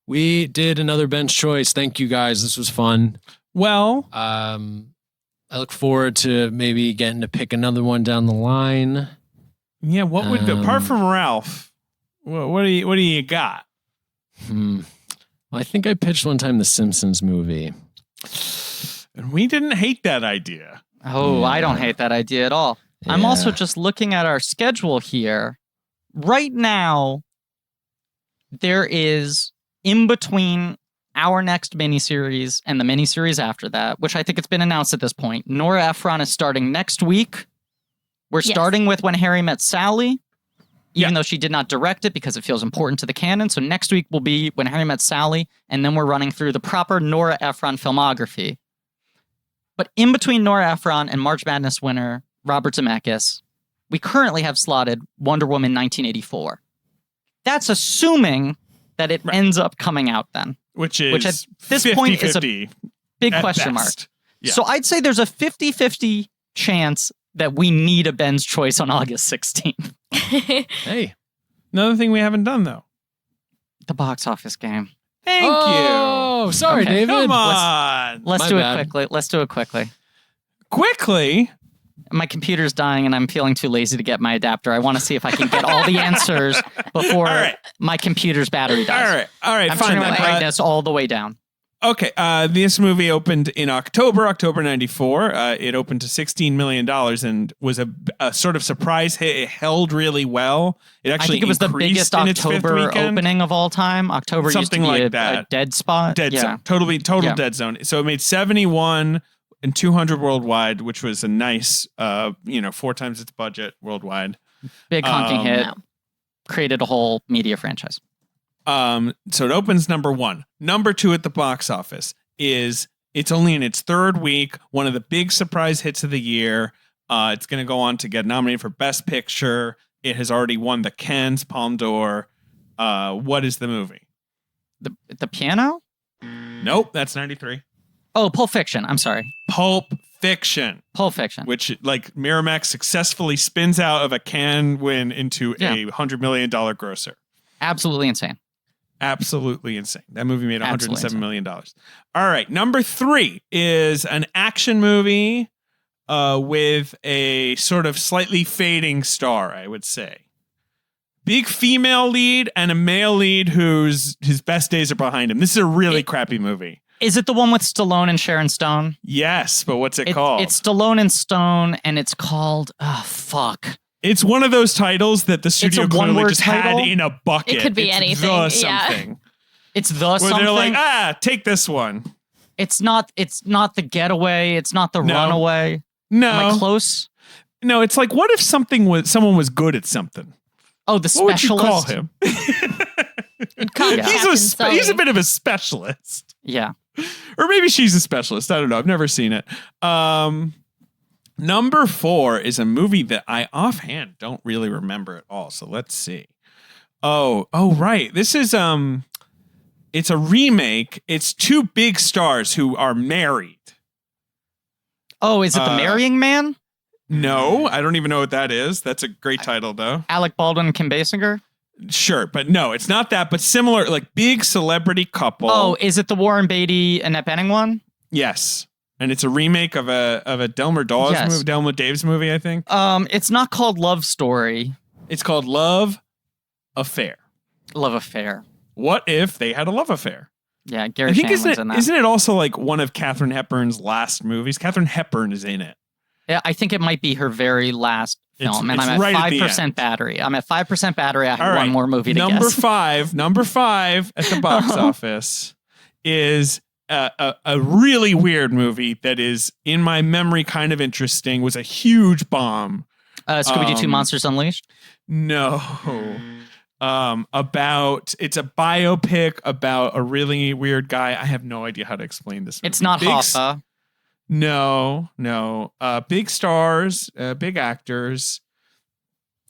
We did another bench choice. Thank you guys. This was fun.
Well,
I look forward to maybe getting to pick another one down the line.
yeah. What would apart from Ralph? What do you got?
Well, I think I pitched one time the Simpsons movie.
And we didn't hate that idea.
Oh, I don't hate that idea at all. Yeah. I'm also just looking at our schedule here. Right now, there is in between our next miniseries and the miniseries after that, which I think it's been announced at this point. Nora Ephron is starting next week. We're starting with When Harry Met Sally, even though she did not direct it because it feels important to the canon. So next week will be When Harry Met Sally, and then we're running through the proper Nora Ephron filmography. But in between Nora Ephron and March Madness winner Robert Zemeckis, we currently have slotted Wonder Woman 1984. That's assuming that it ends up coming out then.
Which
at this
50-50
point is a big question mark. Yeah. So I'd say there's a 50-50 chance that we need a Ben's choice on August 16th.
Hey.
Another thing we haven't done, though.
The box office game.
Thank you.
Oh, sorry, David.
Come on.
Let's do it quickly. Let's do it quickly.
Quickly?
My computer's dying and I'm feeling too lazy to get my adapter. I want to see if I can get all the answers before my computer's battery dies.
All right.
I'm
fine.
turning my brightness all the way down.
Okay, this movie opened in October 94. It opened to $16 million and was a sort of surprise hit. It held really well. It actually
I think it was the biggest October opening of all time. October
something
used to be
like that.
A dead spot.
Dead zone. Total dead zone. So it made 71 and 200 worldwide, which was a nice, 4 times its budget worldwide.
Big honking hit. No. Created a whole media franchise.
So it opens number 1. Number 2 at the box office is it's only in its 3rd week, one of the big surprise hits of the year. It's going to go on to get nominated for Best Picture. It has already won the Cannes Palme d'Or. What is the movie?
The Piano?
Nope, that's 93.
Oh, Pulp Fiction. I'm sorry.
Pulp Fiction.
Pulp Fiction.
Which, like, Miramax successfully spins out of a Cannes win into a $100 million grosser.
Absolutely insane.
Absolutely insane. That movie made $107 million. All right. Number 3 is an action movie with a sort of slightly fading star, I would say. Big female lead and a male lead his best days are behind him. This is a really crappy movie.
Is it the one with Stallone and Sharon Stone?
Yes, but what's it called?
It's Stallone and Stone, and it's called... Oh, fuck.
It's one of those titles that the studio clearly just
title?
had in a bucket.
It could be anything.
The something.
It's the
where
something.
Where they're like, take this one.
It's not The Getaway. It's not The Runaway.
No.
Am I close?
No, it's like, what if someone was good at something?
Oh, the Specialist.
What would you call him?
He's
He's a bit of a specialist.
Yeah.
Or maybe she's a specialist. I don't know. I've never seen it. Number 4 is a movie that I offhand don't really remember at all. So let's see. Oh, right. This is it's a remake. It's 2 big stars who are married.
Oh, is it The Marrying Man?
No, I don't even know what that is. That's a great title, though.
Alec Baldwin and Kim Basinger?
Sure, but no, it's not that, but similar, like big celebrity couple.
Oh, is it the Warren Beatty, Annette Bening one?
Yes. And it's a remake of a Delmer Dawes movie, Delmer Daves movie, I think.
It's not called Love Story.
It's called Love Affair.
Love Affair.
What if they had a love affair?
Yeah, Gary Shandling's in that.
Isn't it also like one of Katharine Hepburn's last movies? Katharine Hepburn is in it.
Yeah, I think it might be her very last film, and
it's
I'm at
right
5% battery. I'm at 5% battery. I have one more movie to
Number
guess.
Number 5 at the box office is a really weird movie that is, in my memory, kind of interesting. Was a huge bomb.
Scooby-Doo 2 Monsters Unleashed?
No. It's a biopic about a really weird guy. I have no idea how to explain this movie.
It's not Hoffa.
No. Big stars, big actors.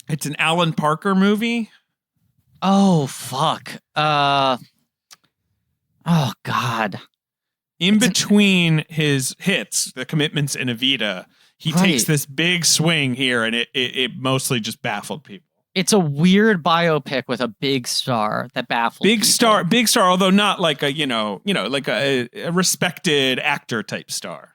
It's an Alan Parker movie.
Oh, fuck. Oh, God.
Between his hits, The Commitments and Evita, he takes this big swing here, and it mostly just baffled people.
It's a weird biopic with a big star that baffles
big
people.
Big star, although not like a, like a respected actor type star.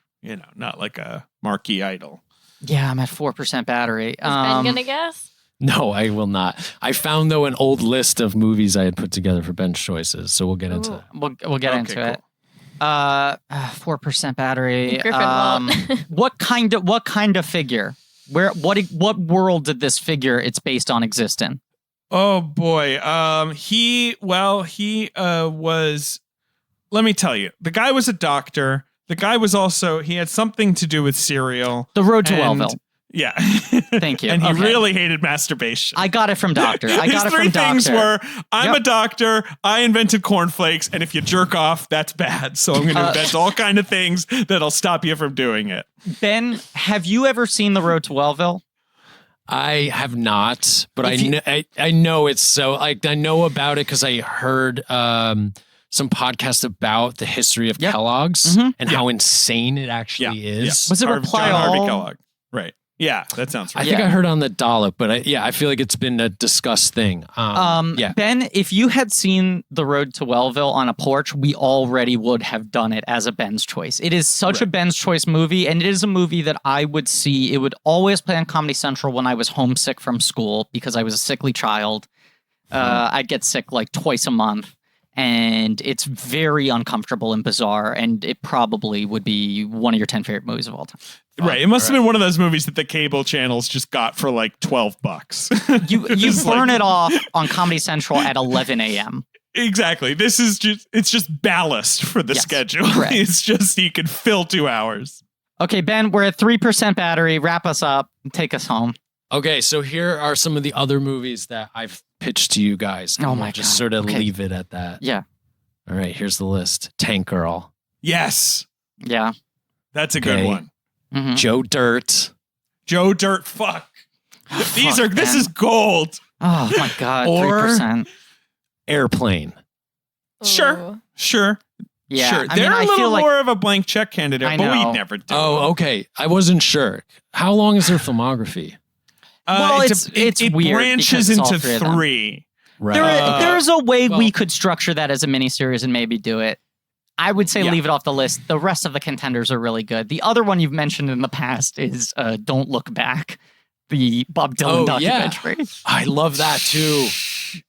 Not like a marquee idol.
Yeah, I'm at 4% battery.
Is Ben gonna guess?
No, I will not. I found, though, an old list of movies I had put together for Ben's choices, so we'll get into it.
We'll get into it. 4% battery.
Griffin
What kind of figure? What world did this figure it's based on exist in?
Oh boy. He was, let me tell you, the guy was a doctor. The guy was also, he had something to do with cereal.
The Road to Wellville.
Yeah.
Thank you.
And he really hated masturbation.
I got it from Doctor.
His 3 things were, I'm a doctor, I invented cornflakes, and if you jerk off, that's bad. So I'm going to invent all kind of things that'll stop you from doing it.
Ben, have you ever seen The Road to Wellville?
I have not, but I know it's so, like, I know about it because I heard some podcast about the history of Kellogg's and how insane it actually is.
Was it Reply
John Harvey
All?
Kellogg. Right. Yeah, that sounds right.
I think I heard on the Dollop, but I feel like it's been a discussed thing.
Ben, if you had seen The Road to Wellville on a porch, we already would have done it as a Ben's Choice. It is such a Ben's Choice movie, and it is a movie that I would see. It would always play on Comedy Central when I was homesick from school because I was a sickly child. I'd get sick like twice a month. And it's very uncomfortable and bizarre, and it probably would be one of your 10 favorite movies of all time.
Right. It must have been one of those movies that the cable channels just got for like $12.
You burn it off on Comedy Central at 11 a.m.
Exactly. It's just ballast for the schedule.
Correct.
It's just, you can fill 2 hours.
Okay, Ben, we're at 3% battery. Wrap us up and take us home.
Okay, so here are some of the other movies that I've pitched to you guys.
Oh my God.
Just sort of leave it at that.
Yeah.
All right, here's the list. Tank Girl.
Yes.
Yeah.
That's a good one.
Mm-hmm.
Joe Dirt.
Joe Dirt. Fuck. This is gold.
Oh my God.
Or
3%.
Airplane.
Sure.
Yeah.
Sure.
I
They're
mean,
a
I
little
feel like
more of a blank check candidate,
I
but
know.
we'd never do it.
Oh, okay. I wasn't sure. How long is their filmography?
Well, it's
it
weird
branches
because it's all
into
3 of them.
3.
Right.
There's a way we could structure that as a miniseries and maybe do it. I would say leave it off the list. The rest of the contenders are really good. The other one you've mentioned in the past is Don't Look Back, the Bob Dylan documentary.
Yeah. I love that too.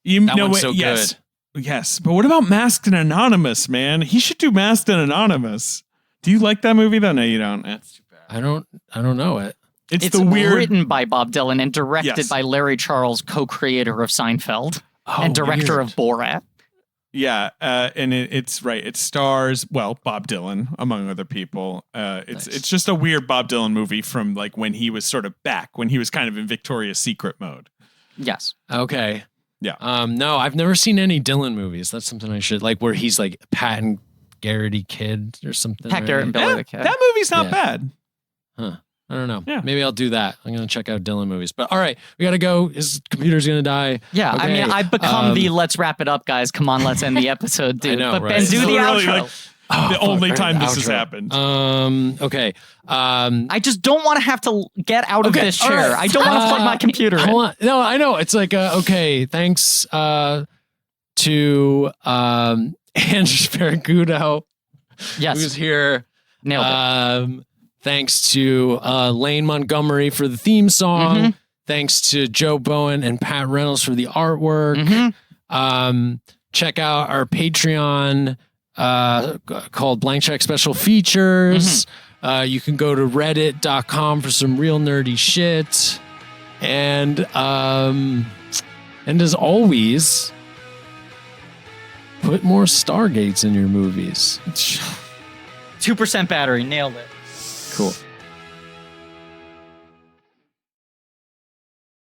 That
one's so
yes.
good.
Yes, but what about Masked and Anonymous, man? He should do Masked and Anonymous. Do you like that movie though? No, you don't. That's too bad.
I don't know it.
It's the weird
written by Bob Dylan and directed by Larry Charles, co-creator of Seinfeld and director of Borat.
Yeah, and it's right. It stars Bob Dylan among other people. It's just a weird Bob Dylan movie from like when he was sort of back when he was kind of in Victoria's Secret mode.
Yes.
Okay. Yeah.
No, I've never seen any Dylan movies. That's something I should like where he's like patting Garrity Kid or something.
Pat Garrett and Billy the Kid.
That movie's not bad.
Huh. I don't know.
Yeah.
Maybe I'll do that. I'm going to check out Dylan movies. But all right, we got to go. His computer's going to die.
Yeah, I
Okay,
mean, I've become the let's wrap it up, guys. Come on, let's end the episode, dude.
I know,
but
right?
Ben, do the
Literally,
outro.
like, the only
fuck,
time this
outro.
has happened.
Okay.
I just don't want to have to get out of this
all
chair.
right.
I don't want to plug my computer in.
Hold on. No, I know. It's like, okay, thanks to Andrew Sparagudo,
Yes,
who's here.
nailed it.
Thanks to Lane Montgomery for the theme song.
Mhm.
Thanks to Joe Bowen and Pat Reynolds for the artwork.
Mhm.
Check out our Patreon called Blank Check Special Features. You can go to reddit.com for some real nerdy shit. And as always, put more Stargates in your movies.
2% battery, nailed it.
Cool.